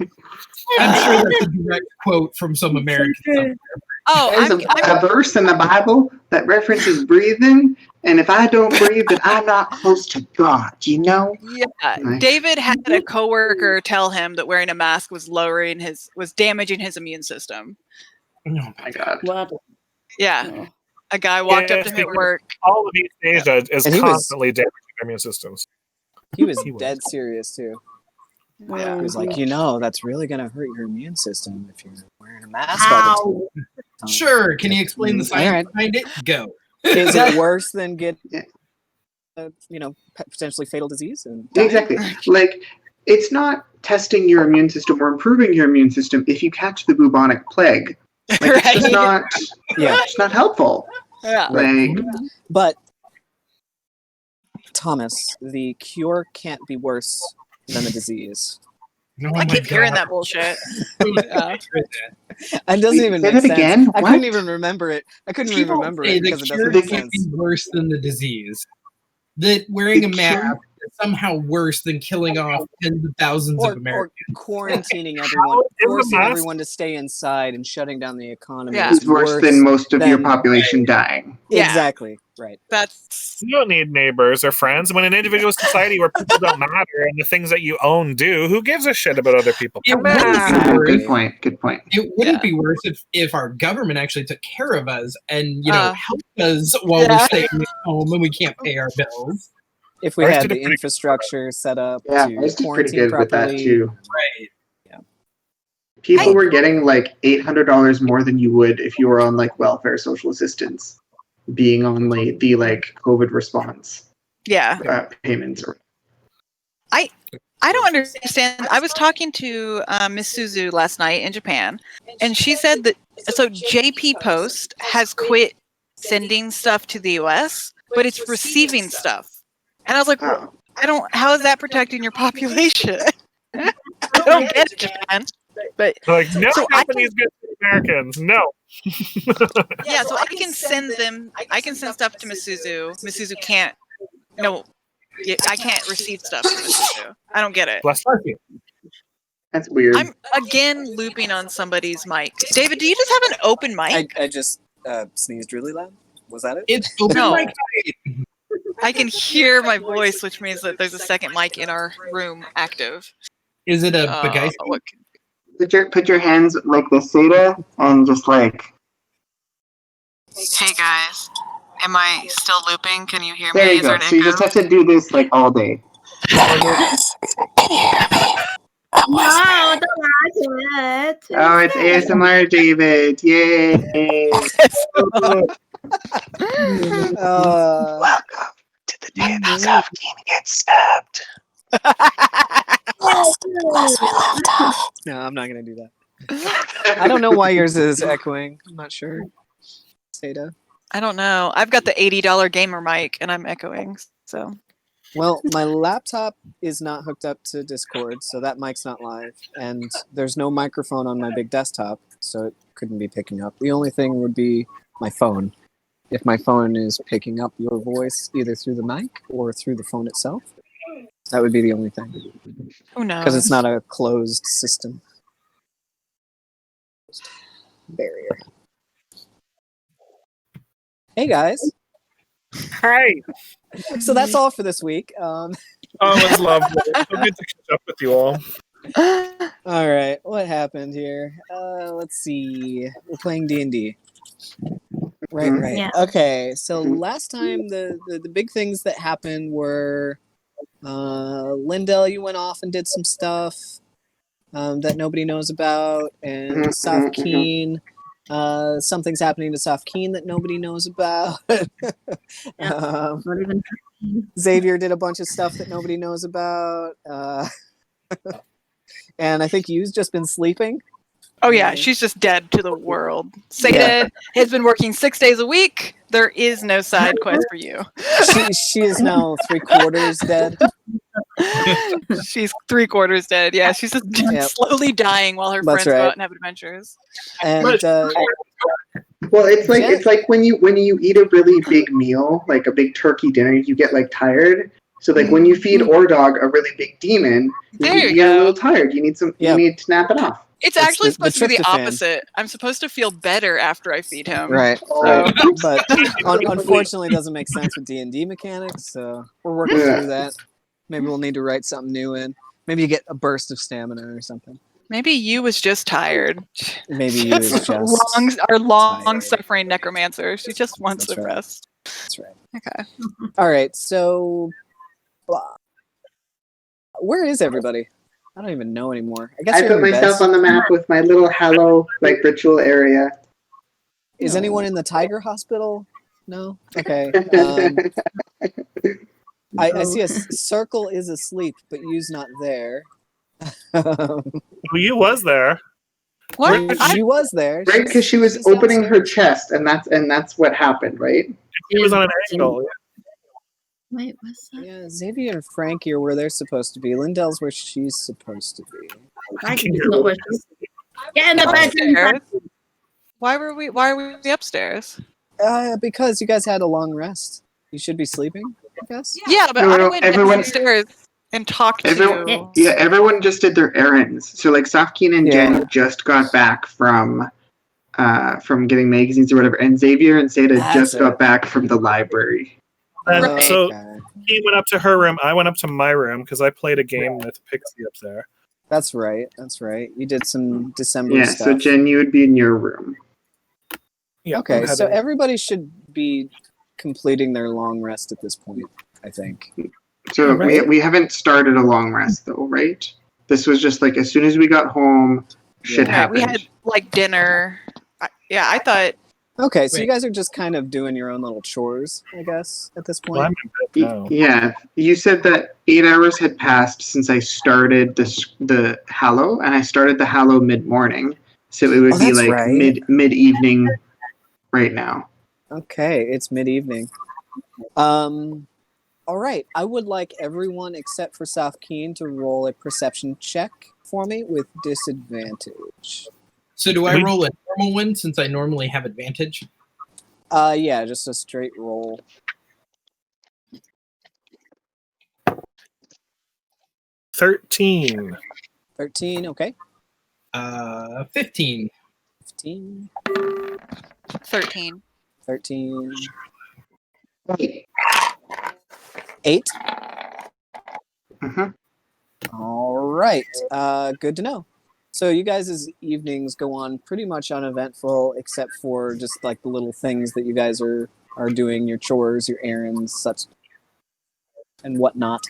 I'm sure that's a direct quote from some American somewhere. Oh, There's a verse in the Bible that references breathing, and if I don't breathe, then I'm not close to God, you know? Yeah, Nice. David had a coworker tell him that wearing a mask was damaging his immune system. Oh my God. What? Yeah, Oh. a guy walked up to him at work. All of East Asia is And he was- constantly damaging their immune systems. He was dead serious too. Yeah. He was like, that's really gonna hurt your immune system if you're wearing a mask all the time. Sure. Can you explain the science Alright. behind it? Go. Is it worse than getting, potentially fatal disease? And dying? Exactly. Like, it's not testing your immune system or improving your immune system if you catch the bubonic plague. Like, it's just not, it's not helpful. Yeah. Like, But Thomas, the cure can't be worse than the disease. Oh I my keep hearing God. that bullshit. It doesn't even say make that sense. again? I What? couldn't even remember it. I couldn't even People remember say it the because it cure doesn't make can't sense. be worse than the disease. That wearing a The mask cure- is somehow worse than killing off tens of thousands Or of Americans. quarantining everyone, How is the forcing mask- everyone to stay inside and shutting down the economy Yeah. is it's worse than most of your than- population dying. Yeah. Exactly. Right. That's You don't need neighbors or friends. When an individual society where people don't matter and the things that you own do, who gives a shit about other people? It Come wouldn't on. be Exactly. worse- Good point. Good point. It wouldn't Yeah. be worse if our government actually took care of us and helped us while Yeah. we're staying at home and we can't pay our bills. If we Ours had did a the pretty good infrastructure set up Yeah, to ours did pretty quarantine good with that properly, too. Right. People were getting like $800 more than you would if you were on like welfare social assistance, being on like the COVID response payments. I don't understand. I was talking to Miss Suzu last night in Japan, and she said that JP Post has quit sending stuff to the US, but it's receiving stuff. And I was like, Oh. how is that protecting your population? I don't get it, Japan. But Like, no So I company's good for Americans. No. yeah, so I can send stuff to Miss Suzu. Miss Suzu can't. No, I can't receive stuff from Miss Suzu. I don't get it. Bless you. That's weird. I'm again looping on somebody's mic. David, do you just have an open mic? I just sneezed really loud. Was that it? It's open No. mic night. I can hear my voice, which means that there's a second mic in our room active. Is it a bagay? What- Put your hands like this, Seda, and just like. Hey guys, am I still looping? Can you hear me? There you Is there go. an So you just echo? have to do this like all day. No, don't like it. Oh, it's ASMR, David! Yay! Welcome to the day the Sofkeen gets stabbed. No, I'm not gonna do that. I don't know why yours is echoing. I'm not sure. Seda. I don't know. I've got the $80 gamer mic and I'm echoing. So Well, my laptop is not hooked up to Discord, so that mic's not live. And there's no microphone on my big desktop, so it couldn't be picking up. The only thing would be my phone. If my phone is picking up your voice either through the mic or through the phone itself, that would be the only thing. who knows? Because it's not a closed system. Barrier. Hey guys. Hi. So that's all for this week. Oh, it was lovely. So good to catch up with you all. All right, what happened here? Let's see. We're playing D&D. Right. Yeah. Okay, so last time the big things that happened were Lindell, you went off and did some stuff that nobody knows about, and Safkeen, something's happening to Safkeen that nobody knows about. Not even. Xavier did a bunch of stuff that nobody knows about. And I think you've just been sleeping. Oh yeah, she's just dead to the world. Seda has been working 6 days a week. There is no side quest for you. She is now 3/4 dead. She's 3/4 dead. Yeah, she's just Yep. slowly dying while her That's friends go right. out and have adventures. And Well, it's like Yeah. it's like when you eat a really big meal, like a big turkey dinner, you get like tired, So like when you feed Ordog a really big demon, you get a little tired. You need you need to nap it off. It's actually supposed to be the opposite. I'm supposed to feel better after I feed him. Right, So. right. But unfortunately, it doesn't make sense with D&D mechanics, so we're working through that. Maybe we'll need to write something new in. Maybe you get a burst of stamina or something. Maybe you was just tired. Maybe you was just long-suffering necromancer. She just wants the rest. That's right. Okay. All right, so... Where is everybody? I don't even know anymore. I guess I put myself on the map with my little Hallow ritual area. Is anyone in the Tiger Hospital? No? Okay. I see a circle is asleep, but you's not there. You was there. What? She was there. Right, because she was opening her chest, and that's what happened, right? She was on an angle. Wait, what's that? Yeah, Xavier and Frankie are where they're supposed to be. Lindell's where she's supposed to be. Frankie's not where she's. Get in the bedroom. Why are we upstairs? Because you guys had a long rest. You should be sleeping, I guess. Yeah, but I went upstairs and talked to. Yeah, everyone just did their errands. So like Safkeen and Jen just got back from getting magazines or whatever, and Xavier and Seda just got back from the library. And so he went up to her room. I went up to my room because I played a game with Pixie up there. That's right. You did some December stuff. So Jen, you would be in your room. Yeah. Okay, so everybody should be completing their long rest at this point, I think. So we haven't started a long rest though, right? This was just like as soon as we got home, shit happened. We had like dinner. I thought. Okay, so you guys are just kind of doing your own little chores, I guess, at this point. Yeah, you said that 8 hours had passed since I started the Hallow, and I started the Hallow mid-morning, so it would be like mid-evening right now. Okay, it's mid-evening. All right, I would like everyone except for Safkeen to roll a perception check for me with disadvantage. So do I roll a normal one since I normally have advantage? Yeah, just a straight roll. 13. 13, okay. 15. 15. 13. 13. 8. All right. Good to know. So you guys' evenings go on pretty much uneventful, except for just like the little things that you guys are doing, your chores, your errands, such and whatnot.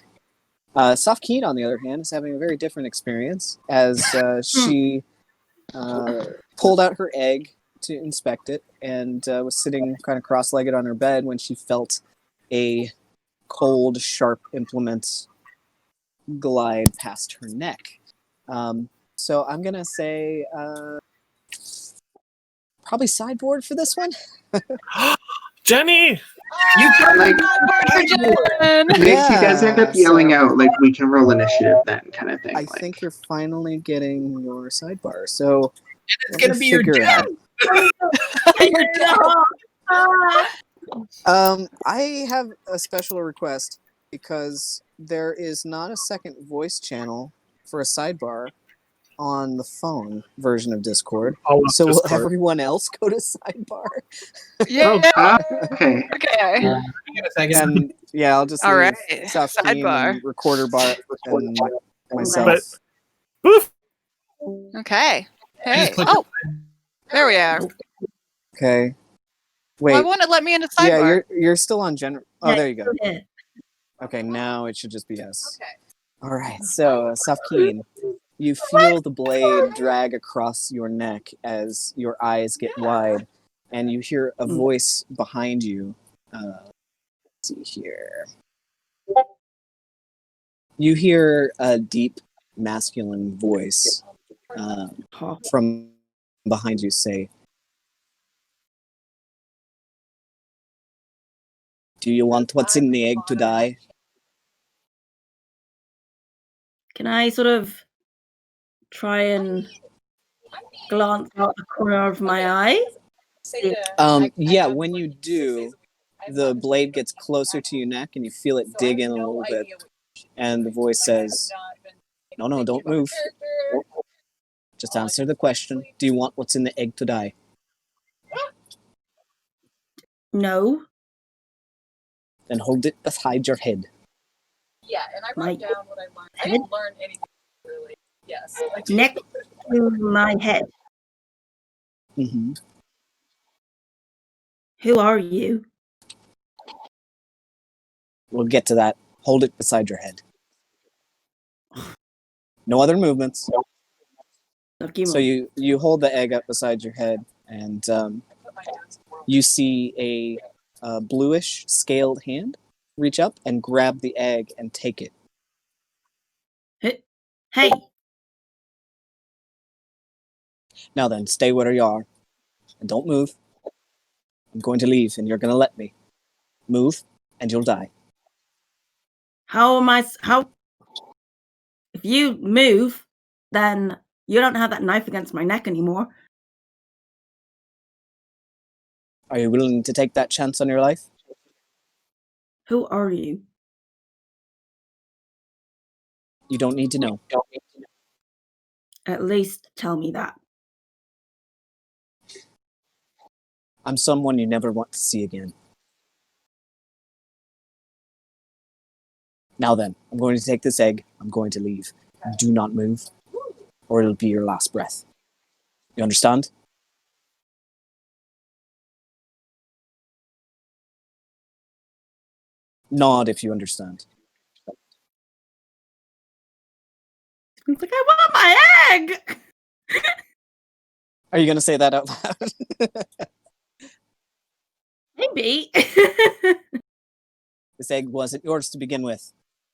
Safkeen, on the other hand, is having a very different experience as she pulled out her egg to inspect it and was sitting kind of cross-legged on her bed when she felt a cold, sharp implement glide past her neck. So I'm going to say probably sideboard for this one. Jenny! You can if you guys end up yelling out, like, we can roll initiative then, kind of thing. I think you're finally getting your sidebar. So it's going to be your turn. I have a special request because there is not a second voice channel for a sidebar on the phone version of Discord. So will everyone else go to sidebar? Yeah. Okay. And yeah, I'll just leave sidebar, recorder bar, and myself. Okay. Hey. Oh, there we are. Okay. Wait. Why won't it let me into sidebar? Yeah, you're still on general. Oh, there you go. Okay, now it should just be us. Okay. All right. So, Safkeen, you feel the blade drag across your neck as your eyes get wide, and you hear a voice behind you. Let's see here. You hear a deep, masculine voice from behind you say, "Do you want what's in the egg to die?" Can I sort of try and glance out the corner of my eye? Yeah, when you do, the blade gets closer to your neck and you feel it dig in a little bit. And the voice says, no, don't move. Just answer the question. Do you want what's in the egg to die? No. Then hold it beside your head. Yeah, and I wrote down what I learned. I didn't learn anything really. Yes. Next to my head. Mm-hmm. Who are you? We'll get to that. Hold it beside your head. No other movements. So you hold the egg up beside your head, and you see a bluish scaled hand reach up and grab the egg and take it. Hey. Now then, stay where you are, and don't move. I'm going to leave, and you're going to let me. Move, and you'll die. How? If you move, then you don't have that knife against my neck anymore. Are you willing to take that chance on your life? Who are you? You don't need to know. At least tell me that. I'm someone you never want to see again. Now then, I'm going to take this egg. I'm going to leave. Do not move, or it'll be your last breath. You understand? Nod if you understand. It's like, I want my egg! Are you going to say that out loud? Maybe. This egg wasn't yours to begin with.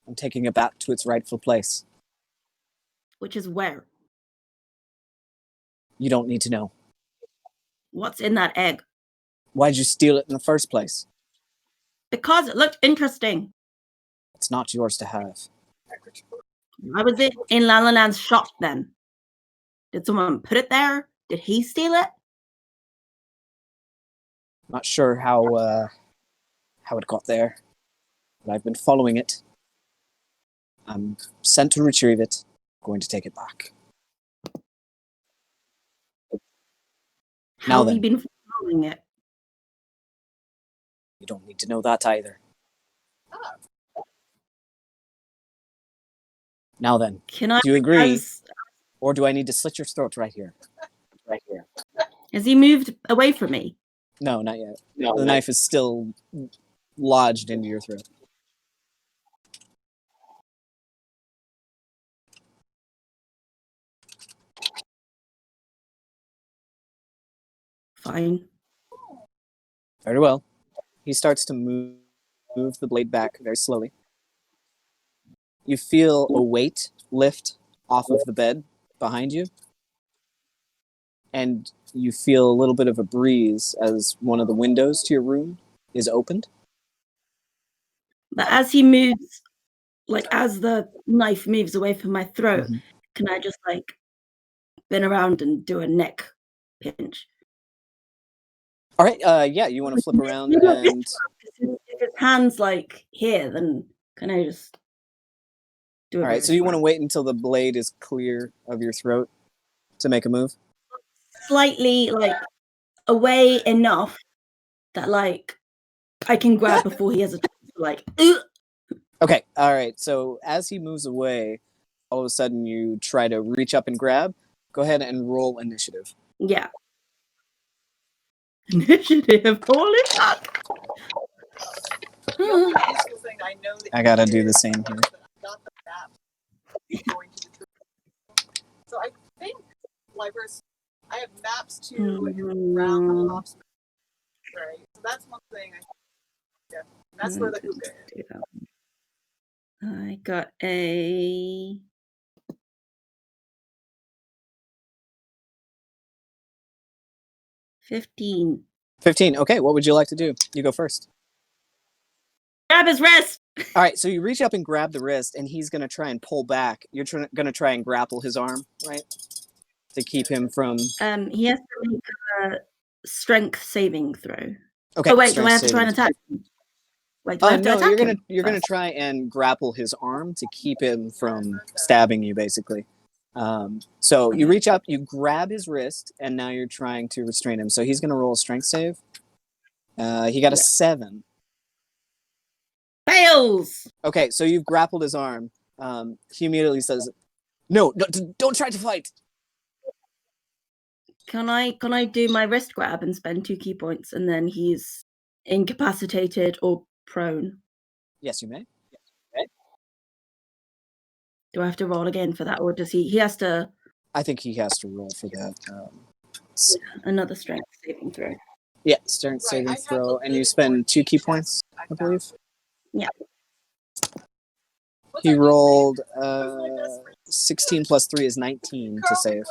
I'm taking it back to its rightful place. Which is where? You don't need to know. What's in that egg? Why'd you steal it in the first place? Because it looked interesting. It's not yours to have. Why was it in La La Land's shop then? Did someone put it there? Did he steal it? Not sure how it got there, but I've been following it. I'm sent to retrieve it. I'm going to take it back. How have you been following it? You don't need to know that either. Now then, do you agree? Or do I need to slit your throat right here? Right here. Has he moved away from me? No, not yet. No, the knife is still lodged into your throat. Fine. Very well. He starts to move the blade back very slowly. You feel a weight lift off of the bed behind you. And you feel a little bit of a breeze as one of the windows to your room is opened. But as he moves, like as the knife moves away from my throat, can I just like bend around and do a neck pinch? All right, yeah, you want to flip around and... If his hand's like here, then can I just do it? All right, so you want to wait until the blade is clear of your throat to make a move? Slightly like away enough that like I can grab before he has a chance to like. Okay, all right. So as he moves away, all of a sudden you try to reach up and grab. Go ahead and roll initiative. Yeah. Initiative. Holy fuck! I gotta do the same here. So I think libraries. I have maps to around the hops. Right. So that's one thing. That's where the hookah is. I got a 15. 15. Okay, what would you like to do? You go first. Grab his wrist! All right, so you reach up and grab the wrist, and he's going to try and pull back. You're going to try and grapple his arm, right? To keep him from... He has to make a strength saving throw. Okay. Oh wait, do I have to strength try and saving. attack? Wait, do I have to No, attack him you're gonna first? try and grapple his arm to keep him from stabbing you, basically. So you reach up, you grab his wrist, and now you're trying to restrain him. So he's gonna roll a strength save. He got a 7. Fails. Okay, so you've grappled his arm. He immediately says, "No, don't try to fight." Can I do my wrist grab and spend 2 key points, and then he's incapacitated or prone? Yes, you may. Do I have to roll again for that, or does he has to? I think he has to roll for that. Another strength saving throw. Yeah, strength saving throw, and you spend 2 key points, I believe. Yeah. He rolled 16 plus 3 is 19 to save.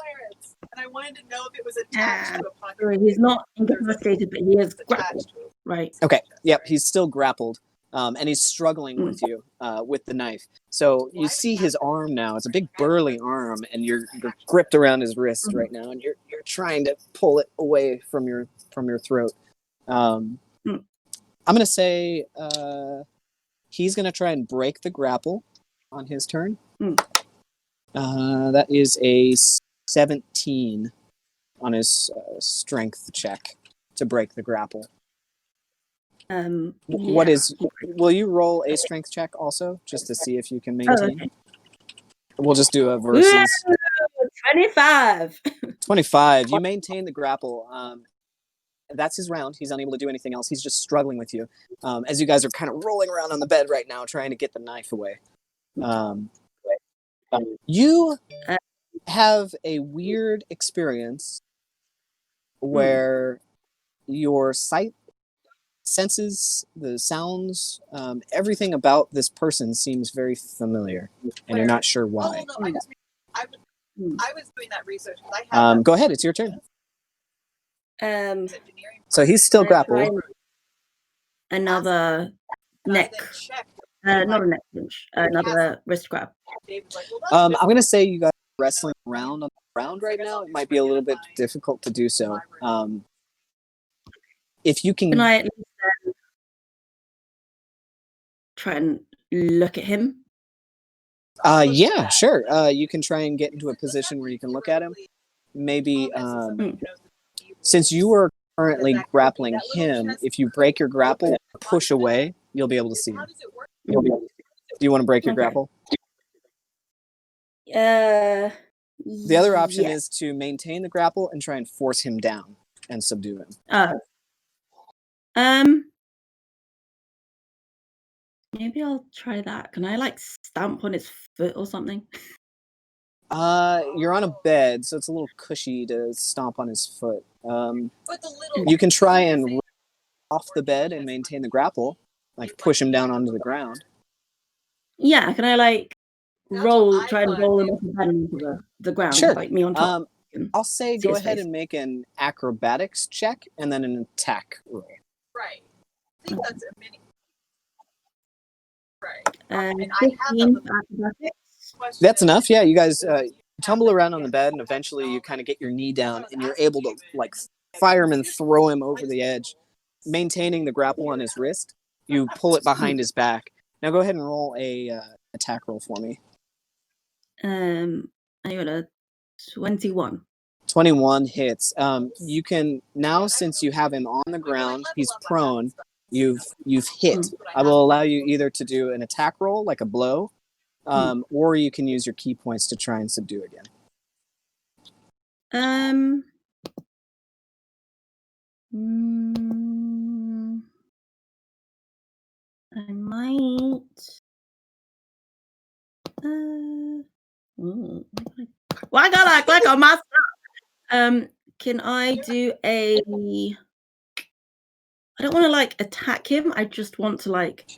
And I wanted to know if it was attached to a pocket. He's not incapacitated, but he is grappled. Right. Okay. Yep. He's still grappled, and he's struggling with you with the knife. So you see his arm now. It's a big burly arm, and you're gripped around his wrist right now, and you're trying to pull it away from your throat. I'm gonna say he's gonna try and break the grapple on his turn. That is a 17 on his strength check to break the grapple. What is? Will you roll a strength check also, just to see if you can maintain? Okay. We'll just do a versus. 25. 25. You maintain the grapple. That's his round. He's unable to do anything else. He's just struggling with you. As you guys are kind of rolling around on the bed right now, trying to get the knife away. You have a weird experience where your sight, senses, the sounds, everything about this person seems very familiar, and you're not sure why. Oh, no, I was doing that research. I Go ahead. It's your turn. Um, So he's still grappled. Another neck. Not a neck pinch. Another wrist grab. I'm going to say you guys are wrestling around on the ground right now. It might be a little bit difficult to do so. If you Can I at least try and look at him? Yeah, sure. You can try and get into a position where you can look at him. Maybe since you are currently grappling him, if you break your grapple, push away, you'll be able to see him. Do you want to break your grapple? The The other option is to maintain the grapple and try and force him down and subdue him. Maybe I'll try that. Can I like stamp on his foot or something? You're on a bed, so it's a little cushy to stomp on his foot. You can try and roll off the bed and maintain the grapple, like push him down onto the ground. Yeah, can I like try and roll him off the bed into the ground? Sure. Like me on top. I'll say go ahead and make an acrobatics check and then an attack roll. Right. I think that's a mini. Right. And I have acrobatics. That's enough. Yeah, you guys tumble around on the bed, and eventually you kind of get your knee down, and you're able to like fireman throw him over the edge, maintaining the grapple on his wrist. You pull it behind his back. Now go ahead and roll a attack roll for me. I got a 21. 21 hits. You can now, since you have him on the ground, he's prone. You've hit. I will allow you either to do an attack roll, like a blow, or you can use your key points to try and subdue again. I might. Why gotta I click on my stuff? Can I do a? I don't want to like attack him. I just want to like.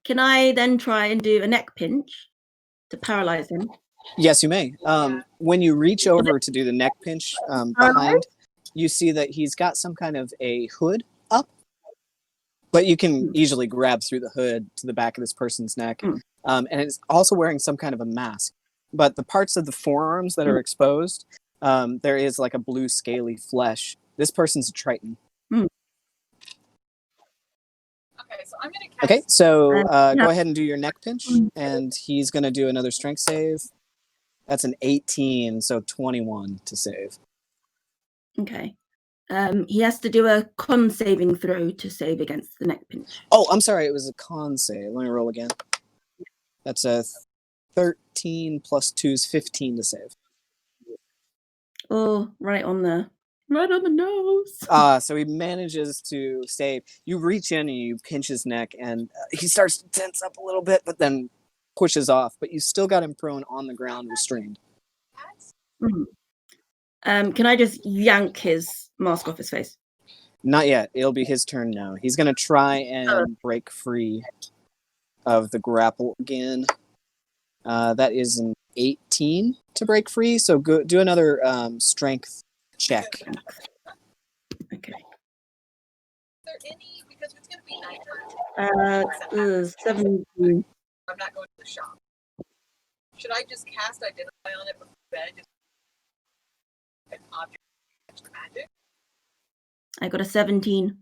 Can I then try and do a neck pinch to paralyze him? Yes, you may. When you reach over to do the neck pinch behind, you see that he's got some kind of a hood up, but you can easily grab through the hood to the back of this person's neck. And it's also wearing some kind of a mask. But the parts of the forearms that are exposed, there is like a blue scaly flesh. This person's a Triton. So I'm gonna cast. Okay, so Yeah. go ahead and do your neck pinch, and he's going to do another strength save. That's an 18, so 21 to save. Okay. He has to do a con saving throw to save against the neck pinch. Oh, I'm sorry, it was a con save. Let me roll again. That's a 13 plus 2 is 15 to save. Oh, right on the nose. So he manages to save. You reach in and you pinch his neck, and he starts to tense up a little bit, but then pushes off. But you still got him prone on the ground, restrained. Can I just yank his mask off his face? Not yet. It'll be his turn now. He's going to try and break free of the grapple again. That is an 18 to break free. So go do another strength check. Okay. Is there any, because it's going to be nighttime. 17. I'm not going to the shop. Should I just cast Identify on it before bed? Just an object magic? I got a 17.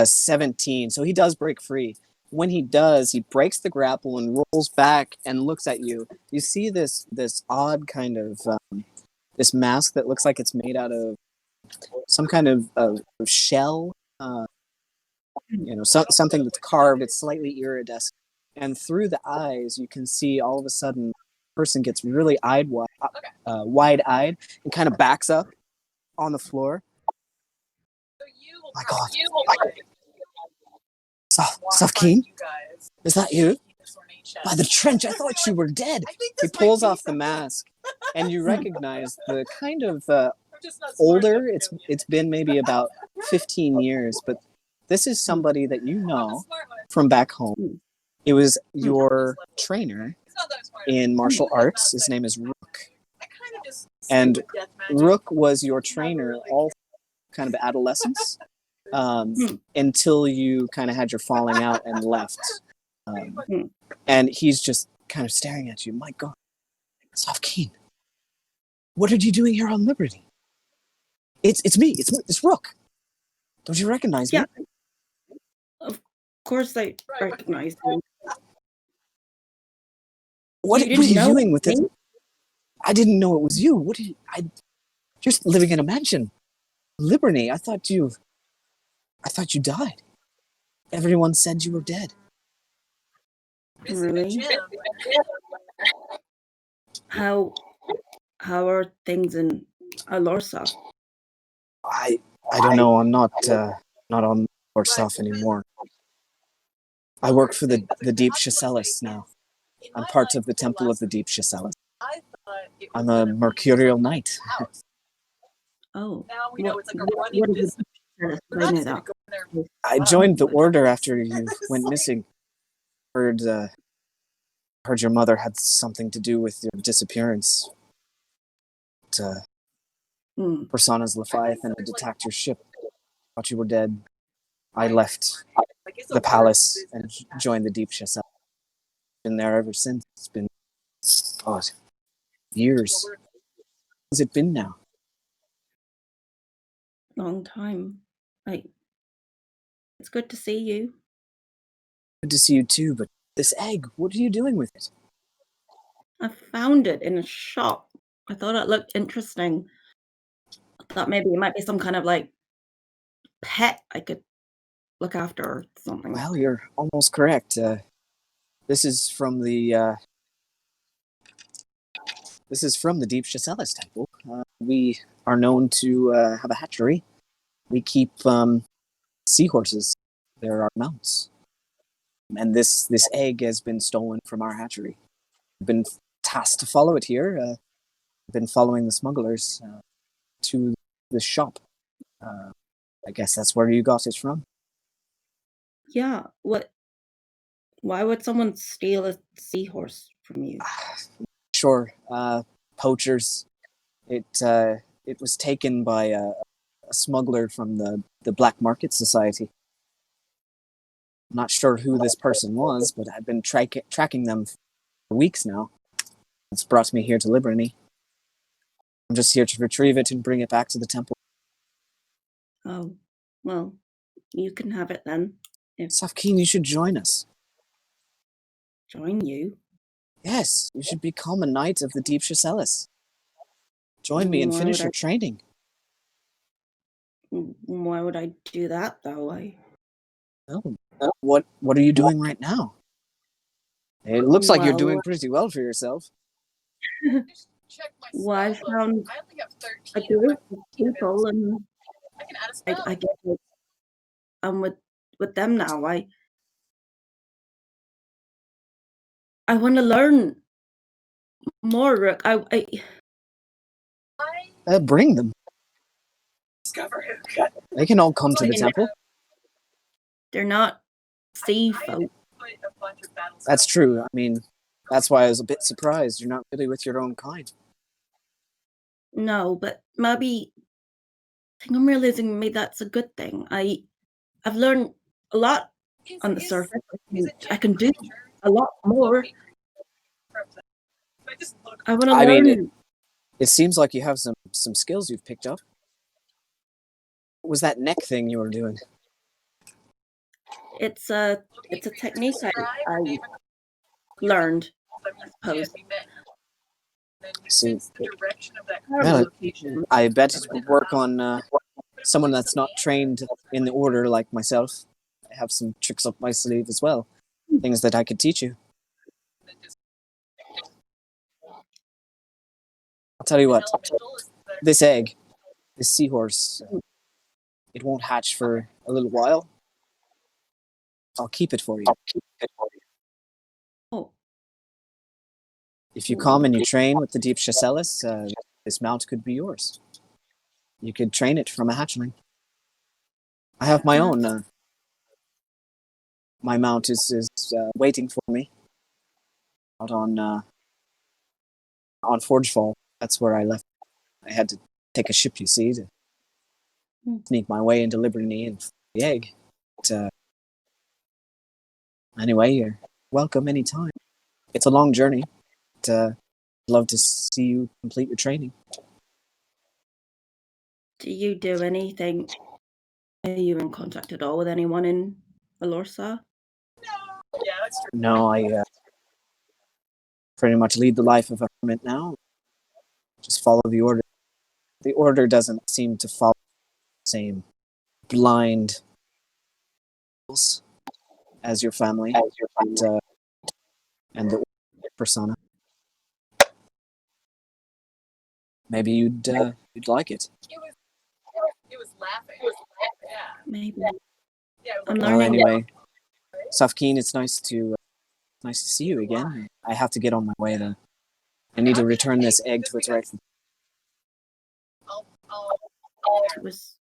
17. So he does break free. When he does, he breaks the grapple and rolls back and looks at you. You see this odd kind of this mask that looks like it's made out of some kind of shell. Something that's carved. It's slightly iridescent. And through the eyes, you can see all of a sudden the person gets really wide-eyed and kind of backs up on the floor. So you will My God. You will play. Safkeen? You guys. Is that you? This ornate chest. By the trench, I thought you were dead. I think He this pulls might be off the something. mask, and you recognize the kind of I'm just not smart older. enough to It's been maybe about 15 years, but this is somebody that you I'm a know smart one. from back home. It was your trainer It's not that I'm smart enough. in martial arts. His name is Rook. I kind of just And stick with death magic. Rook was your trainer all kind of adolescence until you kind of had your falling out and left. And he's just kind of staring at you. My God, Safkeen, what are you doing here on Liberty? It's me. It's Rook. Don't you recognize me? Of course I recognize you. What are you doing with it? I didn't know it was you. What did just living in a mansion. Liberty, I thought you died. Everyone said you were dead. Really? How are things in Alorsa? I don't know. I'm not on our stuff anymore. I work for the Deep Chrysalis now. I'm part of the Temple of the Deep Chrysalis. I'm a Mercurial Knight. Oh. Now we know it's like a running What is business. it? We're I not know just gonna that. go in there. I joined the order after you went missing. Heard your mother had something to do with your disappearance. Persona's Leviathan had attacked your ship. Thought you were dead. I left the palace and joined the Deep Chrysalis. Been there ever since. It's been years. How's it been now? Long time. It's good to see you. Good to see you too, but this egg, what are you doing with it? I found it in a shop. I thought it looked interesting. I thought maybe it might be some kind of like pet I could look after or something. Well, you're almost correct. This is from the Deep Chrysalis Temple. We are known to have a hatchery. We keep seahorses. They're our mounts. And this egg has been stolen from our hatchery. I've been tasked to follow it here. I've been following the smugglers to the shop. I guess that's where you got it from. Yeah. Why would someone steal a seahorse from you? Sure. Poachers. It was taken by a smuggler from the Black Market Society. I'm not sure who this person was, but I've been tracking them for weeks now. It's brought me here to Liberty. I'm just here to retrieve it and bring it back to the temple. Oh, well, you can have it then. Safkeen, you should join us. Join you? Yes, you should become a knight of the Deep Chrysalis. Join me and finish your training. Why would I do that, though? Oh, what are you doing right now? It looks like you're doing pretty well for yourself. Well, I found a group of people, and I guess I'm with them now. I want to learn more, Rook. Bring them. They can all come to the temple. They're not sea folk. That's true. I mean, that's why I was a bit surprised. You're not really with your own kind. No, but maybe I think I'm realizing maybe that's a good thing. I've learned a lot on the surface. I can do a lot more. I want to learn. I mean, it seems like you have some skills you've picked up. What was that neck thing you were doing? It's a technique I learned, I suppose. See, well, I bet it would work on someone that's not trained in the order like myself. I have some tricks up my sleeve as well, things that I could teach you. I'll tell you what, this egg, this seahorse, it won't hatch for a little while. I'll keep it for you. Oh. If you come and you train with the Deep Chrysalis, this mount could be yours. You could train it from a hatchling. I have my own. My mount is waiting for me out on Forgefall. That's where I left. I had to take a ship, you see, to sneak my way into Liberty and the egg. But, anyway, you're welcome anytime. It's a long journey. But, I'd love to see you complete your training. Do you do anything? Are you in contact at all with anyone in Alorsa? No, I pretty much lead the life of a hermit now. Just follow the order. The order doesn't seem to follow the same blind rules as your family and the persona. Maybe you'd like it. It was laughing. Yeah. Maybe. Yeah, Well, anyway, Safkeen, it's nice to see you again. I have to get on my way though. I need to return this egg to its rightful. It was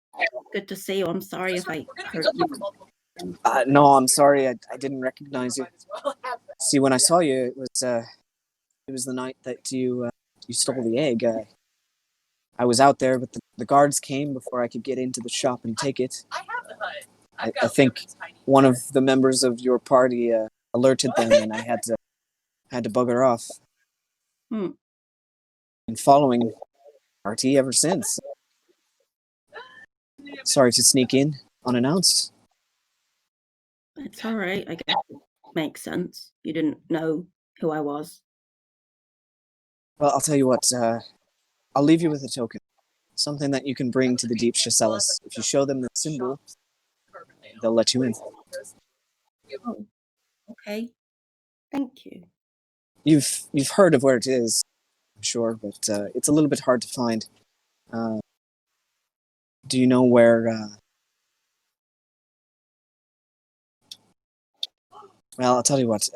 good to see you. I'm sorry if I hurt you. No, I'm sorry. I didn't recognize you. See, when I saw you, it was the night that you stole the egg. I was out there, but the guards came before I could get into the shop and take it. I think one of the members of your party alerted them, and I had to bugger off. Been following RT ever since. Sorry to sneak in unannounced. It's all right. I guess it makes sense. You didn't know who I was. Well, I'll tell you what. I'll leave you with a token. Something that you can bring to the Deep Chrysalis. If you show them the symbol, they'll let you in. Oh, okay. Thank you. You've heard of where it is, I'm sure, but it's a little bit hard to find. Do you know where? Well, I'll tell you what.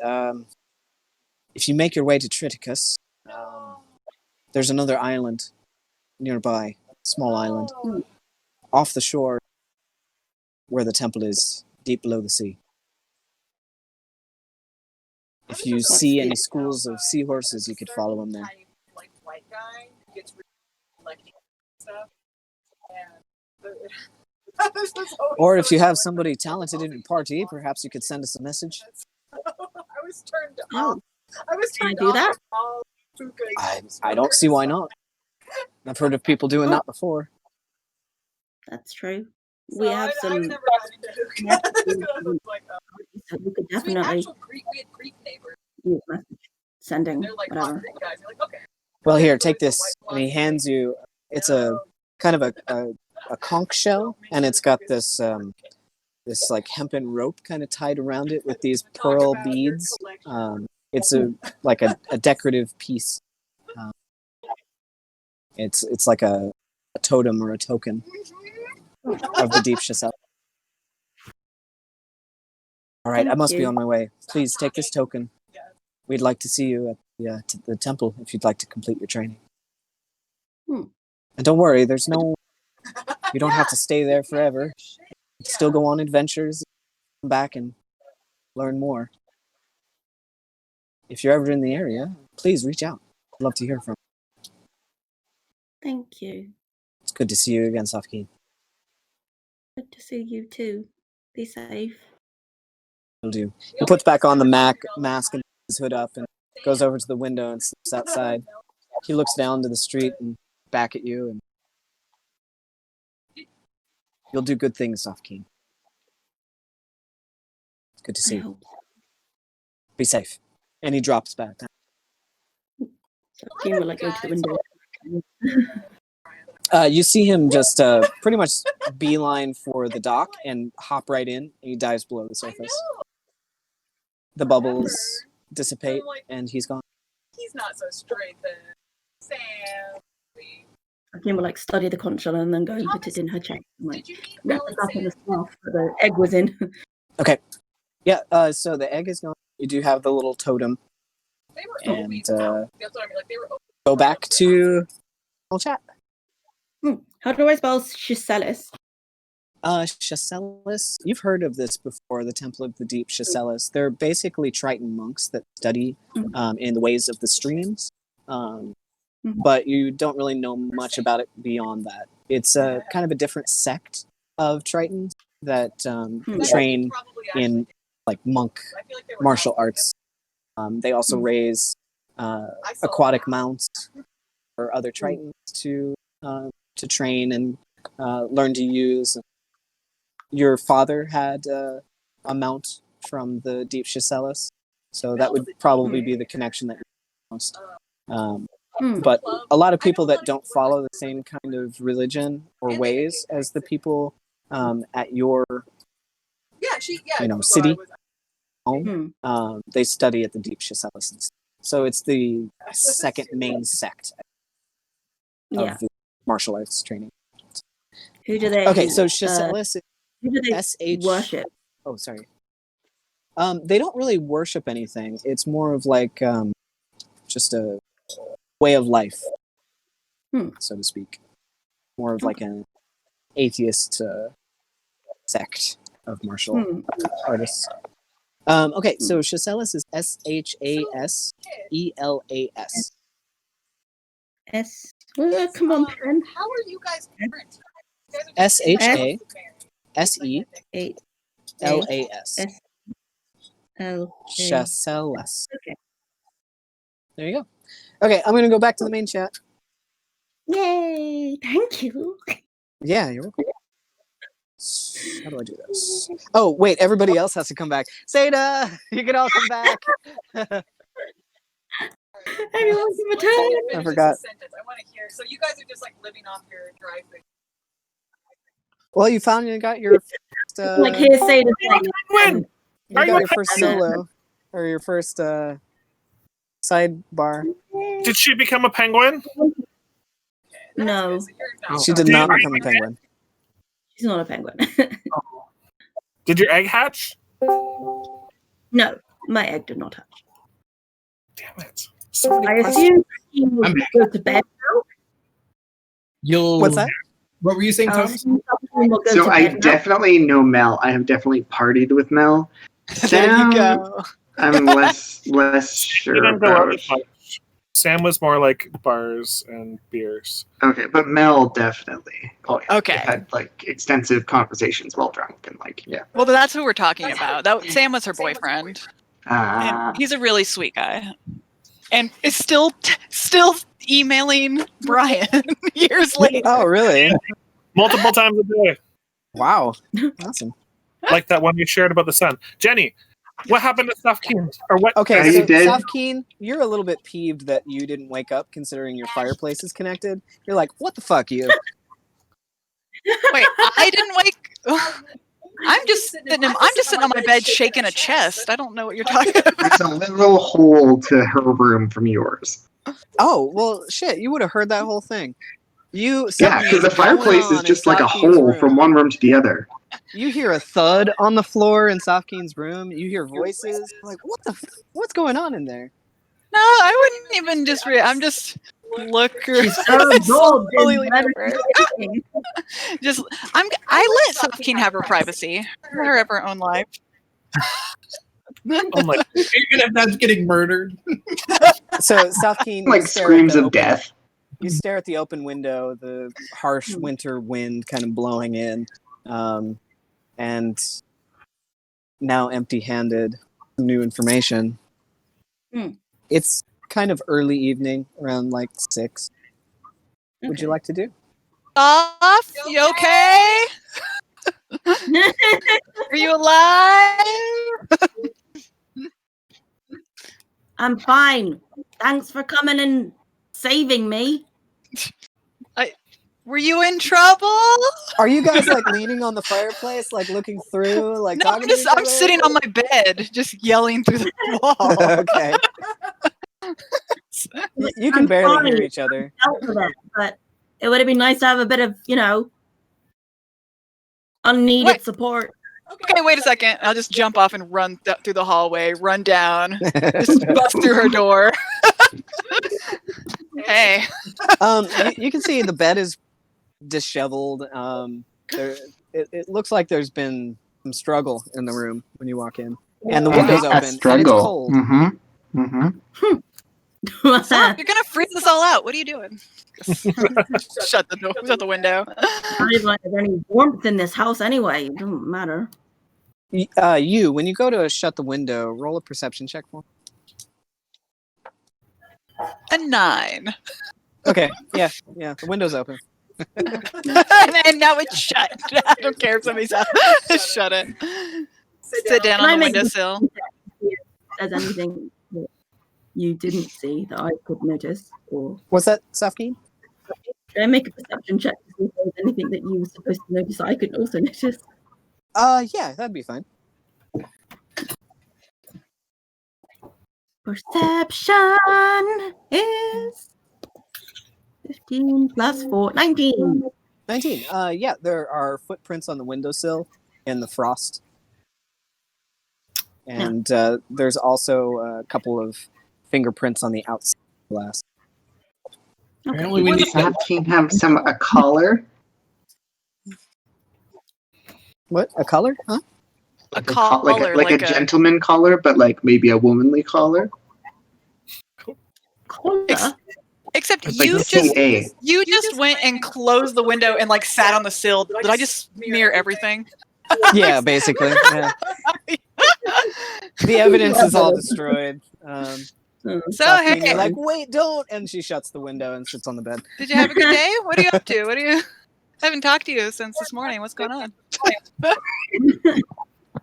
If you make your way to Triticus, there's another island nearby, small island, off the shore where the temple is, deep below the sea. If you see any schools of seahorses, you could follow them there. Or if you have somebody talented in your party, perhaps you could send us a message. I was turned off. Can I do that? I don't see why not. I've heard of people doing that before. That's true. we have I've some. never gotten into hookah. Like, So we could we had definitely actual Greek, we had Greek neighbors. use message sending, They're like hot whatever. Greek guys. You're like, okay. Well, here, take this. And he hands you. It's a kind of a conch shell, and it's got this this like hempen rope kind of tied around it with these pearl beads. It's like a decorative piece. It's like a totem or a token of the deep Chasselas. All right, I must be on my way. Please take this token. We'd like to see you at the temple if you'd like to complete your training. And don't worry, you don't have to stay there forever. You can still go on adventures, come back and learn more. If you're ever in the area, please reach out. I'd love to hear from you. Thank you. It's good to see you again, Safkeen. Good to see you too. Be safe. Will do. He puts back on the mask and his hood up and goes over to the window and slips outside. He looks down to the street and back at you, and you'll do good things, Safkeen. It's good to see you. Be safe. And he drops back down. Safkeen will go to the window. You see him just pretty much beeline for the dock and hop right in, and he dives below the surface. The bubbles dissipate, and he's gone. He's not so straight then. Sam. Safkeen will study the conch shell and then go and put it in her chest. Wrap it up in the scarf that the egg was in. Okay. Yeah, so the egg is gone. You do have the little totem. And go back to chat. How do I spell Chasselas? Chasselas, you've heard of this before, the Temple of the Deep Chasselas. They're basically Triton monks that study in the ways of the streams. But you don't really know much about it beyond that. It's a kind of a different sect of Tritons that train in monk martial arts. They also raise aquatic mounts for other Tritons to train and learn to use. Your father had a mount from the Deep Chasselas, so that would probably be the connection that you're most. But a lot of people that don't follow the same kind of religion or ways as the people at your city home, they study at the Deep Chasselas. So it's the second main sect of the martial arts training. Who do they? Okay, so Chasselas is who do they worship? Oh, sorry. They don't really worship anything. It's more of just a way of life, so to speak. More of an atheist sect of martial artists. Okay, so Chasselas is Shaselas. Come on, pen. How are you guys different? Shaselas. Chasselas. Okay. There you go. Okay, I'm going to go back to the main chat. Yay! Thank you. Yeah, you're welcome. How do I do this? Oh, wait, everybody else has to come back. Seda, you can all come back. Everyone's in return. I forgot. I want to hear. So you guys are just living off your dry food. Well, you got your first, here's Seda. You got your first solo, or your first sidebar. Did she become a penguin? No. She did not become a penguin. She's not a penguin. Did your egg hatch? No, my egg did not hatch. Damn it. I assume he will go to bed now. What's that? What were you saying, Tom? So I definitely know Mel. I have definitely partied with Mel. There you go. I'm less sure about. Sam was more like bars and beers. Okay, but Mel definitely. Oh, yeah. Okay. We had extensive conversations while drunk and yeah. Well, that's who we're talking about. Sam was her boyfriend. And he's a really sweet guy, and is still emailing Brian years later. Oh, really? Multiple times a day. Wow. Awesome. Like that one you shared about the sun. Jenny, what happened to Safkeen? Or what? Okay, you so did? Safkeen, you're a little bit peeved that you didn't wake up considering your fireplace is connected. You're like, what the fuck, you? Wait, I didn't wake. I'm just sitting on my bed shaking a chest. I don't know what you're talking about. There's a little hole to her room from yours. Oh, well, shit, you would have heard that whole thing. Yeah, because the fireplace is just like a hole from one room to the other. You hear a thud on the floor in Safkeen's room. You hear voices. Like, what's going on in there? No, I wouldn't even just I'm just looking. She's so bold. Just I let Safkeen have her privacy. Let her have her own life. Oh my! Even if that's getting murdered. So Safkeen Like screams of death. You stare at the open window, the harsh winter wind kind of blowing in, and now empty-handed, new information. It's kind of early evening, around like 6. What would you like to do? Off? You okay? Are you alive? I'm fine. Thanks for coming and saving me. Were you in trouble? Are you guys like leaning on the fireplace, like looking through, like No, talking to each I'm other? sitting on my bed, just yelling through the wall. Okay. You can barely hear each other. But it would have been nice to have a bit of, unneeded support. Okay, wait a second. I'll just jump off and run through the hallway, run down, just bust through her door. Hey. You can see the bed is disheveled. It looks like there's been some struggle in the room when you walk in, and the window's open. Struggle. And it's cold. Stop, you're gonna freeze us all out. What are you doing? Shut the door. Shut the window. I don't even like there's any warmth in this house anyway. It doesn't matter. When you go to shut the window, roll a perception check for me. A 9. Okay, yeah, the window's open. And now it's shut. I don't care if somebody's out. Shut it. Sit down on the windowsill. There's anything that you didn't see that I could notice, or what's that, Safkeen? Should I make a perception check to see if there's anything that you were supposed to notice that I could also notice? Yeah, that'd be fine. Perception is 15 plus 4, 19. 19. Yeah, there are footprints on the windowsill in the frost. And there's also a couple of fingerprints on the outside glass. Apparently we need that team have a collar. What? A collar? Huh? A collar, like a gentleman collar, but like maybe a womanly collar. Except it's you like you just went and closed the window and like sat on the sill. Did I just smear everything? Yeah, basically. Yeah. The evidence is all destroyed. So hey, you're like, wait, don't, and she shuts the window and sits on the bed. Did you have a good day? What are you up to? I haven't talked to you since this morning. What's going on?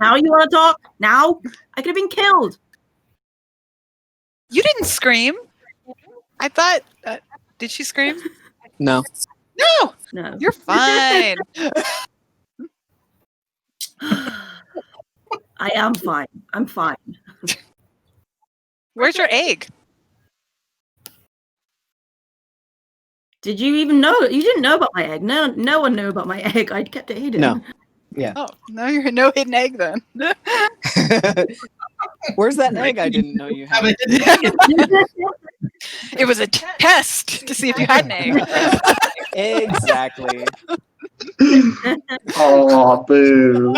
Now you want to talk? Now? I could have been killed. You didn't scream. I thought. Did she scream? No. No. You're fine. I am fine. I'm fine. Where's your egg? Did you even know? You didn't know about my egg. No one knew about my egg. I kept it hidden. No. Yeah. Oh, no, you're no hidden egg then. Where's that egg I didn't know you had? It was a test to see if you had an egg. Exactly. Oh, boo.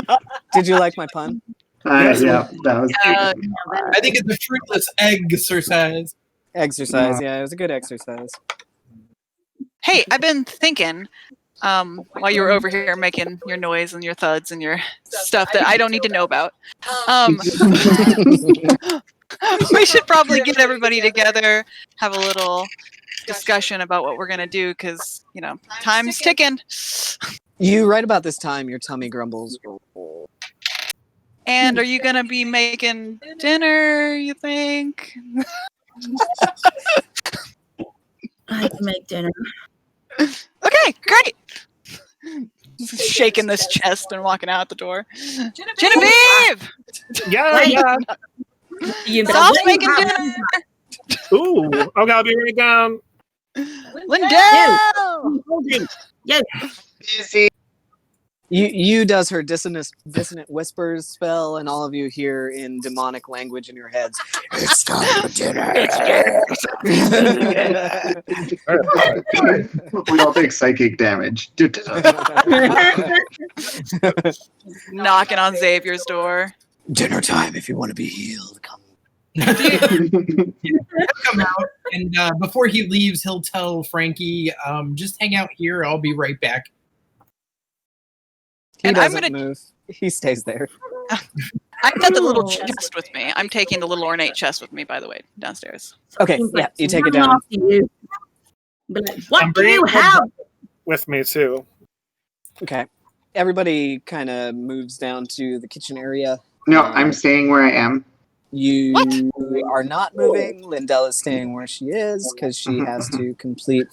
Did you like my pun? Yeah, that was I think it's a fruitless exercise. Yeah, it was a good exercise. Hey, I've been thinking, while you were over here making your noise and your thuds and your stuff that I don't need to know about, we should probably get everybody together, have a little discussion about what we're gonna do because time's ticking. You right about this time, your tummy grumbles. And are you gonna be making dinner? You think? I can make dinner. Okay, great. Shaking this chest and walking out the door. Genevieve! Yeah. Saul's making dinner. Ooh. Okay, I'll be right down. Lindell! Yes. You does her dissonant whispers spell, and all of you hear in demonic language in your heads. It's time for dinner. We all take psychic damage. Knocking on Xavier's door. Dinner time if you want to be healed. Come. Come out, and before he leaves, he'll tell Frankie, just hang out here. I'll be right back. He doesn't move. He stays there. I've got the little chest with me. I'm taking the little ornate chest with me, by the way, downstairs. Okay, yeah, you take it down. What do you have? With me too. Okay. Everybody kind of moves down to the kitchen area. No, I'm staying where I am. You are not moving. Lindell is staying where she is because she has to complete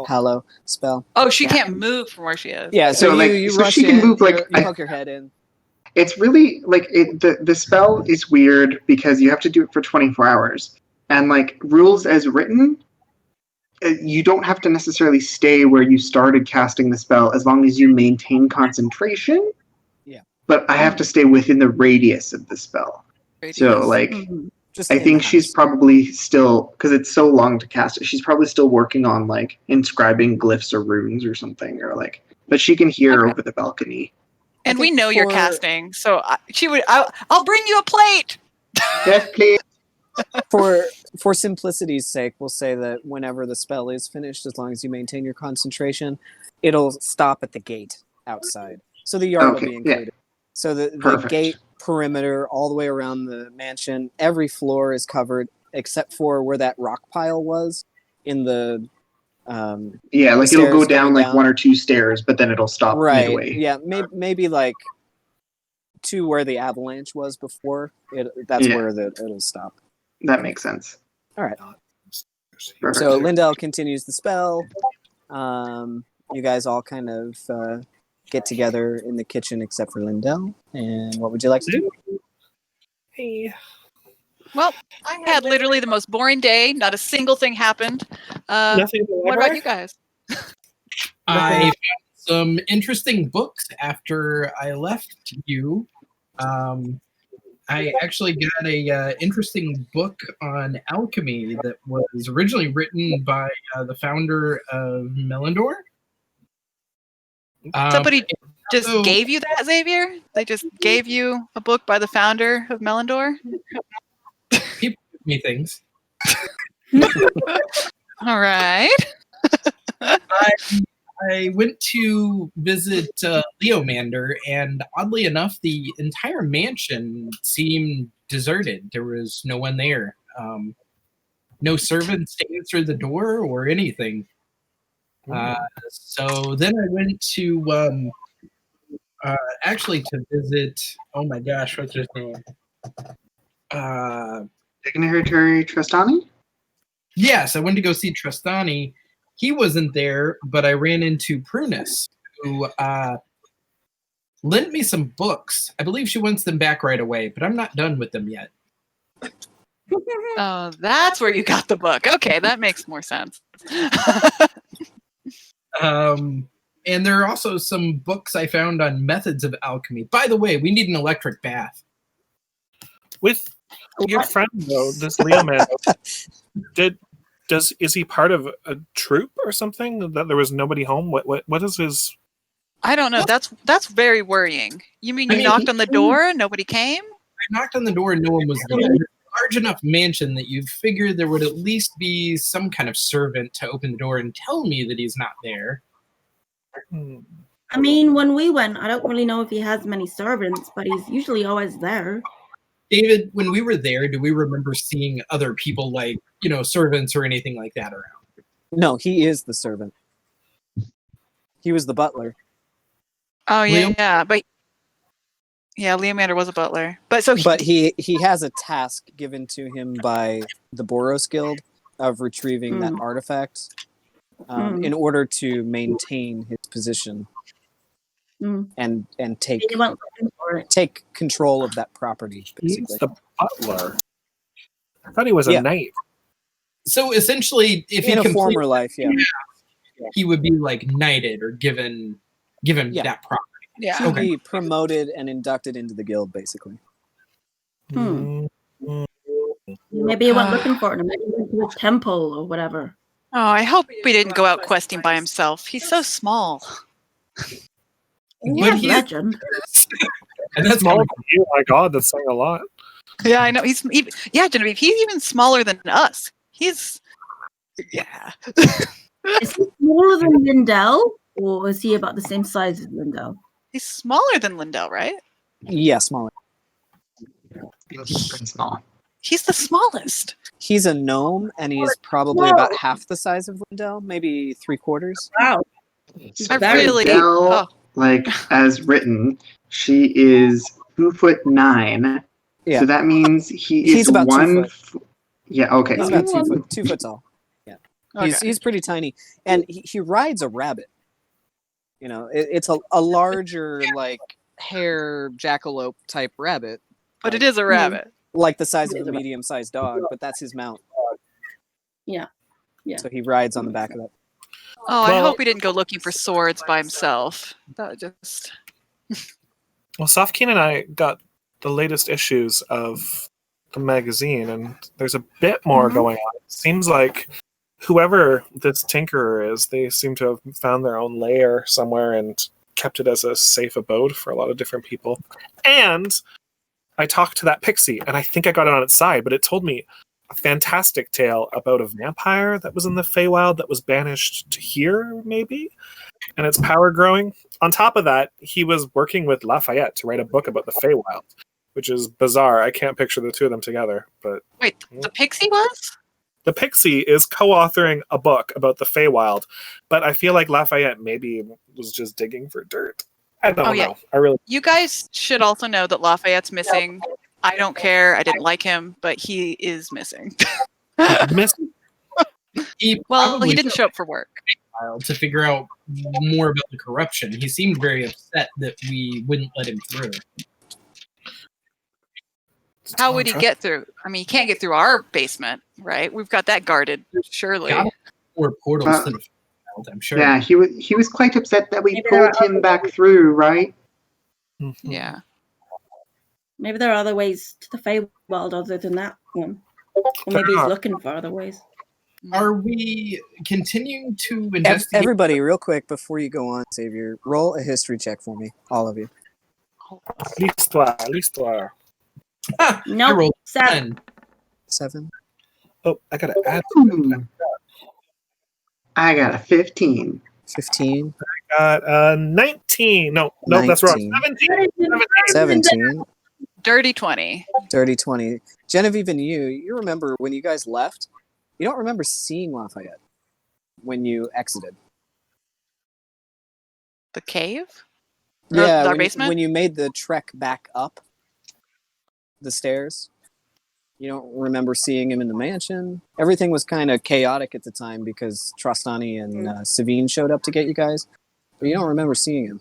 Hallow spell. Oh, she can't move from where she is. Yeah, so you rush she can in, move you poke your head in. It's really like the spell is weird because you have to do it for 24 hours. And like rules as written, you don't have to necessarily stay where you started casting the spell as long as you maintain concentration. Yeah. But I have to stay within the radius of the spell. So like I think she's probably still, because it's so long to cast it, she's probably still working on like inscribing glyphs or runes or something, or like, but she can hear over the balcony. And we know you're casting, so I'll bring you a plate. Yes, please. For simplicity's sake, we'll say that whenever the spell is finished, as long as you maintain your concentration, it'll stop at the gate outside. So the yard will be included. Yeah. So the gate perimeter all the way around the mansion, every floor is covered except for where that rock pile was in the like it'll go down like 1 or 2 stairs, but then it'll stop midway. Yeah, maybe like to where the avalanche was before. That's where it'll stop. That makes sense. All right. Perfect. So Lindell continues the spell. You guys all kind of get together in the kitchen except for Lindell. And what would you like to do? Hey. Well, I had literally the most boring day. Not a single thing happened. What about you guys? I found some interesting books after I left you. I actually got a interesting book on alchemy that was originally written by the founder of Melindor. Somebody just gave you that, Xavier? They just gave you a book by the founder of Melindor? People give me things. All right. I went to visit Leomander, and oddly enough, the entire mansion seemed deserted. There was no one there. No servants to answer the door or anything. So then I went to actually to visit. Oh my gosh, what's his name? Dignitary Tristani? Yes, I went to go see Tristani. He wasn't there, but I ran into Prunus, who lent me some books. I believe she wants them back right away, but I'm not done with them yet. Oh, that's where you got the book. Okay, that makes more sense. And there are also some books I found on methods of alchemy. By the way, we need an electric bath. With your friend, though, this Leoman, is he part of a troop or something? That there was nobody home? What is his? I don't know. That's very worrying. You mean you knocked on the door, nobody came? I knocked on the door and no one was there. It's a large enough mansion that you'd figure there would at least be some kind of servant to open the door and tell me that he's not there. I mean, when we went, I don't really know if he has many servants, but he's usually always there. David, when we were there, do we remember seeing other people like, servants or anything like that around? No, he is the servant. He was the butler. Oh yeah, Leo? yeah, but yeah, Leomander was a butler. But so But he has a task given to him by the Boros Guild of retrieving that artifact in order to maintain his position and take control of that property, He's basically. the butler. I thought he was a knight. So essentially, if he in a completed former life, yeah. he would be like knighted or given that property. Yeah. He'd be promoted and inducted into the guild, basically. Maybe he went looking for it. Maybe he went to a temple or whatever. Oh, I hope he didn't go out questing by himself. He's so small. Yeah, legend. And that's small for you. My God, that's saying a lot. Yeah, I know. Genevieve, he's even smaller than us. Is he smaller than Lindell, or is he about the same size as Lindell? He's smaller than Lindell, right? Yeah, smaller. He's pretty small. He's the smallest. He's a gnome, and he's probably about half the size of Lindell, maybe 3/4. Wow. So really. Lindell, like as written, she is 2'9". Yeah. So that means he's He's about 1 2 foot. Yeah, okay. He's about 2 foot, 2 foot tall. Yeah, Okay. he's pretty tiny, and he rides a rabbit. You know, it's a larger like hare jackalope type rabbit, But it is a rabbit. like the size of a medium-sized dog. But that's his mount. Yeah. So he rides on the back of it. Oh, I hope he didn't go looking for swords by himself. That just. Well, Safkeen and I got the latest issues of the magazine, and there's a bit more going on. It seems like whoever this tinkerer is, they seem to have found their own lair somewhere and kept it as a safe abode for a lot of different people. And I talked to that pixie, and I think I got it on its side, but it told me a fantastic tale about a vampire that was in the Feywild that was banished to here, maybe, and its power growing. On top of that, he was working with Lafayette to write a book about the Feywild, which is bizarre. I can't picture the two of them together. But Wait, the pixie was? The pixie is co-authoring a book about the Feywild, but I feel like Lafayette maybe was just digging for dirt. I don't know. You guys should also know that Lafayette's missing. I don't care. I didn't like him, but he is missing. Missing? He didn't show up for work. To figure out more about the corruption. He seemed very upset that we wouldn't let him through. How would he get through? I mean, he can't get through our basement, right? We've got that guarded, surely. Or portals to the Feywild, I'm sure. Yeah, he was quite upset that we pulled him back through, right? Yeah. Maybe there are other ways to the Feywild other than that one. Or maybe he's looking for other ways. Are we continuing to investigate? Everybody, real quick, before you go on, Xavier, roll a history check for me, all of you. L'histoire. No, I rolled 7. 7. Oh, I gotta add. I got a 15. 15. I got 19. No, that's wrong. 17. Dirty 20. Dirty 20. Genevieve and you remember when you guys left, you don't remember seeing Lafayette when you exited. The cave? Yeah, our basement? When you made the trek back up the stairs, you don't remember seeing him in the mansion. Everything was kind of chaotic at the time because Trostani and Savine showed up to get you guys, but you don't remember seeing him.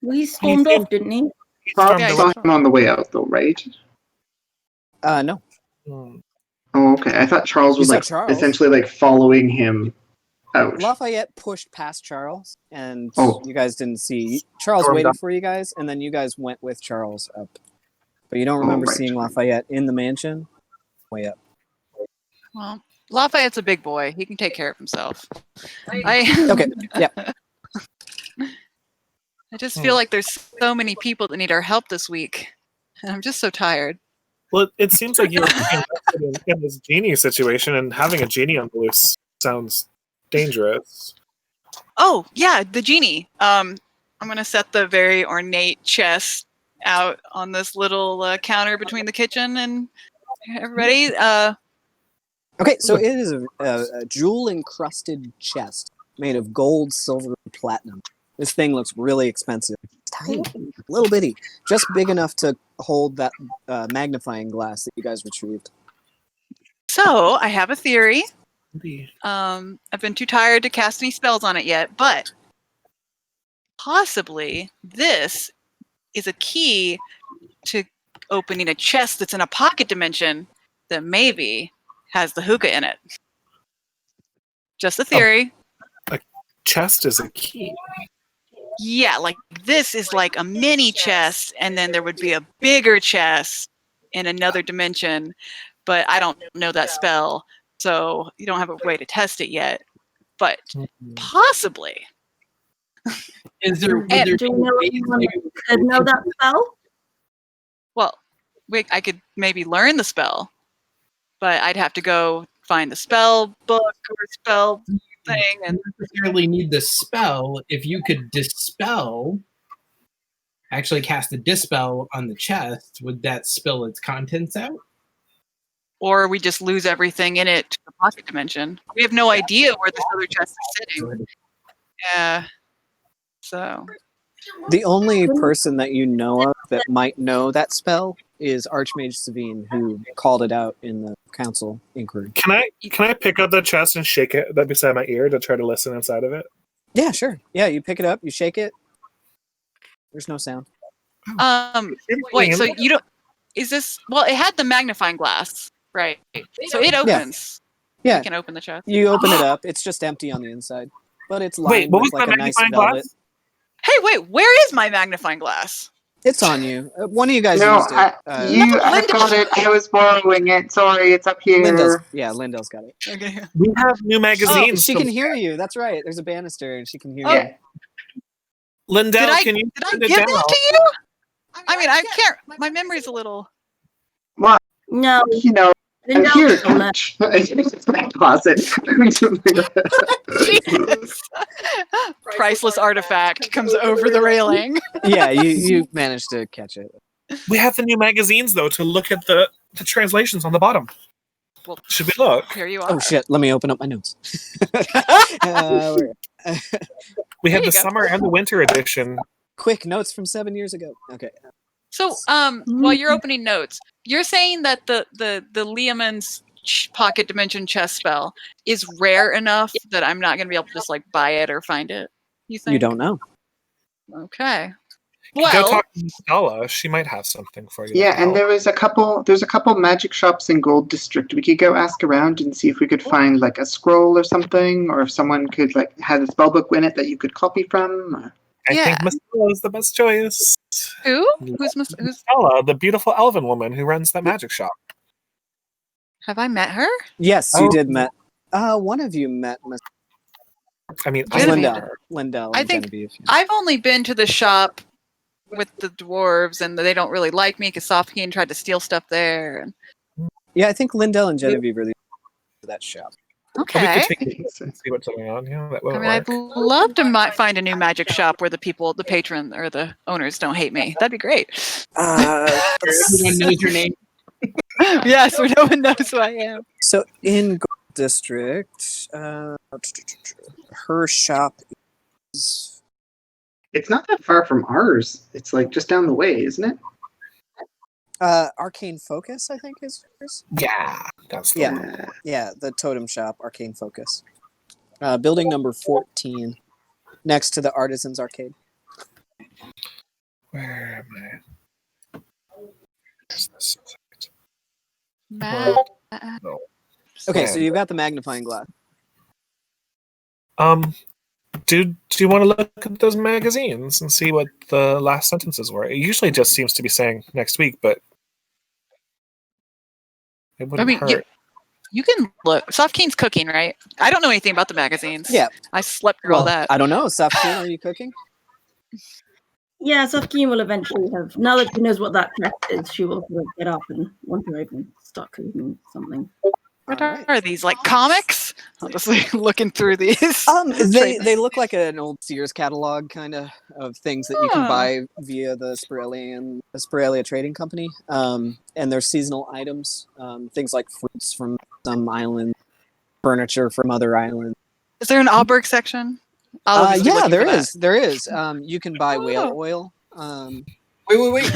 Well, he stormed off, didn't he? Saw him on the way out, though, right? No. Oh, okay. I thought Charles was essentially like following him out. Lafayette pushed past Charles, and you guys didn't see Charles waited for you guys, and then you guys went with Charles up. But you don't remember seeing Lafayette in the mansion? Way up. Well, Lafayette's a big boy. He can take care of himself. Okay, yeah. I just feel like there's so many people that need our help this week. And I'm just so tired. Well, it seems like you were invested in this genie situation, and having a genie on the loose sounds dangerous. Oh, yeah, the genie. I'm going to set the very ornate chest out on this little counter between the kitchen and everybody. Okay, so it is a jewel-encrusted chest made of gold, silver, and platinum. This thing looks really expensive. It's tiny, little bitty, just big enough to hold that magnifying glass that you guys retrieved. So I have a theory. I've been too tired to cast any spells on it yet, but possibly this is a key to opening a chest that's in a pocket dimension that maybe has the hookah in it. Just a theory. A chest is a key. Yeah, like this is like a mini chest, and then there would be a bigger chest in another dimension, but I don't know that spell, so you don't have a way to test it yet. But possibly. Is there? Do you know anyone that could know that spell? Well, I could maybe learn the spell, but I'd have to go find the spell book or spell thing. And necessarily need the spell. If you could dispel, actually cast a dispel on the chest, would that spill its contents out? Or we just lose everything in it to the pocket dimension. We have no idea where this other chest is sitting. Yeah. So the only person that you know of that might know that spell is Archmage Savine, who called it out in the council inquiry. Can I pick up the chest and shake it that beside my ear to try to listen inside of it? Yeah, sure. Yeah, you pick it up, you shake it. There's no sound. Wait, so you don't? Is this? Well, it had the magnifying glass, right? So it opens. Yeah, you can open the chest. You open it up. It's just empty on the inside, but it's lined with like a nice velvet. Hey, wait, where is my magnifying glass? It's on you. One of you guys No, used it. I got it. I was borrowing it. Sorry, it's up here. Lindell's got it. Okay. We have new magazines. Oh, she can hear you. That's right. There's a banister, and she can hear you. Lindell, can you? Did I give that to you? I mean, I can't. My memory's a little. Well, no, you know. I'm here, Catch. It's my closet. Priceless artifact comes over the railing. Yeah, you managed to catch it. We have the new magazines, though, to look at the translations on the bottom. Well, should we look? Here you are. Oh, shit. Let me open up my notes. We have the summer and the winter edition. Quick notes from 7 years ago. Okay. So, while you're opening notes, you're saying that the Leomund's pocket dimension chest spell is rare enough that I'm not going to be able to just like buy it or find it. You think? You don't know. Okay. Well, go talk to Stella. She might have something for you. Yeah, and there's a couple magic shops in Gold District. We could go ask around and see if we could find like a scroll or something, or if someone could like have a spellbook in it that you could copy from. I think Miss Stella is the best choice. Who? Who's Stella, the beautiful elven woman who runs that magic shop. Have I met her? Yes, you did met. One of you met Miss. I mean, Lindell. I think Genevieve. I've only been to the shop with the dwarves, and they don't really like me because Sofkeen tried to steal stuff there. Yeah, I think Lindell and Genevieve really that shop. Okay. We could take a look and see what's going on. Yeah, that will I'd love to find a new magic shop where the patron or the owners don't hate me. That'd be great. Everyone knows your name. Yes, no one knows who I am. So in Gold District, her shop is. It's not that far from ours. It's like just down the way, isn't it? Arcane Focus, I think is hers. Yeah, that's the one. Yeah, the totem shop, Arcane Focus. Building number 14, next to the Artisans Arcade. Where am I? Where's this? No. Okay, so you've got the magnifying glass. Do you want to look at those magazines and see what the last sentences were? It usually just seems to be saying next week, but it wouldn't hurt. You can look. Sofkeen's cooking, right? I don't know anything about the magazines. Yeah. I slept through all that. I don't know. Sofkeen, are you cooking? Yeah, Sofkeen will eventually have. Now that she knows what that chest is, she will get up and want to even start cooking something. What All right. are these, like comics? I'm just like, looking through these. They look like an old Sears catalog kind of things that you can buy via the Spiralia Trading Company. And they're seasonal items, things like fruits from some island, furniture from other islands. Is there an Auberg section? Yeah, there is. There is. You can buy whale oil. Wait.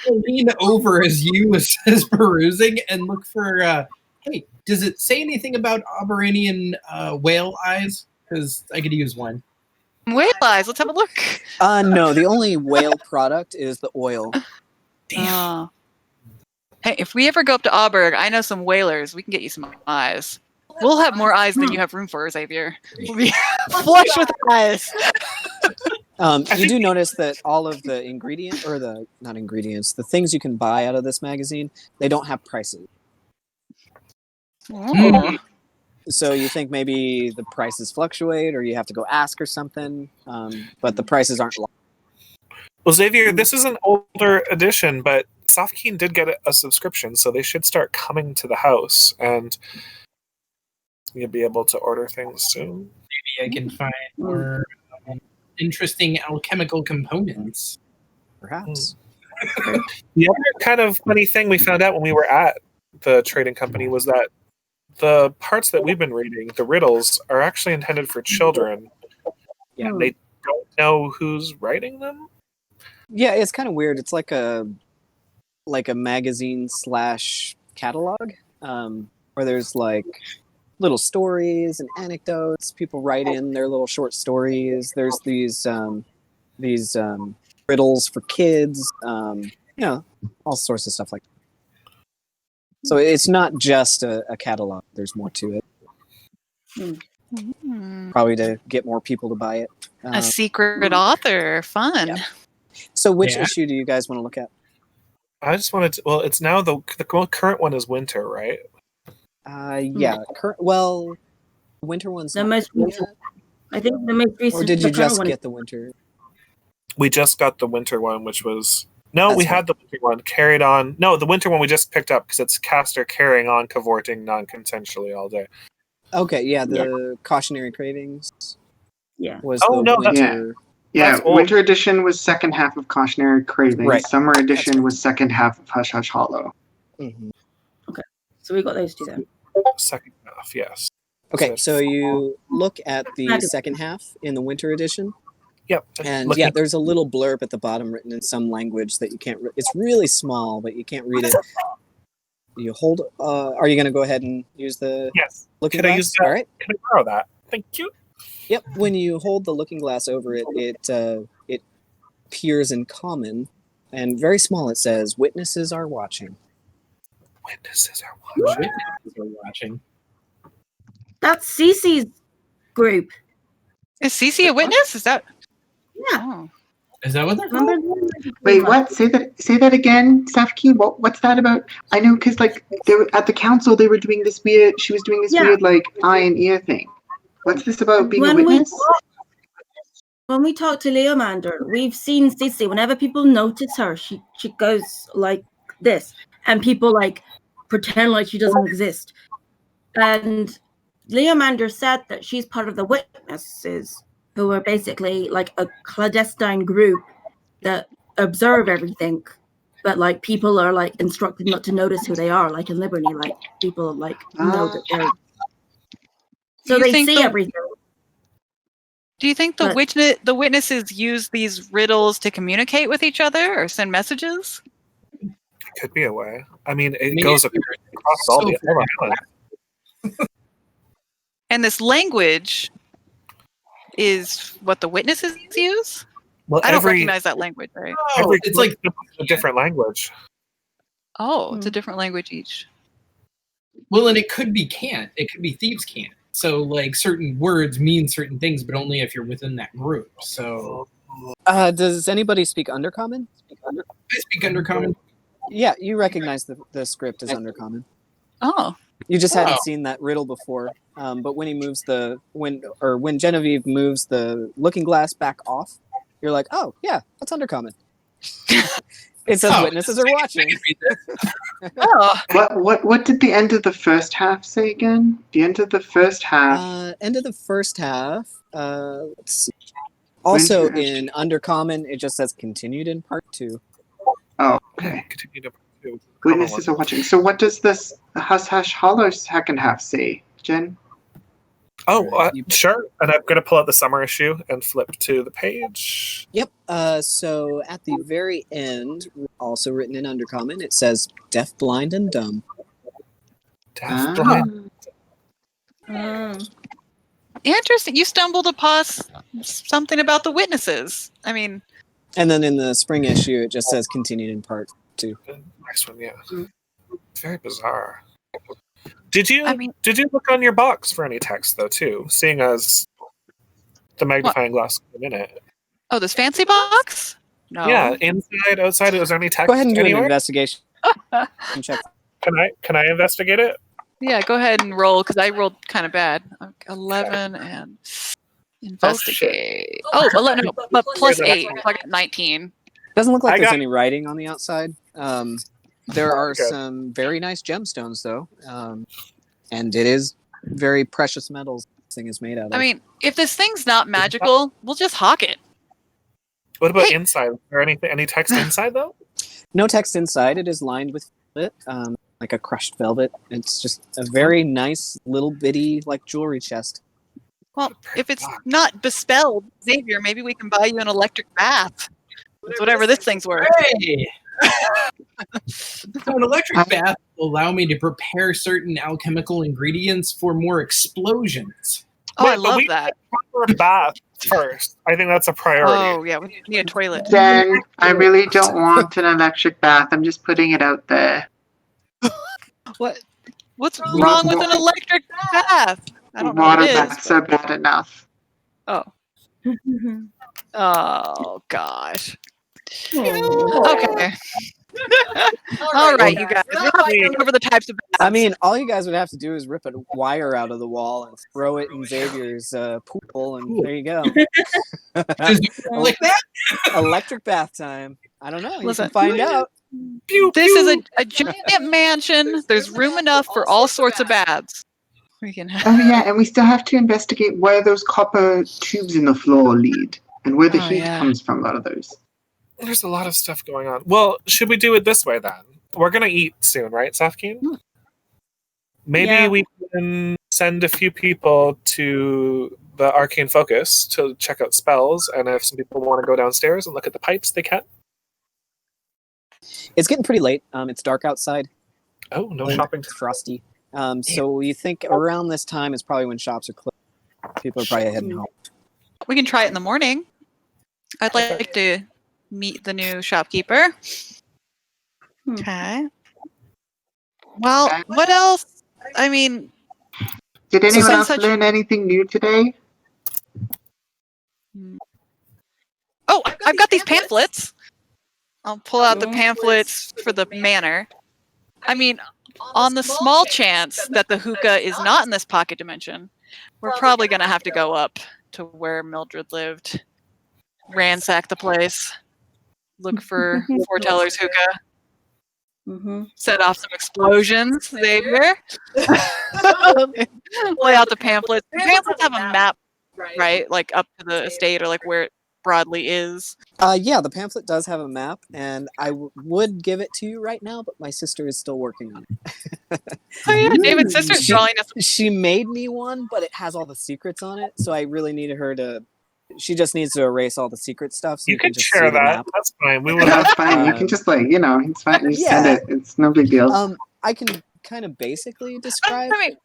Lean over as you is perusing and look for. Hey, does it say anything about Auberanian whale eyes? Because I could use one. Whale eyes. Let's have a look. No, the only whale product is the oil. Damn. Hey, if we ever go up to Auberg, I know some whalers. We can get you some eyes. We'll have more eyes than you have room for, Xavier. We'll be flush with eyes. You do notice that all of the the things you can buy out of this magazine, they don't have prices. Oh. So you think maybe the prices fluctuate, or you have to go ask or something, but the prices aren't locked. Well, Xavier, this is an older edition, but Softkeen did get a subscription, so they should start coming to the house, and you'll be able to order things soon. Maybe I can find more interesting alchemical components. Perhaps. The other kind of funny thing we found out when we were at the trading company was that the parts that we've been reading, the riddles, are actually intended for children. Yeah, they don't know who's writing them. Yeah, it's kind of weird. It's like a magazine / catalog, where there's like little stories and anecdotes. People write in their little short stories. There's these riddles for kids. All sorts of stuff like that. So it's not just a catalog. There's more to it. Probably to get more people to buy it. A secret author. Fun. Yeah. So which issue do you guys want to look at? I just wanted to... Well, it's now the current one is winter, right? Yeah. The winter one's the most recent. I think the most recent. Or did you just get the winter? We just got the winter one, which was... No, we had the winter one carried on. No, the winter one we just picked up because it's Caster carrying on cavorting non-consensually all day. Okay, yeah, the cautionary cravings. Yeah. Was the winter. Yeah, winter edition was second half of cautionary cravings. Right. Summer edition was second half of Hush Hush Hollow. Mm-hmm. Okay, so we got those two then. Second half, yes. Okay, so you look at the second half in the winter edition. Yep. And there's a little blurb at the bottom written in some language that you can't. It's really small, but you can't read it. You hold. Are you going to go ahead and use the looking glass? I use that? All right. Can I borrow that? Thank you. Yep. When you hold the looking glass over it, it appears in common, and very small. It says, "Witnesses are watching." Witnesses are watching. That's Cece's group. Is Cece a witness? Is that? Yeah. Oh. Is that what they're called? Wait, what? Say that again, Safki. What's that about? I know, because like they were at the council, they were doing this weird. She was doing this weird like eye and ear thing. What's this about being a witness? When we talk to Leomander, we've seen Cece. Whenever people notice her, she goes like this, and people like pretend like she doesn't exist. And Leomander said that she's part of the witnesses, who are basically like a clandestine group that observe everything, but like people are like instructed not to notice who they are, like in Liberty, like people like know that they're so they see everything. Do you think the witnesses use these riddles to communicate with each other or send messages? Could be a way. I mean, it goes across all the islands. And this language is what the witnesses use? Well, I don't recognize that language, right? It's like a different language. Oh, it's a different language each. Well, and it could be can't. It could be thieves can't. So, like, certain words mean certain things, but only if you're within that group. So, does anybody speak Undercommon? I speak Undercommon. Yeah, you recognize the script as Undercommon. Oh. You just hadn't seen that riddle before. But when he moves when Genevieve moves the looking glass back off, you're like, oh yeah, that's Undercommon. It says witnesses are watching. Oh, What did the end of the first half say again? The end of the first half. End of the first half. Let's see. Also in Undercommon, it just says continued in part 2. Oh, okay. Continue to pursue. Witnesses are watching. So what does this Hush Hush Hollow second half say, Jen? Oh, sure. And I'm going to pull out the summer issue and flip to the page. Yep. So at the very end, also written in Undercommon, it says deaf, blind, and dumb. Deaf, blind. interesting. You stumbled upon something about the witnesses. I mean, And then in the spring issue, it just says continued in part 2. The next one, yeah. Very bizarre. Did you I mean- look on your box for any text though too? Seeing as the magnifying glass came in it. oh, this fancy box? No. Yeah, inside, outside, is there any text? Go ahead and do anywhere? an investigation. And check. Can I investigate it? Yeah, go ahead and roll because I rolled kind of bad. 11 and investigate. Oh, 11, no, but plus 8. So I got 19. Doesn't look like I there's got- any writing on the outside. There are some very nice gemstones, though. And it is very precious metals this thing is made out of. I mean, if this thing's not magical, we'll just hawk it. What about Hey. inside? Is there any text inside though? No text inside. It is lined with velvet, like a crushed velvet. It's just a very nice little bitty like jewelry chest. Well, if it's not bespelled, Xavier, maybe we can buy you an electric bath. It's whatever this thing's worth. Hey! So an electric bath will allow me to prepare certain alchemical ingredients for more explosions. Oh, I Wait, but love we that. Proper bath first. I think that's a priority. Oh, yeah, we need a toilet. Jen, I really don't want an electric bath. I'm just putting it out there. What's wrong with an electric bath? I don't know Water what it is. baths are bad enough. Oh. Oh, gosh. Oh. Okay. All right, you guys. We're not going over the types of baths. I mean, all you guys would have to do is rip a wire out of the wall and throw it in Xavier's pool, and there you go. Just like that? Electric bath time. I don't know. You Listen. can find out. This is a giant mansion. There's room enough for all sorts of baths. We can have. Oh yeah, and we still have to investigate where those copper tubes in the floor lead and where the Oh, heat yeah. comes from out of those. There's a lot of stuff going on. Well, should we do it this way then? We're gonna eat soon, right, Safkeen? Maybe Yeah. we can send a few people to the Arcane Focus to check out spells, and if some people want to go downstairs and look at the pipes, they can. It's getting pretty late. It's dark outside. Oh, no and shopping. It's frosty. So you think around this time is probably when shops are closed. People are probably heading home. We can try it in the morning. I'd like to meet the new shopkeeper. Okay. Well, what else? I mean, Did anyone since else such- learn anything new today? oh, I've got these pamphlets. I'll pull out the pamphlets for the manor. I mean, on the small chance that the hookah is not in this pocket dimension, we're probably going to have to go up to where Mildred lived, ransack the place, look for Foreteller's hookah, Mm-hmm. set off some explosions, Xavier. Lay out the pamphlets. The pamphlets have a map, right? Like up to the estate or like where it broadly is. Yeah, the pamphlet does have a map, and I would give it to you right now, but my sister is still working on it. Oh yeah, David's sister's drawing us. She made me one, but it has all the secrets on it, so I really needed her to. She just needs to erase all the secret stuff. So You you can just share see the that. map. That's fine. We will That's have. fine. You can just it's fine. You Yeah. send it. It's no big deal. I can kind of basically describe. I mean,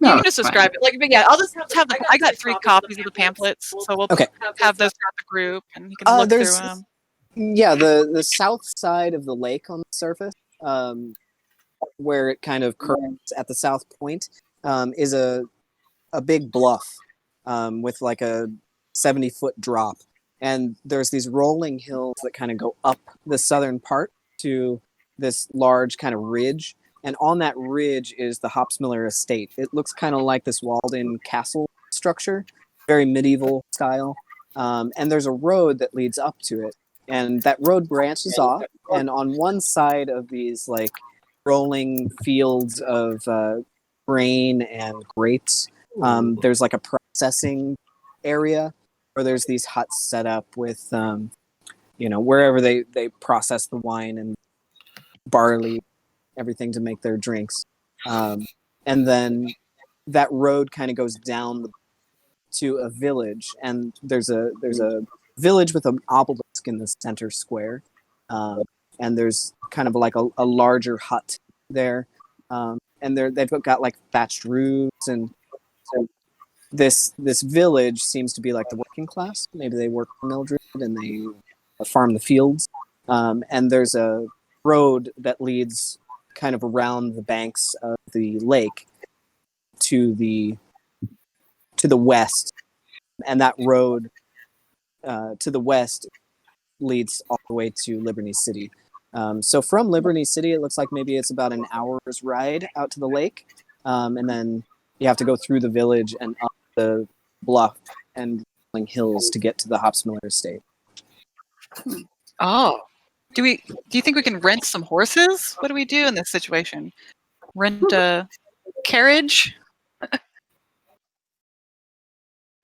No, you can it's just fine. describe it. Like, but yeah, I'll just have the. I got 3 copies of the pamphlets, so we'll Okay. have those throughout the group, and you can look through there's- them. Yeah, the south side of the lake on the surface, where it kind of curves at the south point, is a big bluff with like a 70-foot drop. And there's these rolling hills that kind of go up the southern part to this large kind of ridge. And on that ridge is the Hopsmiller estate. It looks kind of like this walled-in castle structure, very medieval style. And there's a road that leads up to it. and that road branches off. And on one side of these like rolling fields of grain and grapes, there's like a processing area where there's these huts set up with, wherever they process the wine and barley, everything to make their drinks. And then that road kind of goes down to a village, and there's a village with an obelisk in the center square, and there's kind of like a larger hut there, and they've got like thatched roofs, and so this village seems to be like the working class. Maybe they work for Mildred and they farm the fields, and there's a road that leads kind of around the banks of the lake to the west, and that road to the west leads all the way to Liberty City. So from Liberty City, it looks like maybe it's about an hour's ride out to the lake, and then you have to go through the village and up the bluff and rolling hills to get to the Hopsmiller estate. Oh, do you think we can rent some horses? What do we do in this situation? Rent a carriage?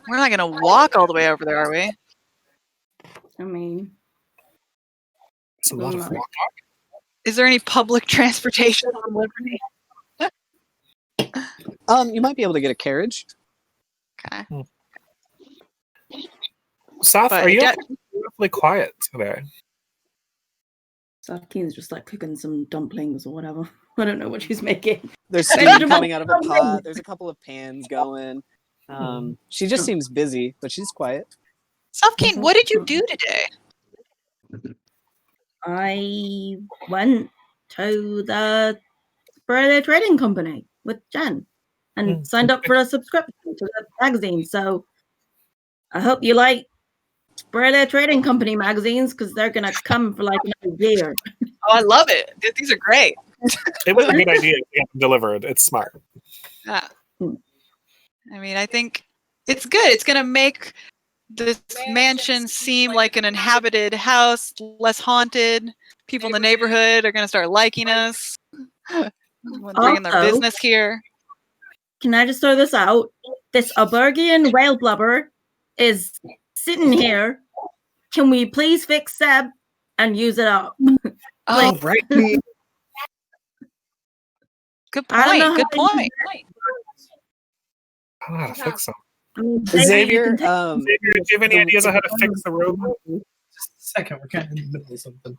We're not going to walk all the way over there, are we? I mean, It's a lot of walk. Is there any public transportation on Liberty? You might be able to get a carriage. Okay. Soph, But are you yeah. beautifully quiet today? Saftine's just like cooking some dumplings or whatever. I don't know what she's making. There's Hey, steam Jamal, coming out of a come pot. in. There's a couple of pans going. She just seems busy, but she's quiet. Safkeen, what did you do today? I went to the Spiralia Trading Company with Jen and signed up for a subscription to the magazine. So I hope you like Spiralia Trading Company magazines, because they're going to come for like another year. Oh, I love it. These are great. It was a good idea to get them delivered. It's smart. Yeah. I mean, I think it's good. It's going to make this mansion seem like an inhabited house, less haunted. People in the neighborhood are going to start liking us, bringing their Also, business here. Can I just throw this out? This Abergian whale blubber is sitting here. Can we please fix Seb and use it up? Oh, right. good I don't know point. Good how point. I don't know how to fix them. I mean, Xavier, Xavier, do you have any ideas on how to fix the road? Just a second, we're kind of in the middle of something.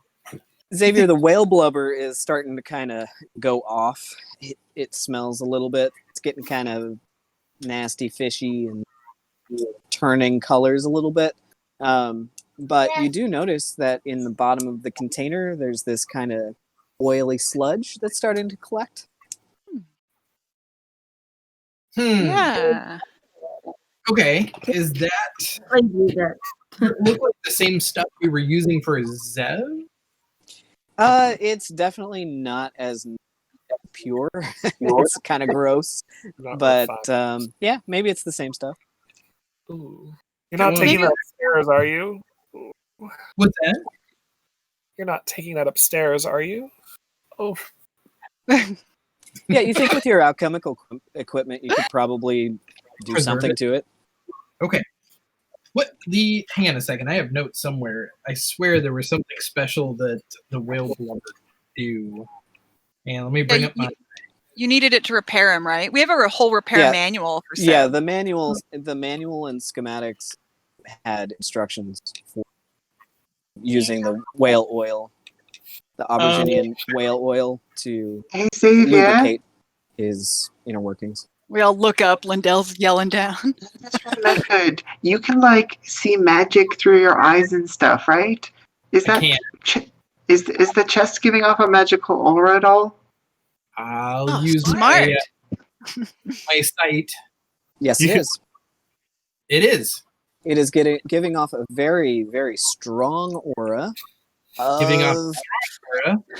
Xavier, the whale blubber is starting to kind of go off. It smells a little bit. It's getting kind of nasty, fishy, and turning colors a little bit. But you do notice that in the bottom of the container, there's this kind of oily sludge that's starting to collect. Yeah. Okay, is that I use it. look like the same stuff we were using for Zev? It's definitely not as pure. It's kind of gross. Not But refined. yeah, maybe it's the same stuff. Ooh. You're not taking that upstairs, are you? What's that? You're not taking that upstairs, are you? Oh, Yeah, you think with your alchemical equipment, you could probably do Preserve something it. to it. Okay. Hang on a second. I have notes somewhere. I swear there was something special that the whale blubber do. And let me bring up my. You needed it to repair him, right? We have a whole repair manual for Seb. Yeah, the manual and schematics had instructions for using the whale oil, the aubergine whale oil, to Hey, Xavier. lubricate his inner workings. We all look up. Lindell's yelling down. That's really good. You can like see magic through your eyes and stuff, right? Is I that can't. is the chest giving off a magical aura at all? I'll use smart. my sight. Yes, You it can- is. It is. It is giving off a very, very strong aura. Giving off of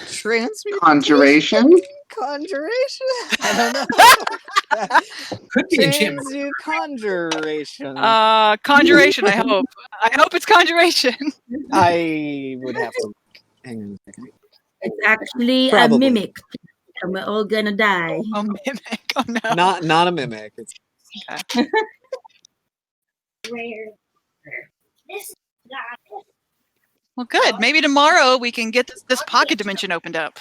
transmutation. Conjuration? Conjuration? I don't know. Could be enchantment. Conjuration. Conjuration, I hope. I hope it's conjuration. I would have to hang on a second. It's actually Probably. a mimic, and we're all gonna die. Oh, mimic. Oh no. Not a mimic. It's Okay. Well, good. Maybe tomorrow we can get this pocket dimension opened up.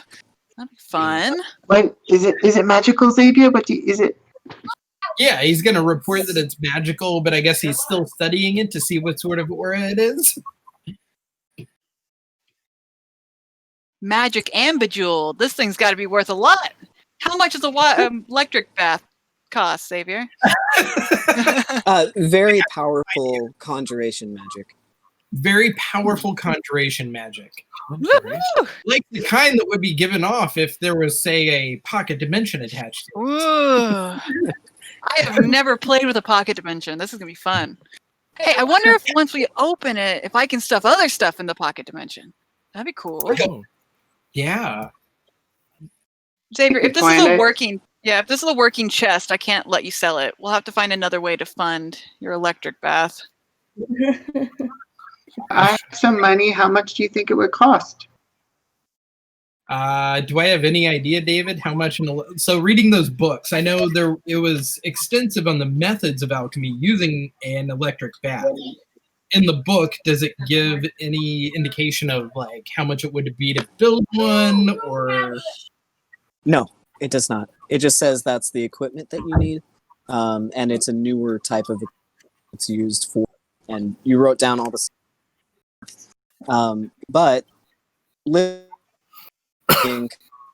That'd be fun. Wait, is it magical, Xavier? Is it? Yeah, he's going to report that it's magical, but I guess he's still studying it to see what sort of aura it is. Magic and bejeweled. This thing's got to be worth a lot. How much does a electric bath cost, Xavier? very powerful conjuration magic. Very powerful conjuration magic. Woo! Like the kind that would be given off if there was, say, a pocket dimension attached to it. Ooh. I have never played with a pocket dimension. This is going to be fun. Hey, I wonder if once we open it, if I can stuff other stuff in the pocket dimension. That'd be cool. Yeah. Xavier, if this is a working chest, I can't let you sell it. We'll have to find another way to fund your electric bath. I have some money. How much do you think it would cost? Do I have any idea, David, how much? So reading those books, I know it was extensive on the methods of alchemy using an electric bath. In the book, does it give any indication of like how much it would be to build one, or? No, it does not. It just says that's the equipment that you need, and it's a newer type of it's used for. And you wrote down all the. But living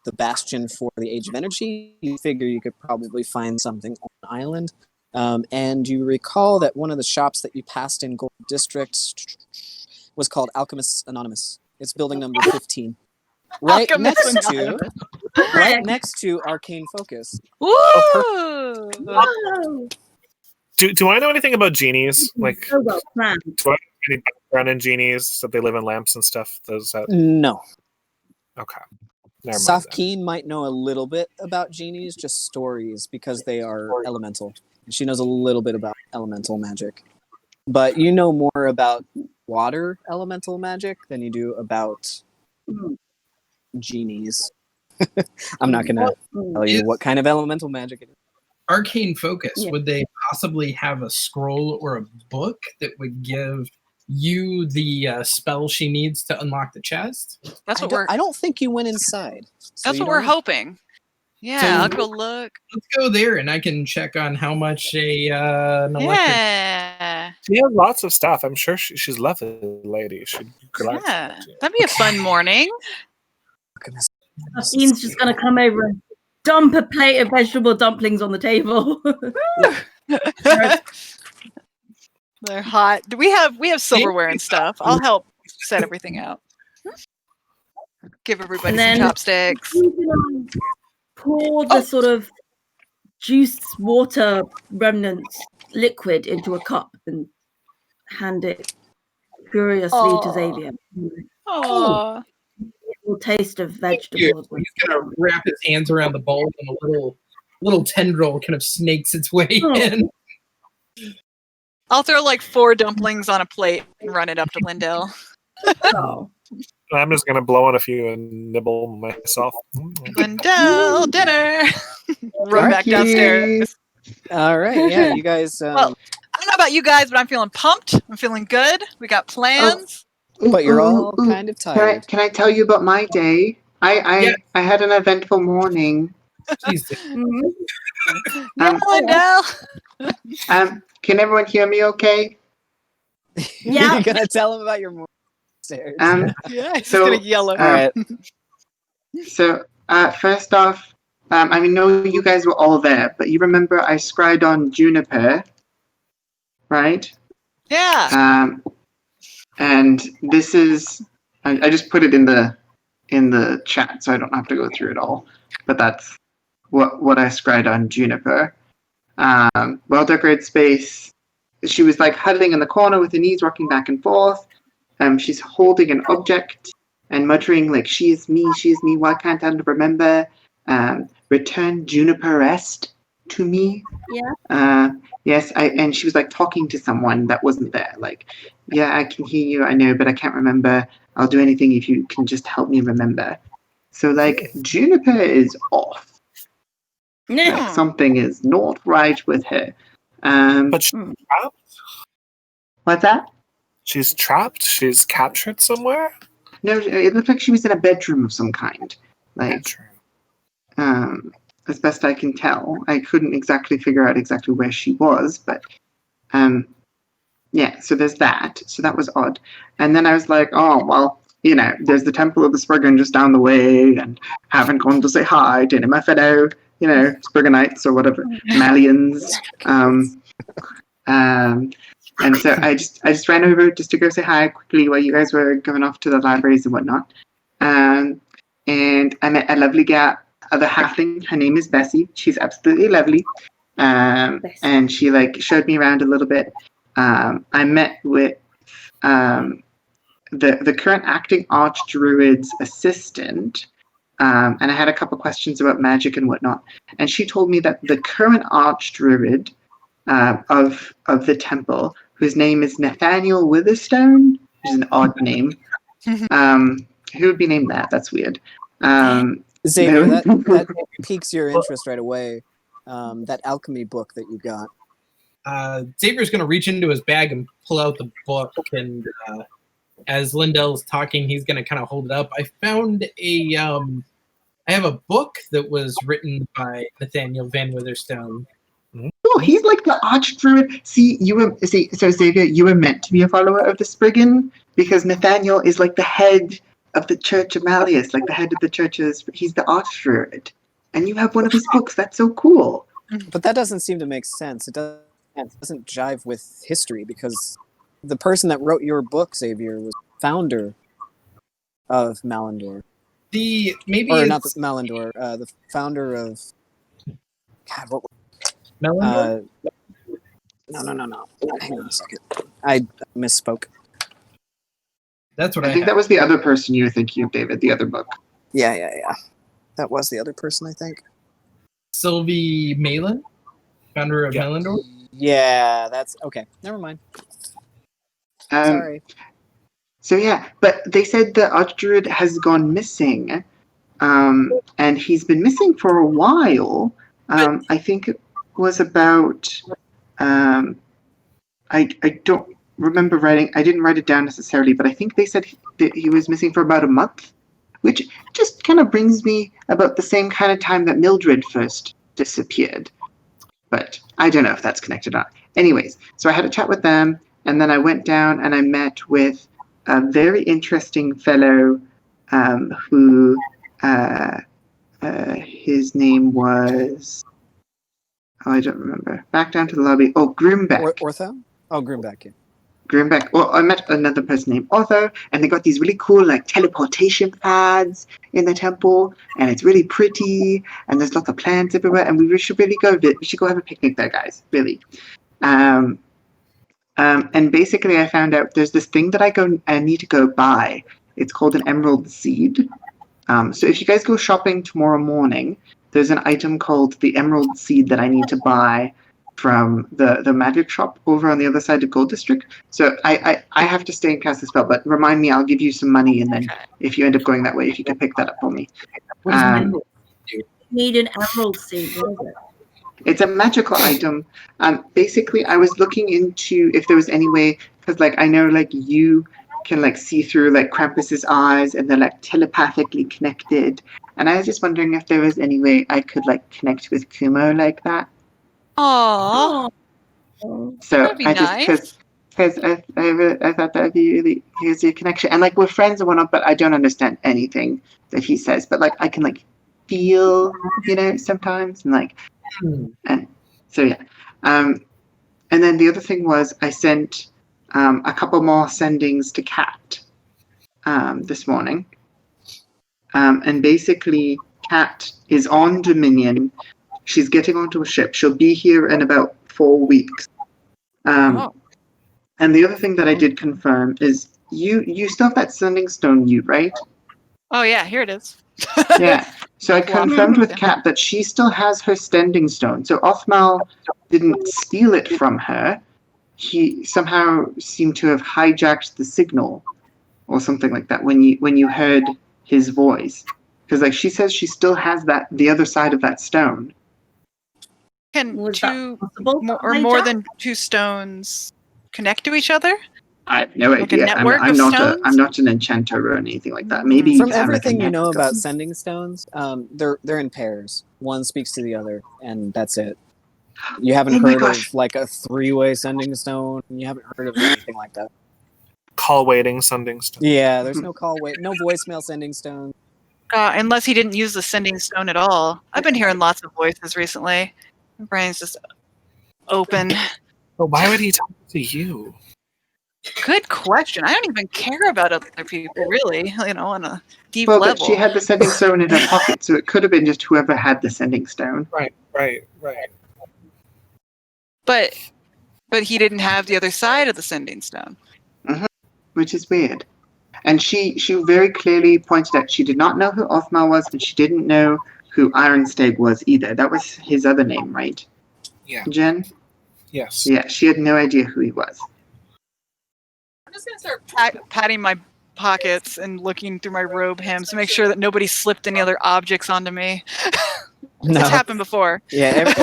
the bastion for the Age of Energy, you figure you could probably find something on an island. And you recall that one of the shops that you passed in Gold District was called Alchemists Anonymous. It's building number 15. Right next to Arcane Focus. Woo! Do I know anything about genies? Like, So well planned. do I have any background in genies that they live in lamps and stuff? No. Okay. Never mind. Safkeen might know a little bit about genies, just stories, because they are elemental. She knows a little bit about elemental magic. But you know more about water elemental magic than you do about genies. I'm not going to tell you what kind of elemental magic it is. Arcane Focus, would they possibly have a scroll or a book that would give you the spell she needs to unlock the chest? I don't think you went inside. That's what we're hoping. Yeah, So I'll go look. Let's go there, and I can check on how much an electric. Yeah. She has lots of stuff. I'm sure she's a lovely lady. Yeah, that'd be a fun morning. Ian's just gonna come over and dump a plate of vegetable dumplings on the table. They're hot. We have silverware and stuff. I'll help set everything out. Give everybody some chopsticks. Pour the sort of juice water remnants liquid into a cup and hand it furiously to Xavier. Aww. Little taste of vegetables. He's gonna wrap his hands around the bowl, and a little tendril kind of snakes its way in. I'll throw like 4 dumplings on a plate and run it up to Lindell. I'm just gonna blow on a few and nibble myself. Lindell, dinner. Run back downstairs. All right, yeah, you guys. Well, I don't know about you guys, but I'm feeling pumped. I'm feeling good. We got plans. But you're all kind of tired. Can I tell you about my day? I had an eventful morning. Lindell. Can everyone hear me okay? Yeah. You're gonna tell them about your morning stairs. Yeah, he's gonna yell at me. All right. So first off, I know you guys were all there, but you remember I scried on Juniper, right? Yeah. And this is, I just put it in the chat, so I don't have to go through it all. But that's what I scried on Juniper. Well-decorated space. She was like huddling in the corner with her knees rocking back and forth. She's holding an object and muttering like, she is me, why can't I remember? Return Juniper rest to me. Yeah. Yes, and she was like talking to someone that wasn't there. Like, yeah, I can hear you, I know, but I can't remember. I'll do anything if you can just help me remember. So like Juniper is off. Like something is not right with her. But she's trapped? What's that? She's trapped? She's captured somewhere? No, it looked like she was in a bedroom of some kind. Like, as best I can tell. I couldn't exactly figure out exactly where she was, but yeah, so there's that. So that was odd. And then I was like, oh, well, you know, there's the Temple of the Spriggan just down the way, and haven't gone to say hi to any of my fellow, you know, Sprigganites or whatever, Malians. And so I just ran over just to go say hi quickly while you guys were going off to the libraries and whatnot. And I met a lovely gal, the halfling. Her name is Bessie. She's absolutely lovely. And she like showed me around a little bit. I met with the current acting archdruid's assistant, and I had a couple questions about magic and whatnot. And she told me that the current archdruid of the temple, whose name is Nathaniel Witherstone, which is an odd name. Who would be named that? That's weird. Xavier, that piques your interest right away. That alchemy book that you got. Xavier's going to reach into his bag and pull out the book, and as Lindell's talking, he's going to kind of hold it up. I found I have a book that was written by Nathaniel Van Witherstone. Oh, he's like the archdruid. So Xavier, you were meant to be a follower of the Spriggan because Nathaniel is like the head of the Church of Malleus, like the head of the churches. He's the archdruid, and you have one of his books. That's so cool. But that doesn't seem to make sense. It doesn't jive with history because the person that wrote your book, Xavier, was founder of Malindor. The founder of God. What? Malindor? No. Hang on a second. I misspoke. That's what I think that was the other person you were thinking of, David. The other book. Yeah. That was the other person, I think. Sylvie Malin, founder of Malindor. Yeah, that's okay. Never mind. Sorry. So yeah, but they said the archdruid has gone missing, and he's been missing for a while. I think it was about. I don't remember writing. I didn't write it down necessarily, but I think they said that he was missing for about a month, which just kind of brings me about the same kind of time that Mildred first disappeared. But I don't know if that's connected or not. Anyways, so I had a chat with them, and then I went down and I met with a very interesting fellow who his name was... Oh, I don't remember. Back down to the lobby. Oh, Grimbeck. Ortho? Oh, Grimbeck, yeah. Grimbeck. Well, I met another person named Otho, and they got these really cool like teleportation pads in the temple, and it's really pretty, and there's lots of plants everywhere, and we should really go. We should go have a picnic there, guys. Really. And basically, I found out there's this thing that I need to go buy. It's called an emerald seed. So if you guys go shopping tomorrow morning, there's an item called the emerald seed that I need to buy from the magic shop over on the other side of Gold District. So I have to stay and cast the spell, but remind me, I'll give you some money, and then if you end up going that way, if you could pick that up for me. Need an emerald seed. What is it? It's a magical item. Basically, I was looking into if there was any way, because like I know like you can like see through like Krampus's eyes, and they're like telepathically connected. And I was just wondering if there was any way I could like connect with Kumo like that. Aww. So I just because I thought that would be really here's your connection, and like we're friends and whatnot, but I don't understand anything that he says, but like I can like feel, you know, sometimes, and like and so yeah. And then the other thing was I sent a couple more sendings to Kat this morning. And basically, Kat is on Dominion. She's getting onto a ship. She'll be here in about 4 weeks. And the other thing that I did confirm is you still have that sending stone, right? Oh yeah, here it is. Yeah. So I confirmed with Kat that she still has her sending stone. So Othmal didn't steal it from her. He somehow seemed to have hijacked the signal or something like that when you heard his voice. Because like she says she still has the other side of that stone. Can more than two stones connect to each other? I have no idea. I'm not an enchanter or anything like that. Maybe from everything you know about sending stones, they're in pairs. One speaks to the other, and that's it. You haven't heard of like a three-way sending stone. You haven't heard of anything like that. Call waiting sending stone. Yeah, there's no call wait, no voicemail sending stone. Unless he didn't use the sending stone at all. I've been hearing lots of voices recently. My brain's just open. But why would he talk to you? Good question. I don't even care about other people, really, on a deep level. But she had the sending stone in her pocket, so it could have been just whoever had the sending stone. Right. But he didn't have the other side of the sending stone. Mm-hmm. Which is weird. And she very clearly pointed out she did not know who Othmal was, and she didn't know who Ironsteg was either. That was his other name, right? Yeah. Jen? Yes. Yeah, she had no idea who he was. I'm just going to start patting my pockets and looking through my robe hems to make sure that nobody slipped any other objects onto me. No. It's happened before. Yeah,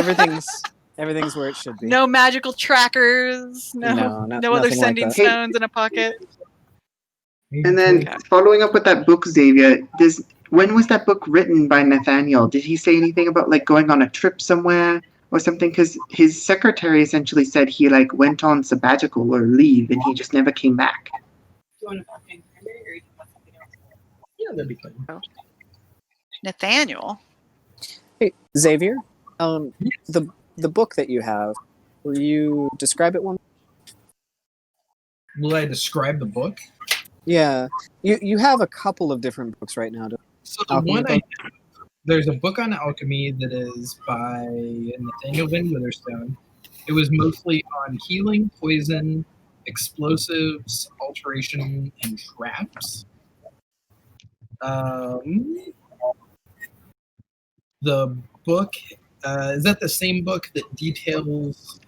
everything's where it should be. No magical trackers. No other sending stones in a pocket. And then following up with that book, Xavier, when was that book written by Nathaniel? Did he say anything about like going on a trip somewhere or something? Because his secretary essentially said he like went on sabbatical or leave and he just never came back. Nathaniel. Hey, Xavier, the book that you have, will you describe it one? Will I describe the book? Yeah, you have a couple of different books right now. So the one there's a book on alchemy that is by Nathaniel Van Witherstone. It was mostly on healing, poison, explosives, alteration, and traps. The book is that the same book that details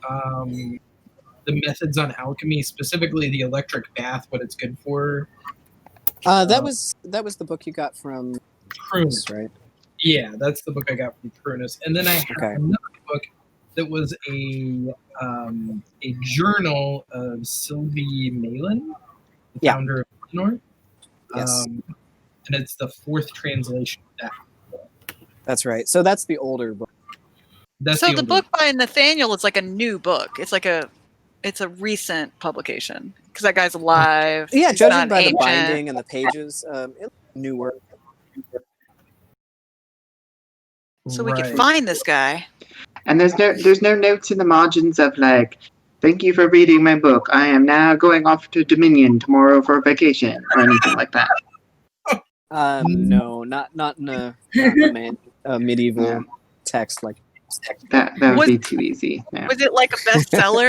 the methods on alchemy, specifically the electric bath, what it's good for? That was the book you got from Prunus, right? Yeah, that's the book I got from Prunus. And then I have another book that was a journal of Sylvie Malin, the founder of Eleanor. Yes. And it's the fourth translation of that book. That's right. So that's the older book. So the book by Nathaniel is like a new book. It's a recent publication because that guy's alive. Yeah, judging by the binding and the pages, it's newer. So we can find this guy. And there's no notes in the margins of like, thank you for reading my book. I am now going off to Dominion tomorrow for vacation or anything like that. No, not in a medieval text like that would be too easy. No. Was it like a bestseller?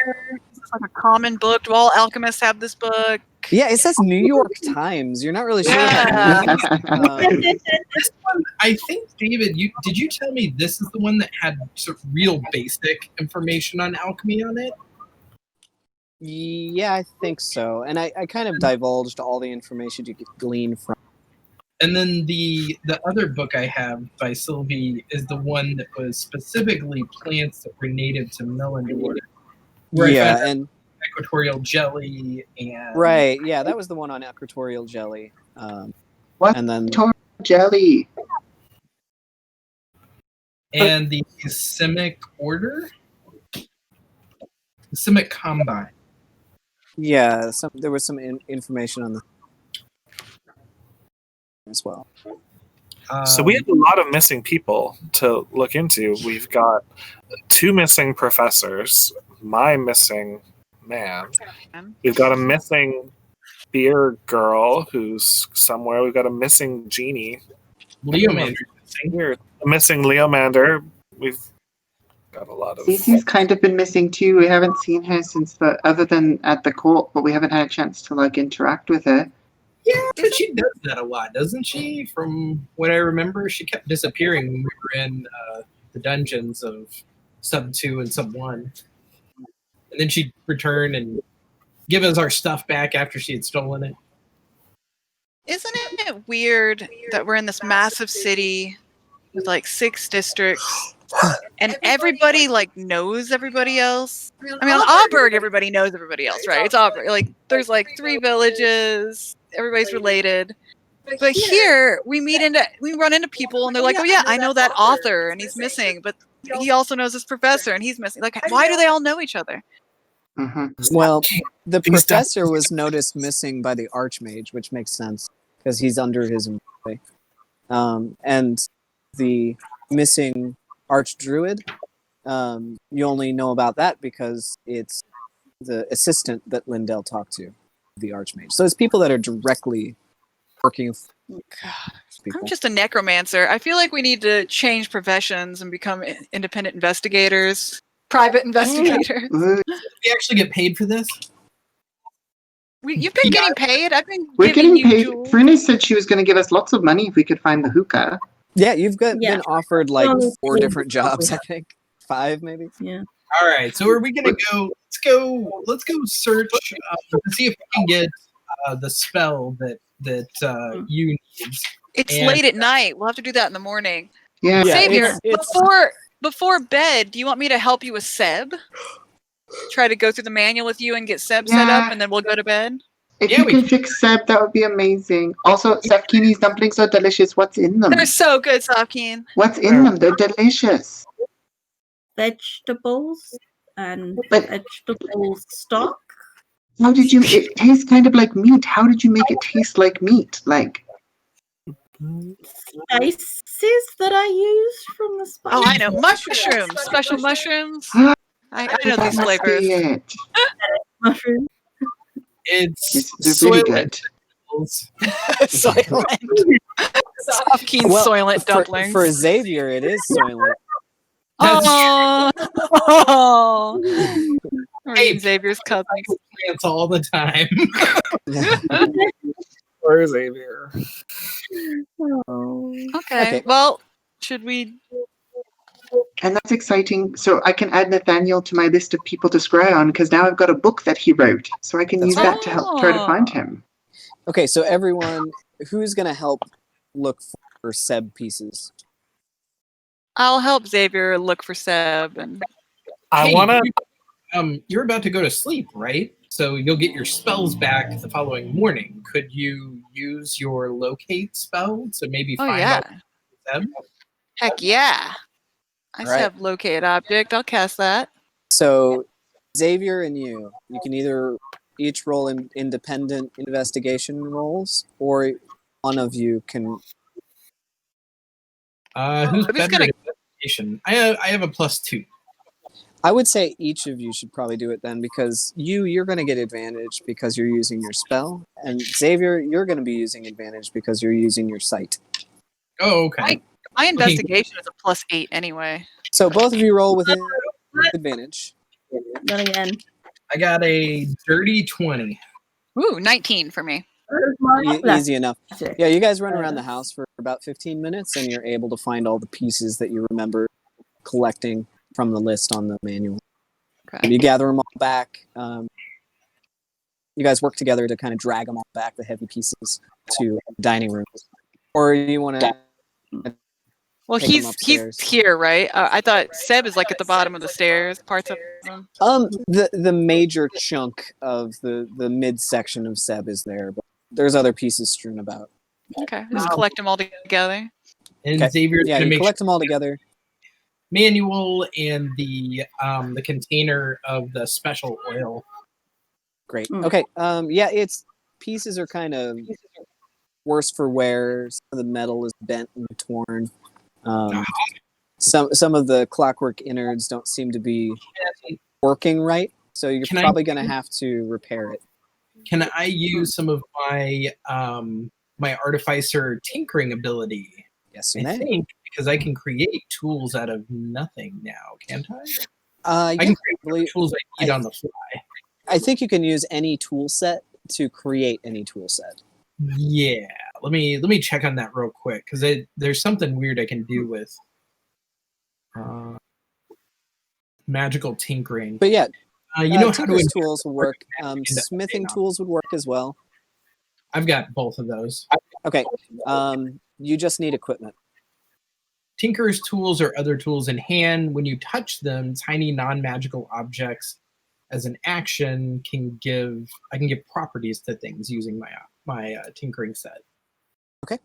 Is this like a common book? Do all alchemists have this book? Yeah, it says New York Times. You're not really sure. Yeah. This one, I think, David, did you tell me this is the one that had sort of real basic information on alchemy on it? Yeah, I think so. And I kind of divulged all the information you could glean from. And then the other book I have by Sylvie is the one that was specifically plants that were native to Melendor. Yeah, and equatorial jelly and right. Yeah, that was the one on equatorial jelly. What? And then jelly. And the Simic Order, the Simic Combine. Yeah, there was some information on the as well. So we have a lot of missing people to look into. We've got 2 missing professors, my missing man. We've got a missing beer girl who's somewhere. We've got a missing genie. Leomander. A missing Leomander. We've got a lot of... Cece's kind of been missing too. We haven't seen her since other than at the court, but we haven't had a chance to like interact with her. Yeah, but she does that a lot, doesn't she? From what I remember, she kept disappearing when we were in the dungeons of Sub 2 and Sub 1. And then she'd return and give us our stuff back after she had stolen it. Isn't it weird that we're in this massive city with like 6 districts and everybody like knows everybody else? I mean, on Auburn, everybody knows everybody else, right? It's Auburn. Like, there's like 3 villages, everybody's related. But here, we run into people and they're like, oh yeah, I know that author and he's missing, but he also knows this professor and he's missing. Like, why do they all know each other? Mm-hmm. Well, the professor was noticed missing by the Archmage, which makes sense because he's under his employ. And the missing Archdruid, you only know about that because it's the assistant that Lindell talked to, the Archmage. So it's people that are directly working with people. I'm just a necromancer. I feel like we need to change professions and become independent investigators. Private investigator. We actually get paid for this? You've been getting paid. I've been We're giving getting paid. jewels. Frina said she was going to give us lots of money if we could find the hookah. Yeah, you've been offered like 4 yeah. different jobs, I think. 5 maybe. Yeah. All right, so are we gonna go? Let's go search to see if we can get the spell that you need. It's late at night. We'll have to do that in the morning. Yeah. Xavier, it's before bed, do you want me to help you with Seb? Try to go through the manual with you and get Seb set up, and then we'll go to bed? If you can fix Seb, that would be amazing. Also, Safkini's dumplings are delicious. What's in them? They're so good, Safkin. What's in them? They're delicious. Vegetables and vegetable stock. How did you... It tastes kind of like meat. How did you make it taste like meat? Like... Spices that I used from the spice. Oh, I know. Mushrooms. Special mushrooms. I know these flavors. Mushroom. It's they're really good. Soylent. Safkin Soylent dumplings. For Xavier, it is Soylent. Oh. Hey, Xavier's cousin. Plants all the time. Where is Xavier? Okay. Well, should we? And that's exciting. So I can add Nathaniel to my list of people to scry on because now I've got a book that he wrote. So I can use that to help try to find him. Okay, so everyone, who's going to help look for Seb pieces? I'll help Xavier look for Seb. And I want to... You're about to go to sleep, right? So you'll get your spells back the following morning. Could you use your locate spell to maybe find out Seb? Heck yeah. I have locate object. I'll cast that. So Xavier and you can either each roll in independent investigation rolls, or one of you can... Who's better at investigation? I have a +2. I would say each of you should probably do it then, because you're going to get advantage because you're using your spell, and Xavier, you're going to be using advantage because you're using your sight. Oh, okay. My investigation is a +8 anyway. So both of you roll with advantage. Not again. I got a dirty 20. Ooh, 19 for me. Easy enough. Yeah, you guys run around the house for about 15 minutes, and you're able to find all the pieces that you remember collecting from the list on the manual. Okay. You gather them all back. You guys work together to kind of drag them all back, the heavy pieces, to the dining room. Or you want to... Well, he's here, right? I thought Seb is like at the bottom of the stairs, parts of him. The major chunk of the midsection of Seb is there, but there's other pieces strewn about. Okay, just collect them all together. And Xavier's you gonna collect them all together. Manual and the container of the special oil. Great. Okay. It's pieces are kind of worse for wear. Some of the metal is bent and torn. Some of the clockwork innards don't seem to be working right, so you're probably going to have to repair it. Can I use some of my my artificer tinkering ability? Yes, you I may. think because I can create tools out of nothing now, can't I? I can create tools I need on the fly. I think you can use any tool set to create any tool set. Yeah, let me check on that real quick because there's something weird I can do with magical tinkering. But yeah, you know how to tinker's tools will work. Smithing tools would work as well. I've got both of those. Okay. You just need equipment. Tinker's tools are other tools in hand. When you touch them, tiny non-magical objects as an action I can give properties to things using my tinkering set. Okay.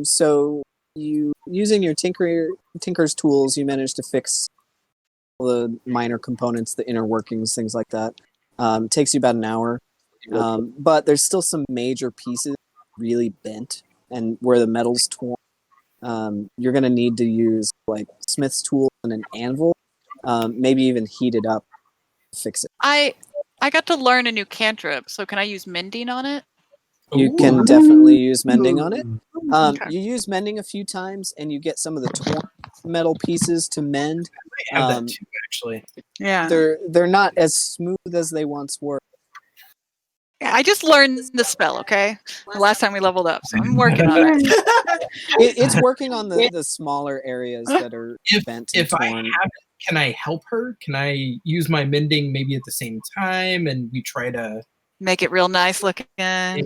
So you using your tinker's tools, you managed to fix the minor components, the inner workings, things like that. Takes you about an hour. But there's still some major pieces really bent and where the metal's torn. You're going to need to use like smith's tool and an anvil, maybe even heat it up to fix it. I got to learn a new cantrip, so can I use mending on it? You can definitely use mending on it. You use mending a few times and you get some of the torn metal pieces to mend. I have that too, actually. Yeah. They're not as smooth as they once were. Yeah, I just learned the spell, okay? The last time we leveled up, so I'm working on it. It's working on the smaller areas that are bent and If I torn. have it, can I help her? Can I use my mending maybe at the same time and we try to make it real nice looking? Yeah.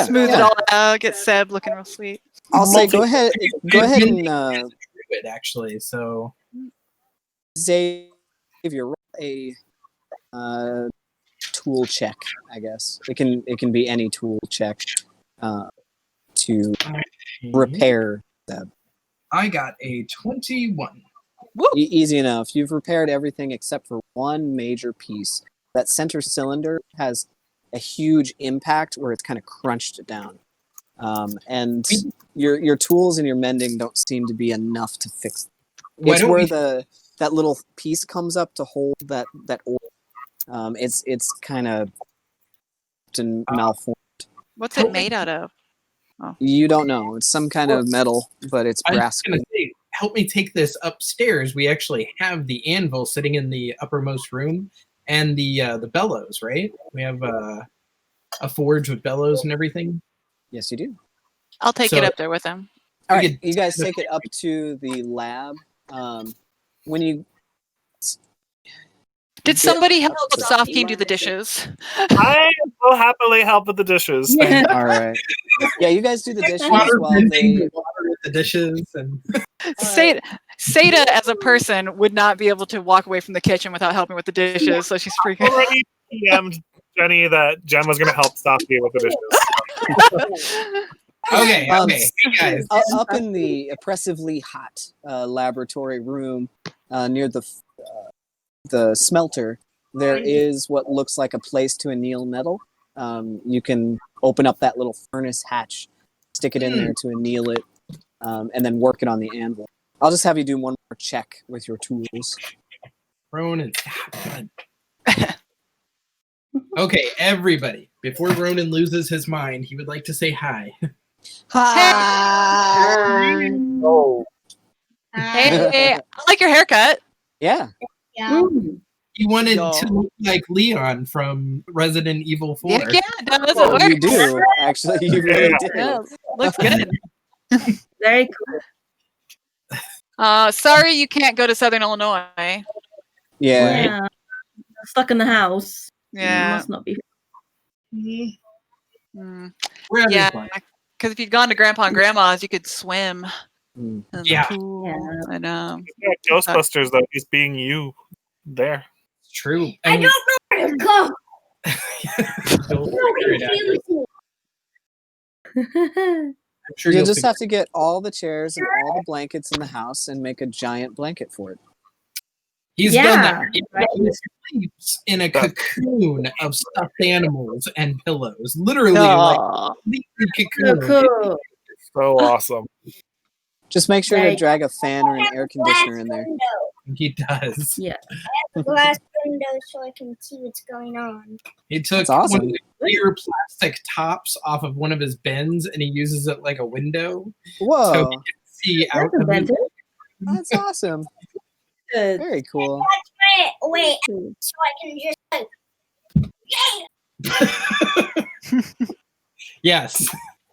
Smooth it all out, get Seb looking real sweet. I'll say go ahead and it actually, so Xavier, roll a tool check, I guess. It can be any tool check to repair them. I got a 21. Easy enough. You've repaired everything except for one major piece. That center cylinder has a huge impact where it's kind of crunched down. And your tools and your mending don't seem to be enough to fix it. It's where that little piece comes up to hold that oil. It's kind of malformed. What's it made out of? Oh. You don't know. It's some kind of metal, but it's brass. Help me take this upstairs. We actually have the anvil sitting in the uppermost room and the bellows, right? We have a forge with bellows and everything. Yes, you do. I'll take it up there with him. All right, you guys take it up to the lab. When you Did somebody help Sofkeen do the dishes? I will happily help with the dishes. Yeah. All right. Yeah, you guys do the dishes Water while they with the dishes and Seda as a person would not be able to walk away from the kitchen without helping with the dishes, so she's freaking already PM'd Jenny that Jen was going to help Sofkeen with the dishes. Okay. Hey guys. Up in the oppressively hot laboratory room near the smelter, there is what looks like a place to anneal metal. You can open up that little furnace hatch, stick it in there to anneal it, and then work it on the anvil. I'll just have you do one more check with your tools. Ronan. Okay, everybody. Before Ronan loses his mind, he would like to say hi. Hi. Oh. Hey, I like your haircut. Yeah. He wanted to look like Leon from Resident Evil 4. Yeah, that doesn't work. You do, actually. You really do. Yeah, looks good. Very cool. Sorry you can't go to Southern Illinois. Yeah. Stuck in the house. Yeah. Must not be. Yeah, because if you'd gone to Grandpa and Grandma's, you could swim. In the pool. Yeah. I know. Yeah, Ghostbusters, though, he's being you there. It's true. I don't know where to go. I'm sure You'll just have to get all the chairs and all the blankets in the house and make a giant blanket for it. He's done that. He sleeps in a cocoon of stuffed animals and pillows. Literally, like completely cocoon. Cool. So awesome. Just make sure to drag a fan or an air conditioner in there. He does. Yeah. I have a glass window so I can see what's going on. He took awesome. one of the clear plastic tops off of one of his bins and he uses it like a window. Whoa. So he can see out of it. That's awesome. Good. Very cool. Wait, so I can just Yes.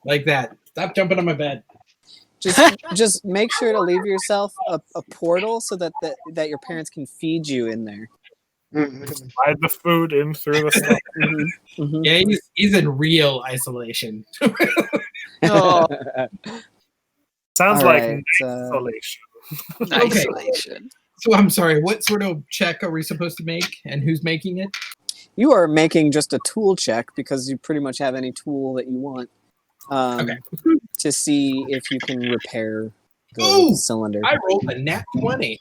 Like that. Stop jumping on my bed. Just make sure to leave yourself a portal so that your parents can feed you in there. Slide the food in through the stuff. Yeah, he's in real isolation. Oh, Sounds All like right, isolation. isolation. So I'm sorry, what sort of check are we supposed to make, and who's making it? You are making just a tool check because you pretty much have any tool that you want to see if you can repair the cylinder. I rolled a nat 20.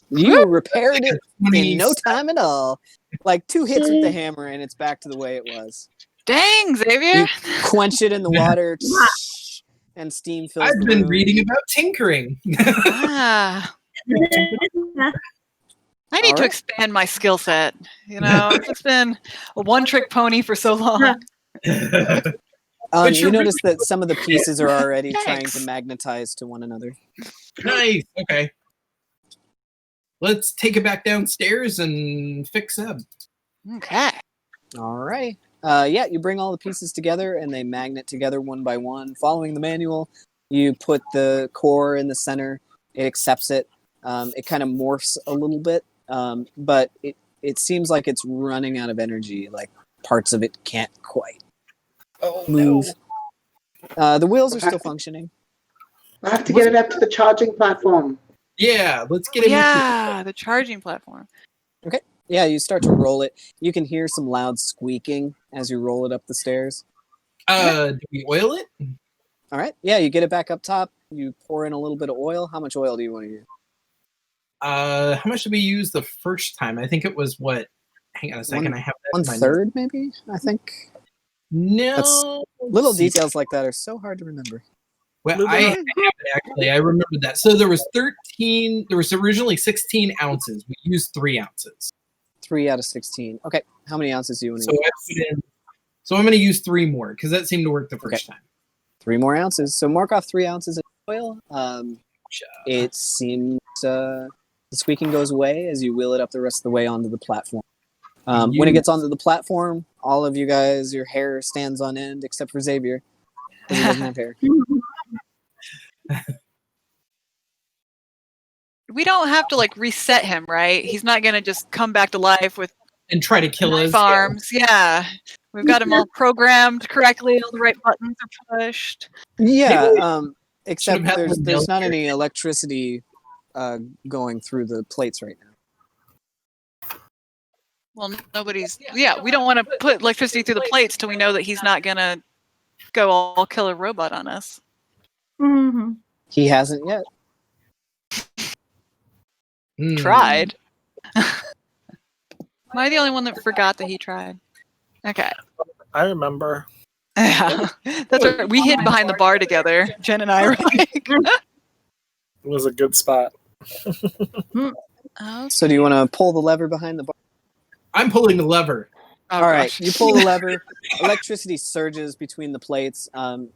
You repaired it in no time at all. Like 2 hits with the hammer and it's back to the way it was. Dang, Xavier. You quench it in the water and steam fills I've the been room. reading about tinkering. I need to expand my skill set. You know, it's been a one-trick pony for so long. You notice that some of the pieces are already trying to magnetize to one another. Nice. Okay. Let's take it back downstairs and fix them. Okay. All right. Yeah, you bring all the pieces together and they magnet together one by one. Following the manual, you put the core in the center. It accepts it. It kind of morphs a little bit, but it seems like it's running out of energy. Like parts of it can't quite move. The wheels are still functioning. I have to get it up to the charging platform. Yeah, let's get it. Yeah, the charging platform. Okay. Yeah, you start to roll it. You can hear some loud squeaking as you roll it up the stairs. Do we oil it? All right. Yeah, you get it back up top. You pour in a little bit of oil. How much oil do you want to use? How much did we use the first time? I think it was what? Hang on a second. I have that in my 1/3, maybe. I think. No. Little details like that are so hard to remember. Well, I have it actually. I remember that. So there was 13. There was originally 16 ounces. We used 3 ounces. 3 out of 16. Okay. How many ounces do you want to use? So I'm going to use 3 more because that seemed to work the first time. 3 more ounces. So mark off 3 ounces of oil. It seems the squeaking goes away as you wheel it up the rest of the way onto the platform. When it gets onto the platform, all of you guys, your hair stands on end except for Xavier. He doesn't have hair. We don't have to reset him, right? He's not gonna just come back to life with and try to kill us. Arms. Yeah. We've got him all programmed correctly. All the right buttons are pushed. Yeah. Except there's not any electricity going through the plates right now. Well, nobody's. Yeah, we don't want to put electricity through the plates till we know that he's not gonna go all killer robot on us. Mm-hmm. He hasn't yet. Tried. Am I the only one that forgot that he tried? Okay. I remember. Yeah, that's right. We hid behind the bar together. Jen and I were like. It was a good spot. So do you want to pull the lever behind the bar? I'm pulling the lever. All right, you pull the lever. Electricity surges between the plates.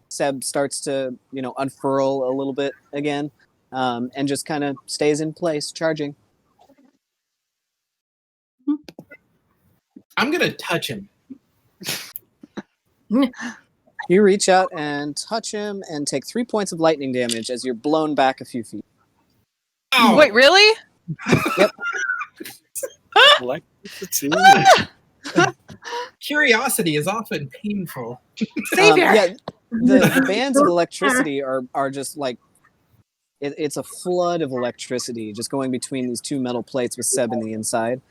Seb starts to, unfurl a little bit again, and just kind of stays in place, charging. I'm gonna touch him. You reach out and touch him, and take 3 points of lightning damage as you're blown back a few feet. Oh. Wait, really? Yep. Curiosity is often painful. Yeah, the bands of electricity are just like it's a flood of electricity just going between these 2 metal plates with Seb in the inside,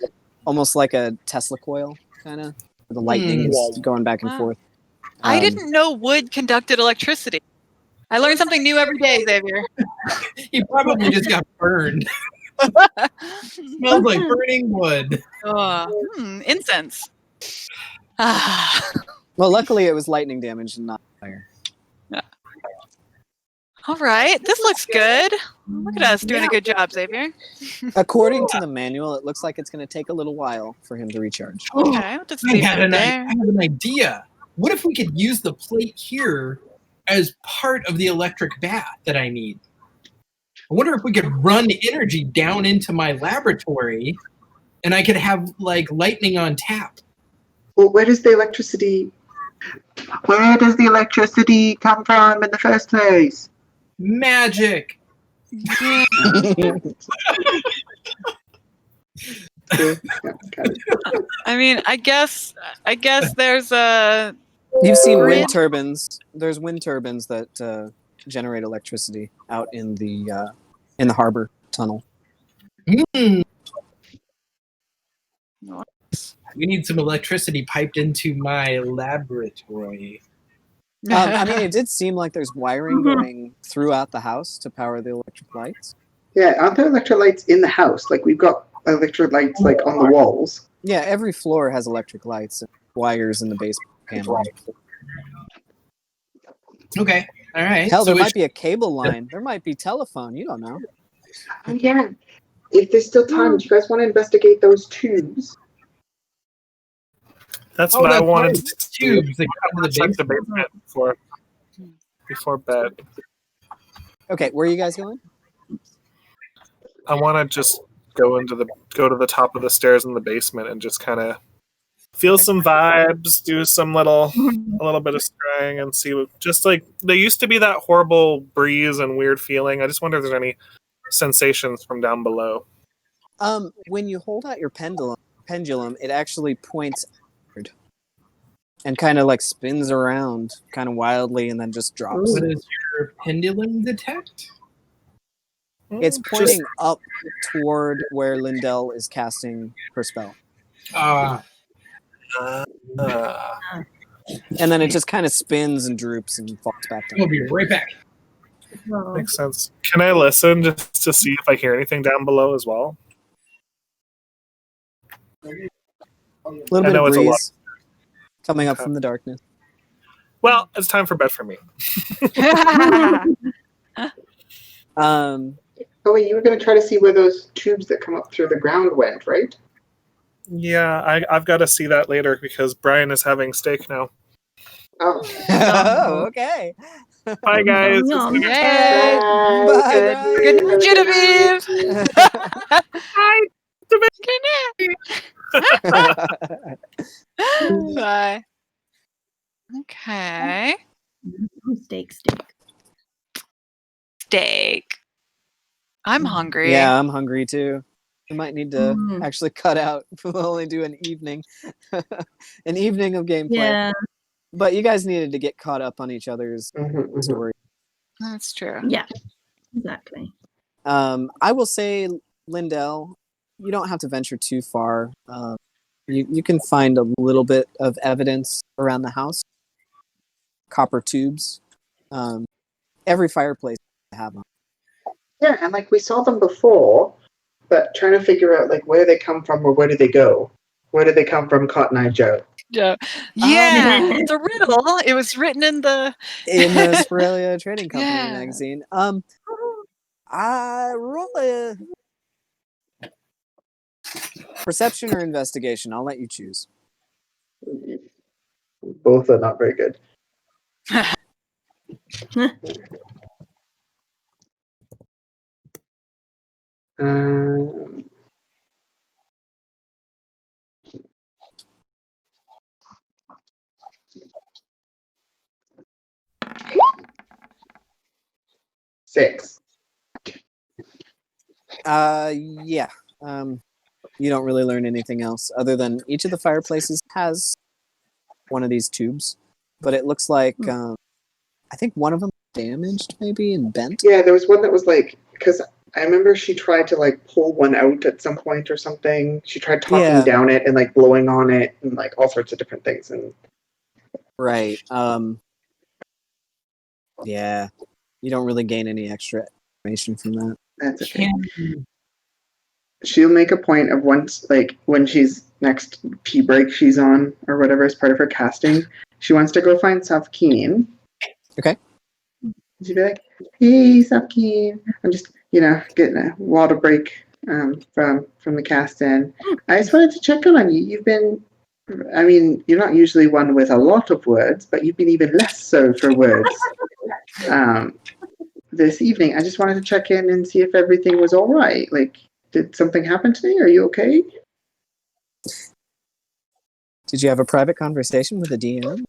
almost like a Tesla coil, kind of. The lightning is going back and forth. I didn't know wood conducted electricity. I learn something new every day, Xavier. He probably just got burned. Smells like burning wood. Incense. Well, luckily it was lightning damage and not fire. Yeah. All right, this looks good. Look at us doing a good job, Xavier. According to the manual, it looks like it's going to take a little while for him to recharge. Okay, I have an idea. What if we could use the plate here as part of the electric bath that I need? I wonder if we could run energy down into my laboratory and I could have lightning on tap. Well, where does the electricity Where does the electricity come from in the first place? Magic. I mean, I guess there's a. You've seen Grid? wind turbines. There's wind turbines that generate electricity out in the harbor tunnel. Mm. We need some electricity piped into my laboratory. I mean, it did seem like there's wiring going throughout the house to power the electric lights. Yeah, aren't there electric lights in the house? Like, we've got electric lights, like, on the walls. Yeah, every floor has electric lights and wires in the basement panel. Okay, all right. Hell, So there might be a cable line. There might be telephone. You don't know. Oh, yeah. If there's still time, do you guys want to investigate those tubes? That's what I wanted to do. tubes that come to the Check the basement. basement before bed. Okay, where are you guys going? I want to just go to the top of the stairs in the basement and just kind of feel some vibes, do a little bit of scrying, and see what. Just like there used to be that horrible breeze and weird feeling. I just wonder if there's any sensations from down below. When you hold out your pendulum, it actually points outward and kind of like spins around kind of wildly and then just drops. What does your pendulum detect? It's pointing up toward where Lindell is casting her spell. Ah. And then it just kind of spins and droops and falls back down. We'll be right back. Makes sense. Can I listen just to see if I hear anything down below as well? A little bit of breeze coming up from the darkness. Well, it's time for bed for me. Oh, wait, you were going to try to see where those tubes that come up through the ground went, right? Yeah, I've got to see that later because Brian is having steak now. Oh. Oh, okay. Bye, guys. Yay. Bye. Good night, Genevieve. Bye. Bye. Okay. Steak. Steak. I'm hungry. Yeah, I'm hungry too. We might need to actually cut out. We'll only do an evening, an evening of gameplay. Yeah. But you guys needed to get caught up on each other's story. That's true. Yeah. Exactly. I will say, Lindell, you don't have to venture too far. You can find a little bit of evidence around the house. Copper tubes. Every fireplace have them. Yeah, and like we saw them before, but trying to figure out like where they come from or where do they go? Where did they come from, Cotton Eye Joe? Yeah, it's a riddle. It was written in the Spiralia Trading Company magazine. I roll a perception or investigation. I'll let you choose. Both are not very good. Um, Six. Yeah. You don't really learn anything else other than each of the fireplaces has one of these tubes, but it looks like I think one of them damaged maybe and bent. Yeah, there was one that was like, because I remember she tried to like pull one out at some point or something. She tried talking down it and like blowing on it and like all sorts of different things. And right. Yeah. You don't really gain any extra information from that. That's okay. She'll make a point of once, like when she's next tea break she's on or whatever as part of her casting, she wants to go find Safkeen. Okay. She'd be like, "Hey, Safkeen, I'm just, getting a water break from the casting. I just wanted to check on you. You've been, you're not usually one with a lot of words, but you've been even less so for words. This evening, I just wanted to check in and see if everything was all right. Like, did something happen today? Are you okay?" Did you have a private conversation with the DM?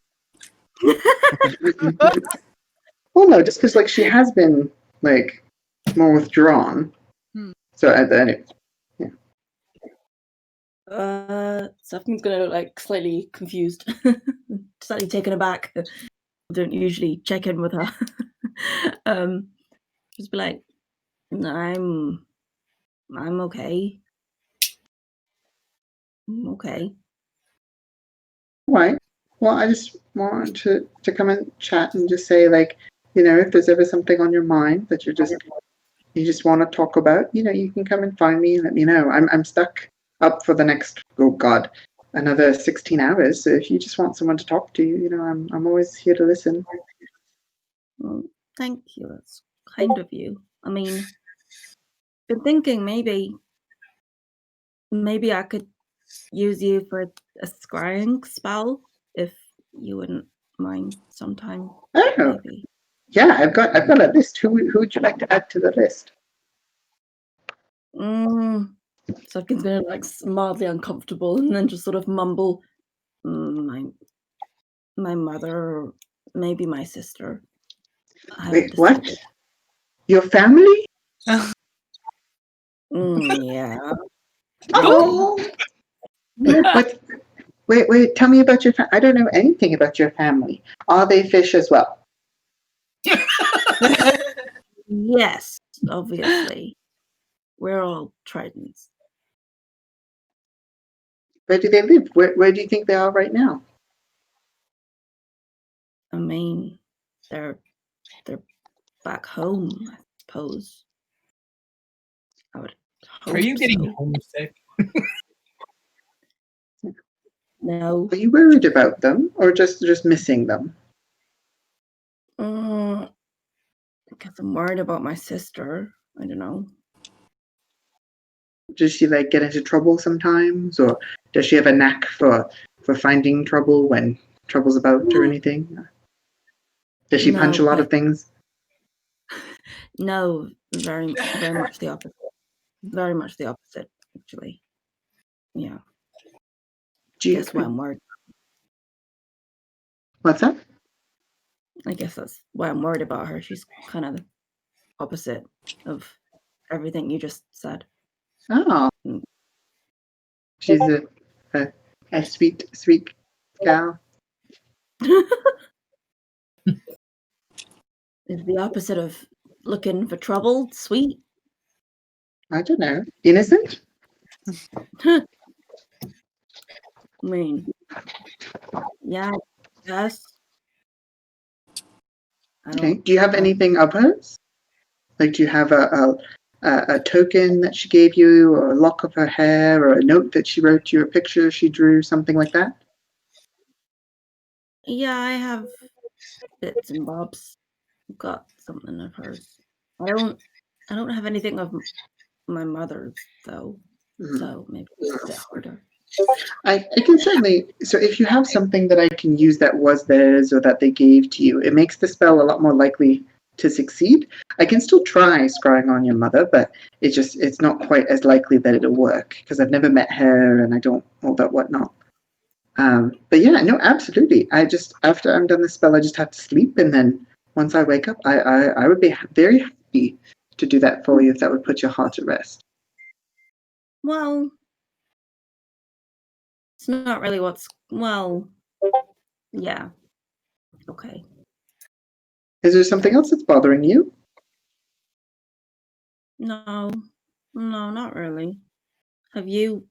Well, no, just because like she has been like more withdrawn. So anyway. Something's gonna look like slightly confused, slightly taken aback. I don't usually check in with her. Just be like, I'm okay. I'm okay. Right. Well, I just want to come and chat and just say, like, if there's ever something on your mind that you just want to talk about, you can come and find me and let me know. I'm stuck up for the next, oh God, another 16 hours. So if you just want someone to talk to, I'm always here to listen. Well, thank you. That's kind of you. I mean, been thinking maybe I could use you for a scrying spell if you wouldn't mind sometime. Oh, maybe. Yeah, I've got a list. Who would you like to add to the list? Sufkin's gonna like mildly uncomfortable and then just sort of mumble, my mother, or maybe my sister. Wait, what? Your family? Yeah. Oh. What? Wait. Tell me about your family. I don't know anything about your family. Are they fish as well? Yes, obviously. We're all tridents. Where do they live? Where do you think they are right now? I mean, they're back home, I suppose. I would hope. Are you getting so. homesick? No. Are you worried about them or just missing them? Because I'm worried about my sister. I don't know. Does she like get into trouble sometimes, or does she have a knack for finding trouble when trouble's about or anything? Does she punch a lot of things? No, very much the opposite. Very much the opposite, actually. Yeah. That's why I'm worried. What's that? I guess that's why I'm worried about her. She's kind of the opposite of everything you just said. Oh. She's a sweet gal. Is the opposite of looking for trouble sweet? I don't know. Innocent? I mean, yeah, yes. Okay. Do you have anything of hers? Like, do you have a token that she gave you, or a lock of her hair, or a note that she wrote you, a picture she drew, something like that? Yeah, I have bits and bobs. I've got something of hers. I don't have anything of my mother's though, so maybe it's a bit harder. I can certainly. So if you have something that I can use that was theirs or that they gave to you, it makes the spell a lot more likely to succeed. I can still try scrying on your mother, but it's not quite as likely that it'll work because I've never met her and I don't all that whatnot. But yeah, no, absolutely. After I'm done the spell, I just have to sleep, and then once I wake up, I would be very happy to do that for you if that would put your heart at rest. Well, it's not really yeah. Okay. Is there something else that's bothering you? No, not really. Have you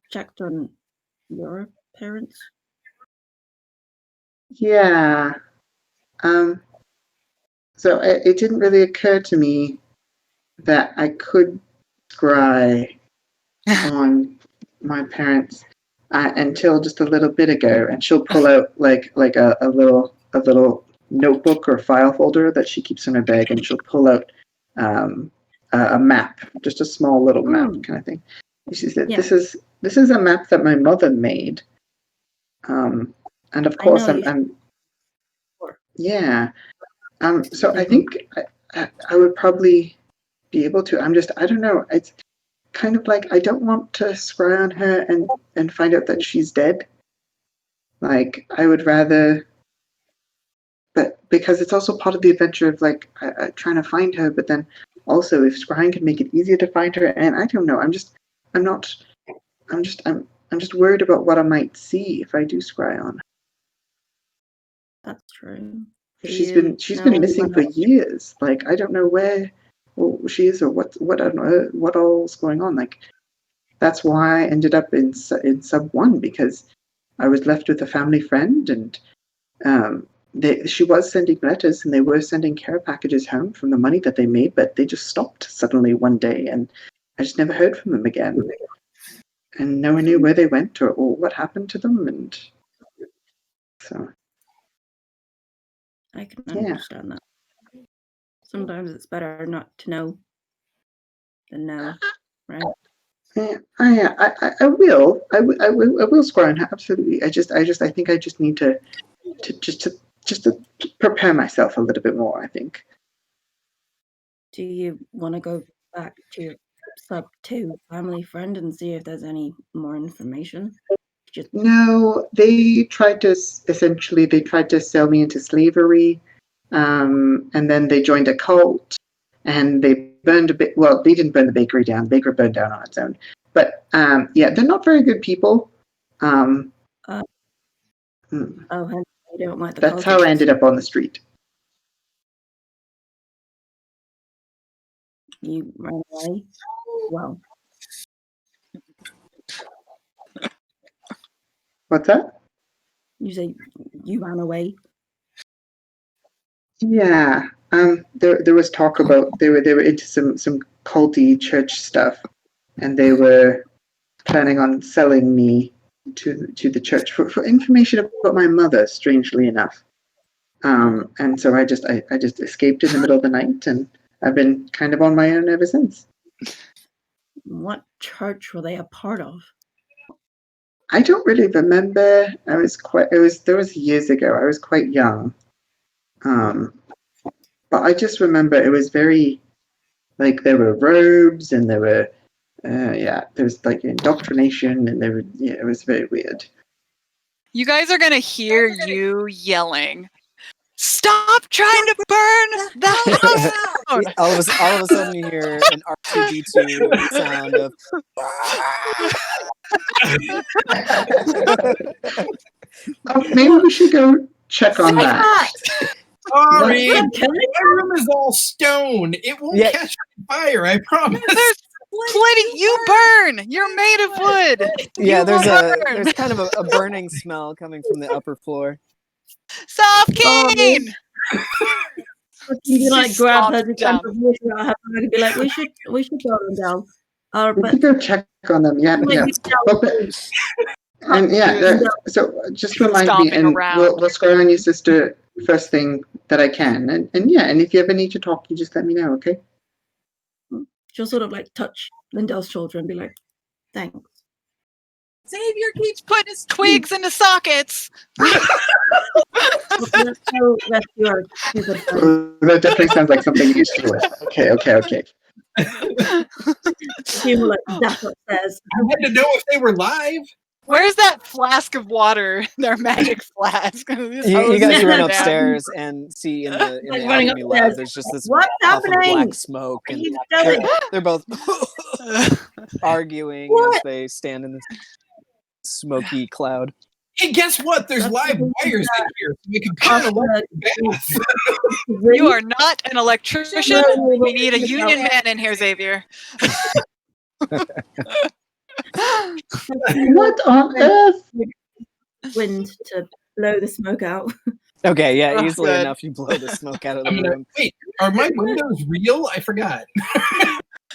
checked on your parents? Yeah. So it didn't really occur to me that I could scry on my parents until just a little bit ago, and she'll pull out like a little notebook or file folder that she keeps in her bag, and she'll pull out a map, just a small little map kind of thing. And she said, "This is a map that my mother made," and of course I'm yeah. So I think I would probably be able to. I don't know. It's kind of like I don't want to scry on her and find out that she's dead. Like I would rather because it's also part of the adventure of like trying to find her. But then also, if scrying can make it easier to find her, and I don't know, I'm just worried about what I might see if I do scry on her. That's true. She's been missing for years. Like I don't know where she is or what on earth, what all's going on. Like that's why I ended up in sub 1, because I was left with a family friend, and she was sending letters and they were sending care packages home from the money that they made, but they just stopped suddenly one day, and I just never heard from them again. And no one knew where they went or what happened to them, and so. I can understand that. Sometimes it's better not to know than know, right? Yeah, I will scry on her, absolutely. I think I just need to prepare myself a little bit more, I think. Do you want to go back to your sub 2 family friend and see if there's any more information? No, they tried to sell me into slavery, and then they joined a cult, and they burned a bit. Well, they didn't burn the bakery down. The bakery burned down on its own. But yeah, they're not very good people. You don't like the That's how I ended up on the street. You ran away? Well. What's that? You say you ran away? Yeah. There was talk about they were into some culty church stuff, and they were planning on selling me to the church for information about my mother, strangely enough. And so I just escaped in the middle of the night, and I've been kind of on my own ever since. What church were they a part of? I don't really remember. There was years ago. I was quite young. But I just remember it was very, like, there were robes, and there were, there was like indoctrination, and it was very weird. You guys are gonna hear you yelling, "Stop trying to burn the house down!" all of a sudden you hear an R2D2 sound of. Maybe we should go check on that. Sorry, my room is all stone. It won't catch fire, I promise. There's plenty. You burn. You're made of wood. Yeah, there's kind of a burning smell coming from the upper floor. Soft Keen! You like grab her to and be like, we should go down. We could go check on them. Yeah. And so just remind me, and we'll scroll on your sister first thing that I can, and if you ever need to talk, you just let me know, okay? She'll sort of like touch Lindell's shoulder and be like, "Thanks." Xavier keeps putting his twigs into sockets. That definitely sounds like something you should do. Okay. She will that's what says. I had to know if they were live. Where's that flask of water? Their magic flask. You guys run upstairs and see in the alchemy lab, there's just this puff of black smoke, and they're both arguing as they stand in this smoky cloud. Hey, guess what? There's live wires in here, so we can kind of look bath. You are not an electrician. We need a union man in here, Xavier. What on earth? Wind to blow the smoke out. Okay, yeah, easily enough you blow the smoke out of the room. Wait, are my windows real? I forgot.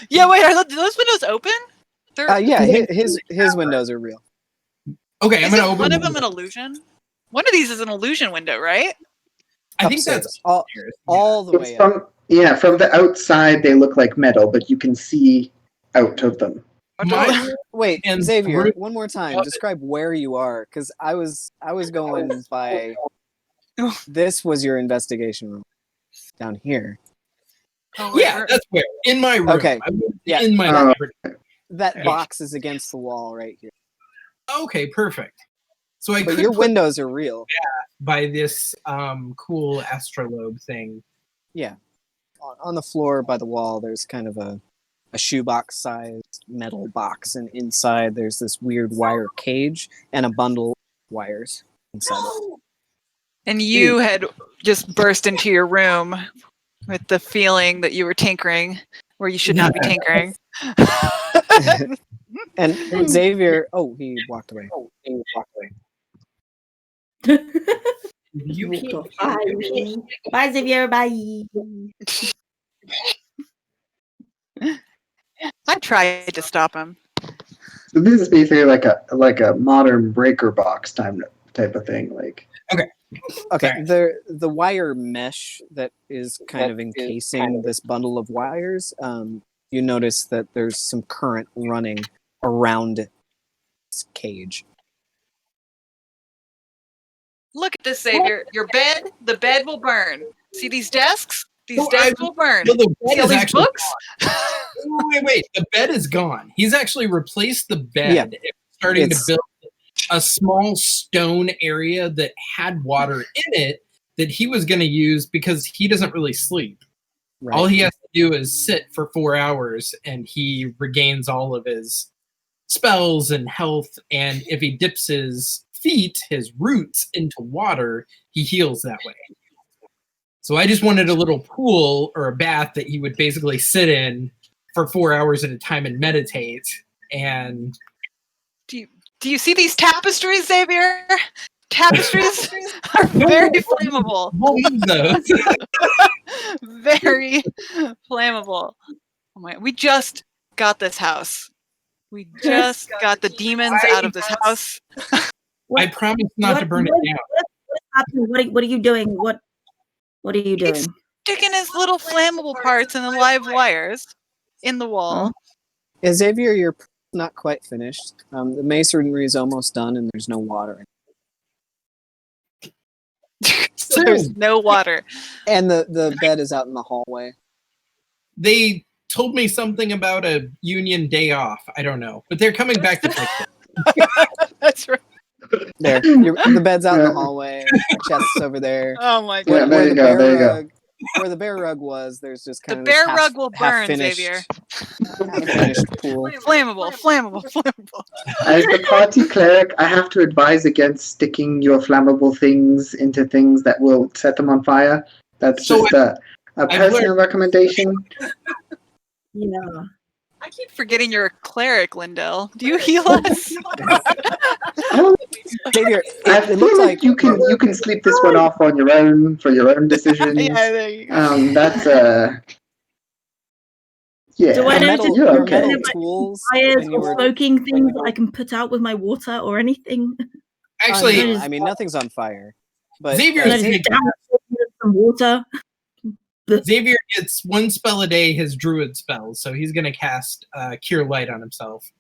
Yeah, wait, are those windows open? Yeah, his windows are real. Okay, I'm gonna open one of them an illusion. One of these is an illusion window, right? I think that's all the way up. From the outside they look like metal, but you can see out of them. Wait, Xavier, one more time. Describe where you are, because I was going by. This was your investigation room down here. Yeah, that's where in my room. Okay, yeah, in my room. That box is against the wall right here. Okay, perfect. So I But could your put windows are real. by this cool astrolabe thing. Yeah. On the floor by the wall, there's kind of a shoebox-sized metal box, and inside there's this weird wire cage and a bundle of wires inside it. And you had just burst into your room with the feeling that you were tinkering where you should not be tinkering. And Xavier, he walked away. You can't. Bye, Xavier. Bye. I tried to stop him. So this is basically like a modern breaker box type of thing. Like Okay, the wire mesh that is kind of encasing this bundle of wires, you notice that there's some current running around this cage. Look at this, Xavier. The bed will burn. See these desks? These desks will burn. No, the bed See all is these actually books? Wait. The bed is gone. He's actually replaced the bed and starting to build a small stone area that had water in it that he was going to use because he doesn't really sleep. Right. All he has to do is sit for 4 hours and he regains all of his spells and health. And if he dips his feet, his roots, into water, he heals that way. So I just wanted a little pool or a bath that he would basically sit in for 4 hours at a time and meditate. And Do you see these tapestries, Xavier? Tapestries are very flammable. we'll move those. Very flammable. Oh my! We just got this house. We just got the demons out of this house. I promise not to burn it down. What's happening? What are you doing? What are you doing? It's sticking his little flammable parts in the live wires in the wall. Xavier, you're not quite finished. The masonry is almost done, and there's no water. So there's no water. And the bed is out in the hallway. They told me something about a union day off. I don't know, but they're coming back to fix it. That's right. There, the bed's out in the hallway. Chest's over there. Oh my god! Yeah, there you go. There you go. Where the bear rug was, there's just kind The of bear rug will burn, half-finished- Xavier. half-finished pool. Flammable. as the party cleric, I have to advise against sticking your flammable things into things that will set them on fire. That's So just a personal recommendation. Yeah. I keep forgetting you're a cleric, Lindell. Do you heal us? Xavier, I it feel looks like you can sleep this one off on your own for your own decisions. Yeah, there you go. That's yeah. Do I metal, notice you're your okay. metal tools. fires when you or were- smoking things that I can put out with my water or anything? Actually, no, I mean nothing's on fire. But Xavier Can I is just making- down it with some water? Xavier gets 1 spell a day, his druid spells, so he's going to cast Cure Light on himself.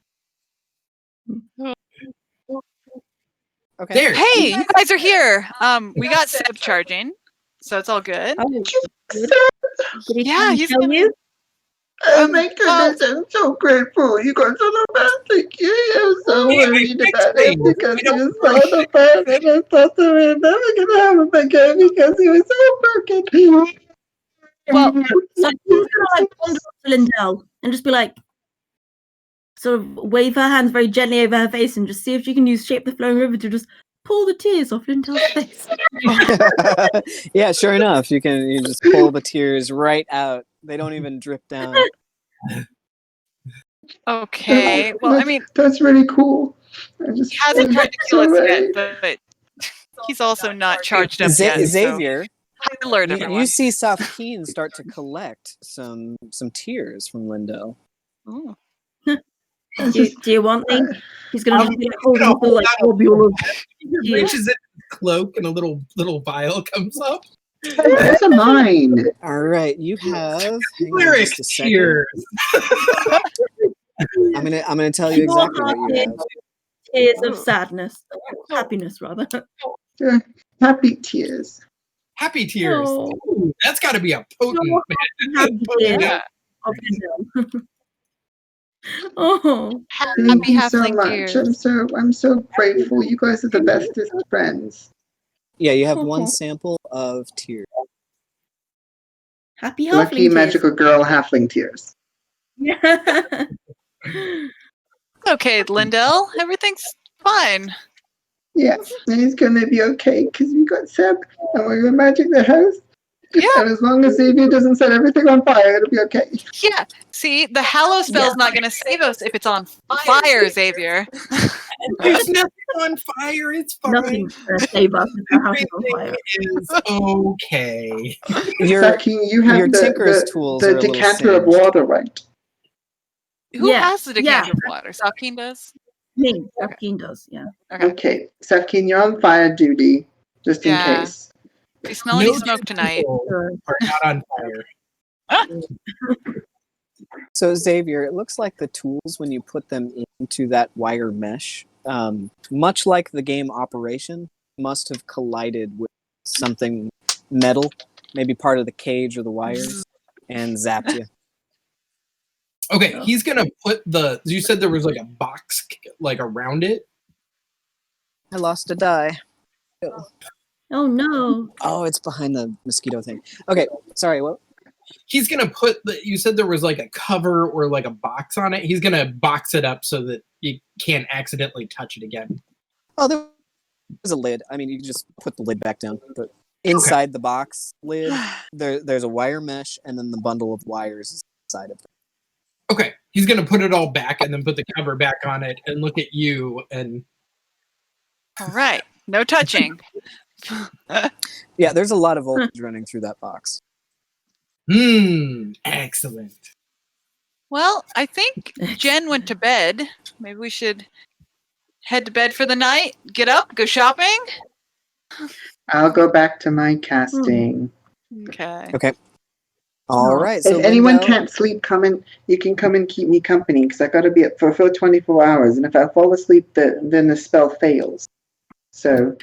okay. There. Hey, you guys are here. We got Seb charging, so it's all good. Oh, good. Did he Yeah, he's tell gonna- you? Oh my goodness, I'm so grateful. You guys are the best. Thank you. I'm so worried about it because he was falling apart and I thought that we were never going to have him again because he was so broken. Well, So she's gonna like wander up to Lindell and just be like, sort of wave her hands very gently over her face and just see if she can use Shape the Flowing River to just pull the tears off Lindell's face. Yeah, sure enough, you just pull the tears right out. They don't even drip down. okay. Well, I mean, That's really cool. he hasn't tried to kill us yet, but he's also not charged up yet. Xavier, High alert, you everyone. see Safkeen start to collect some tears from Lindell. Ooh. do you want me? He's gonna just be like holding a little like globule of He reaches in his cloak and a little vial comes up. That's a mine. All right, you have. Hang on Lyric just a second. tears. I'm gonna tell you exactly what you have. tears of sadness, happiness rather. Happy tears. Happy tears. Oh. Ooh, that's got to be a potent. Happy tears Yeah. of Lindell. Oh, Thank you so halfling much. tears. I'm so grateful. You guys are the bestest friends. Yeah, you have one sample of tears. happy Lucky halfling magical girl halfling tears. tears. Okay, Lindell, everything's fine. Yeah, and it's gonna be okay because we got Seb and we're gonna magic the house. Yeah. And as long as Xavier doesn't set everything on fire, it'll be okay. Yeah. See, the Hallow spell's not going to save us if it's on fire, Xavier. There's nothing on fire. It's fine. Nothing's gonna save us if the house is on fire. Everything is okay. Sakin, you have your tinker's tools are the a little decanter of singed. water, right? Who Yeah, has the decanter of water? Salkeen does? Me, Safkeen does, yeah. Okay, Sakin, you're on fire duty, just in Yeah. case. Do you smell any No smoke tonight? people are not on fire. So Xavier, it looks like the tools when you put them into that wire mesh, much like the game Operation, must have collided with something metal, maybe part of the cage or the wires, and zapped you. Okay, he's gonna put the. You said there was like a box like around it. I lost a die. Oh no. Oh, it's behind the mosquito thing. Okay, sorry, what? He's gonna put the. You said there was like a cover or like a box on it. He's gonna box it up so that you can't accidentally touch it again. Oh, there was a lid. I mean, you can just put the lid back down. But inside the box lid, there's a wire mesh, and then the bundle of wires is inside of it. Okay, he's gonna put it all back and then put the cover back on it and look at you and. All right. No touching. Yeah, there's a lot of voltage running through that box. Excellent. Well, I think Jen went to bed. Maybe we should head to bed for the night, get up, go shopping. I'll go back to my casting. Okay. Okay. All right. So If anyone Lindell, can't sleep, you can come and keep me company because I got to be up for 24 hours, and if I fall asleep, then the spell fails. So,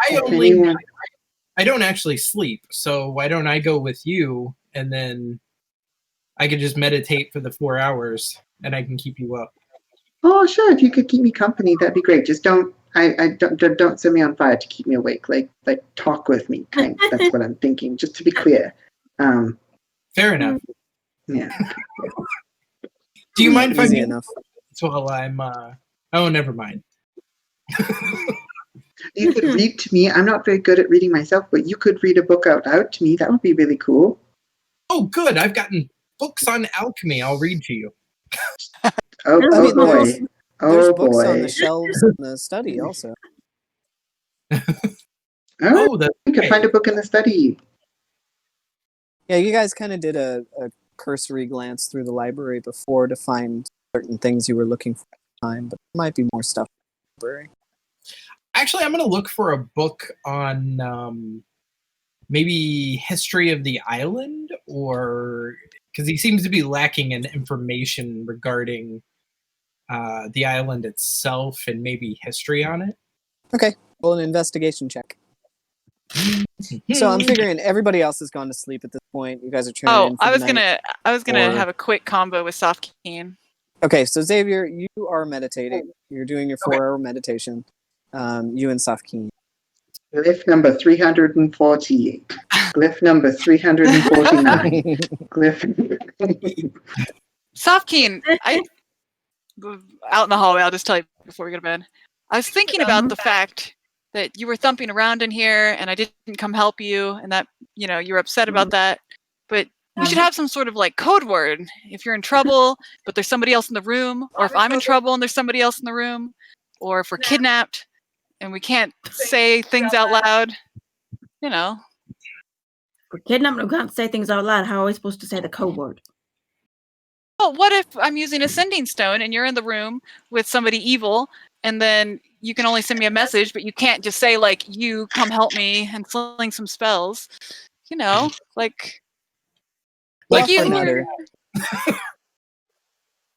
I don't actually sleep, so why don't I go with you and then I could just meditate for the 4 hours and I can keep you up. Oh, sure. If you could keep me company, that'd be great. Just don't set me on fire to keep me awake. Like talk with me. That's what I'm thinking. Just to be clear. Fair enough. Yeah. Do you mind if easy I enough. while I'm oh, never mind. You could read to me. I'm not very good at reading myself, but you could read a book out loud to me. That would be really cool. Oh, good. I've gotten books on alchemy. I'll read to you. Oh boy. There's Oh books on the boy. shelves in the study also. Oh, that's you could right. find a book in the study. Yeah, you guys kind of did a cursory glance through the library before to find certain things you were looking for at the time, but there might be more stuff in the library. Actually, I'm going to look for a book on maybe history of the island, or because he seems to be lacking in information regarding the island itself and maybe history on it. Okay, well, an investigation check. So I'm figuring everybody else has gone to sleep at this point. You guys are turning in for I was the night. gonna Or- have a quick combo with Safkeen. Okay, so Xavier, you are meditating. You're doing your 4-hour meditation. You and Safkeen. Glyph number 348. Glyph number 349. Glyph. Safkeen, out in the hallway, I'll just tell you before we go to bed. I was thinking about the fact that you were thumping around in here and I didn't come help you, and that, you know, you're upset about that. But we should have some sort of like code word if you're in trouble, but there's somebody else in the room, or if I'm in trouble and there's somebody else in the room, or if we're kidnapped and we can't say things out loud, you know. For kidnapping, we can't say things out loud. How are we supposed to say the code word? Well, what if I'm using a sending stone and you're in the room with somebody evil, and then you can only send me a message, but you can't just say, like, you come help me and sling some spells. You know, like you.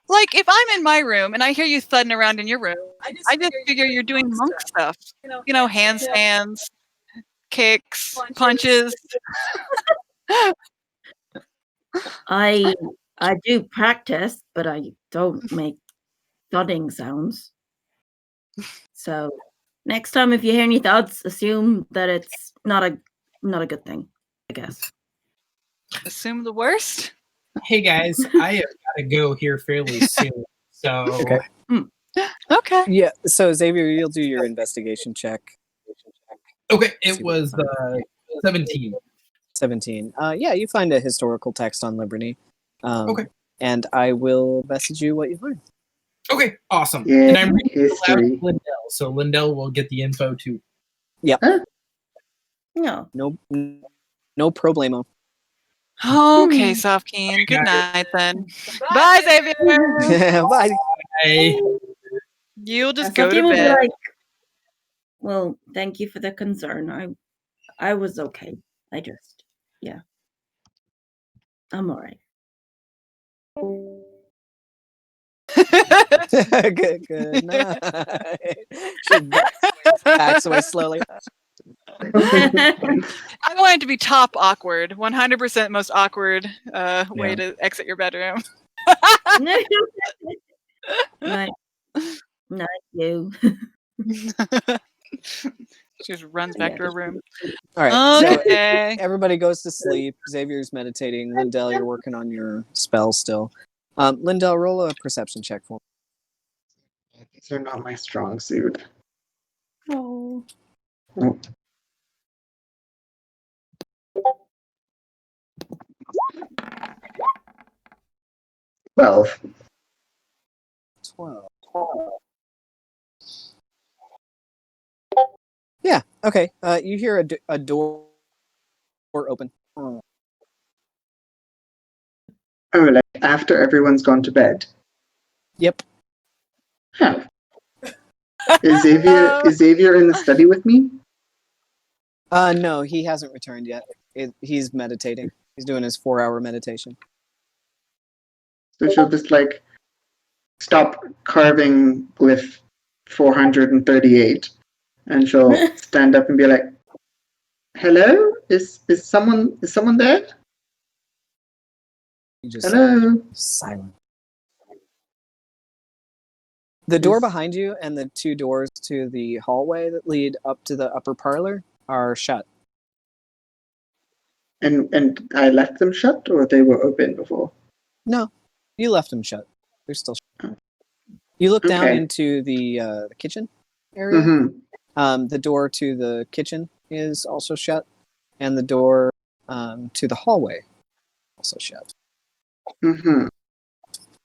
Like, if I'm in my room and I hear you thudding around in your room, I just figure you're doing monk stuff. You know, handstands, kicks, punches. I I do practice, but I don't make thudding sounds. So next time, if you hear any thuds, assume that it's not a good thing, I guess. Assume the worst. Hey guys, I have got to go here fairly soon. So Okay. Okay. Yeah. So Xavier, you'll do your investigation check. okay, it was 17. 17. Yeah, you find a historical text on Liberty. Okay. And I will message you what you find. Okay, awesome. Yeah, And I'm reading it aloud history. to Lindell, so Lindell will get the info too. Yep. Huh? No. No problemo. Okay, Sofkeen. Good night then. Bye, Xavier. Bye. Bye. You'll just go to Something will be bed. like, well, thank you for the concern. I was okay. I just, yeah. I'm all right. Good night. She backs away slowly. I want it to be top awkward. 100% most awkward way to exit your bedroom. Not you. She just runs back to her room. All right. Okay. So everybody goes to sleep. Xavier's meditating. Lindell, you're working on your spell still. Lindell, roll a perception check for me. These are not my strong suit. Oh. Oh. Well, 12. Yeah. Okay. You hear a door open. oh, like after everyone's gone to bed. Yep. How? Is Xavier in the study with me? No, he hasn't returned yet. He's meditating. He's doing his 4-hour meditation. So she'll just like stop carving glyph 438, and she'll stand up and be like, "Hello, is someone there? You just Hello." silent. The door behind you and the two doors to the hallway that lead up to the upper parlor are shut. And I left them shut, or they were open before? No, you left them shut. They're still shut. You look down Okay. into the kitchen area. Mm-hmm. The door to the kitchen is also shut, and the door to the hallway also shut. Mm-hmm.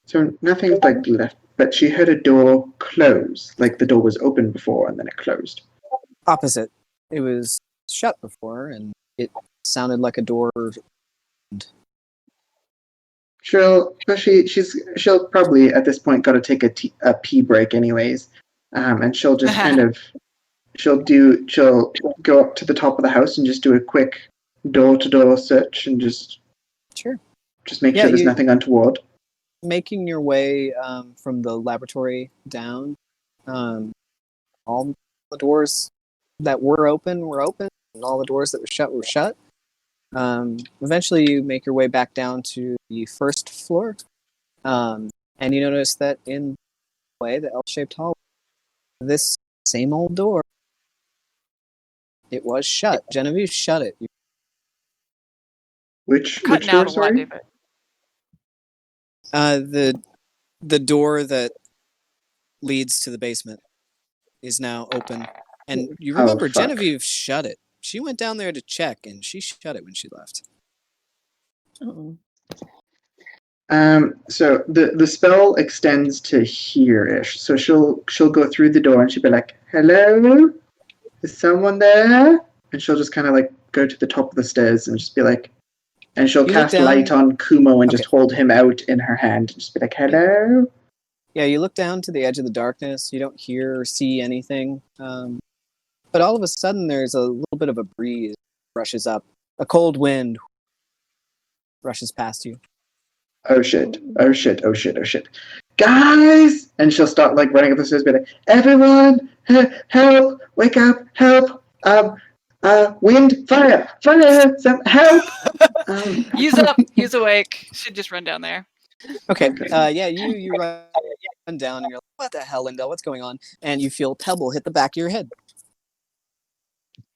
So nothing's like left, but she heard a door close, like the door was open before and then it closed. Opposite. It was shut before, and it sounded like a door. She'll probably at this point got to take a pee break anyways, and she'll just kind of she'll go up to the top of the house and just do a quick door-to-door search and just make sure there's nothing untoward. Making your way from the laboratory down, all the doors that were open, and all the doors that were shut. Eventually, you make your way back down to the first floor, and you notice that in the way, the L-shaped hallway, this same old door, it was shut. Genevieve shut it. Which door, sorry? The door that leads to the basement is now open, and you remember Genevieve shut it. She went down there to check, and she shut it when she left. Uh-oh. So the spell extends to here-ish. So she'll go through the door and she'll be like, "Hello, is someone there?" And she'll just kind of like go to the top of the stairs and just be like, and she'll cast light on Kumo and just hold him out in her hand and just be like, "Hello." Yeah, you look down to the edge of the darkness. You don't hear or see anything. But all of a sudden, there's a little bit of a breeze rushes up. A cold wind rushes past you. Oh shit, oh shit, oh shit, oh shit. Guys! And she'll start like running up the stairs and be like, "Everyone, help, wake up, help, wind, fire, some help." Use up, use awake. Should just run down there. Okay. Yeah, you run down and you're like, what the hell, Lindell? What's going on? And you feel a pebble hit the back of your head.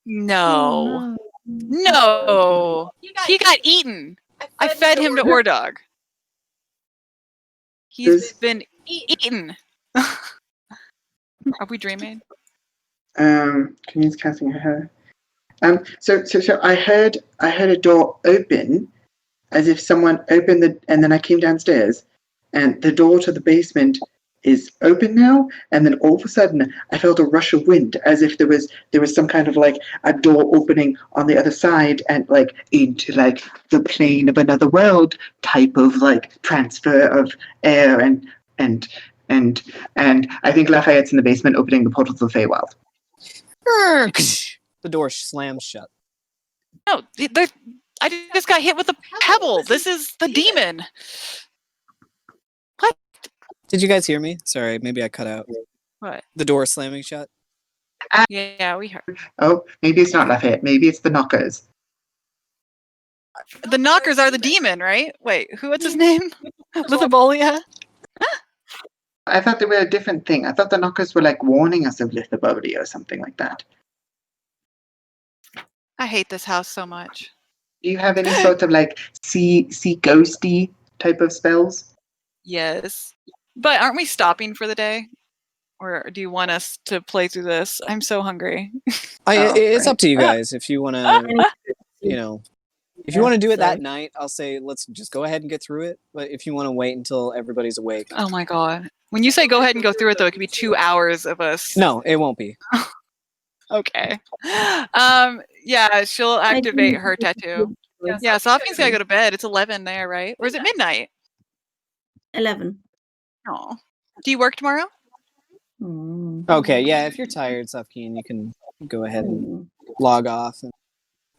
No. No. He got eaten. I fed him to Ordog. He's been eaten. Are we dreaming? Commune's casting her. So I heard a door open, as if someone opened and then I came downstairs, and the door to the basement is open now, and then all of a sudden I felt a rush of wind, as if there was some kind of like a door opening on the other side, and like into like the plane of another world type of like transfer of air, and I think Lafayette's in the basement opening the portal to the Feywild. The door slams shut. No, I just got hit with a pebble. This is the demon. What? Did you guys hear me? Sorry, maybe I cut out. What? The door slamming shut? Yeah, we heard. Oh, maybe it's not Lafayette. Maybe it's the knockers. The knockers are the demon, right? Wait, what's his name? Lithobolia? I thought they were a different thing. I thought the knockers were like warning us of Lithobolia or something like that. I hate this house so much. Do you have any sort of like sea ghosty type of spells? Yes. But aren't we stopping for the day? Or do you want us to play through this? I'm so hungry. It's up to you guys. If you want to, if you want to do it that night, I'll say let's just go ahead and get through it. But if you want to wait until everybody's awake. Oh my god. When you say go ahead and go through it, though, it could be 2 hours of us. No, it won't be. Okay. Yeah, she'll activate her tattoo. Yeah, Sophie's gotta go to bed. It's 11 there, right? Or is it midnight? 11. Oh. Do you work tomorrow? Okay, yeah, if you're tired, Safkeen, you can go ahead and log off. And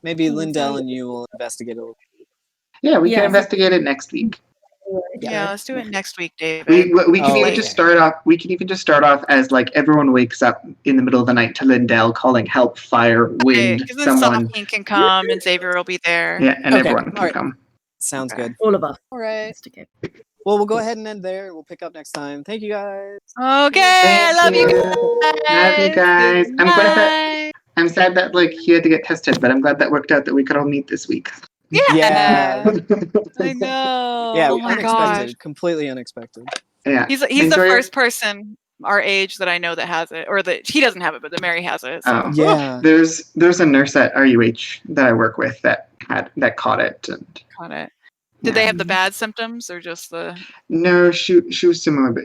maybe Lindell and you will investigate a little. Yeah, we can investigate it next week. Yeah, let's do it next week, David. We can even just start off. We can even just start off as like everyone wakes up in the middle of the night to Lindell calling help, fire, wind, because then someone. Sophie can come and Xavier will be there. Yeah, and everyone can come. Sounds good. All of us. All right. Well, we'll go ahead and end there. We'll pick up next time. Thank you, guys. Okay, I love you guys. Love you guys. I'm glad that. I'm sad that like he had to get tested, but I'm glad that worked out that we could all meet this week. Yeah. I know. Yeah, oh my unexpected. Gosh. Completely unexpected. Yeah. He's the first person our age that I know that has it, or that he doesn't have it, but that Mary has it. So. Oh. Yeah. There's a nurse at RUH that I work with that caught it. Did they have the bad symptoms or just the? No, she was similar, but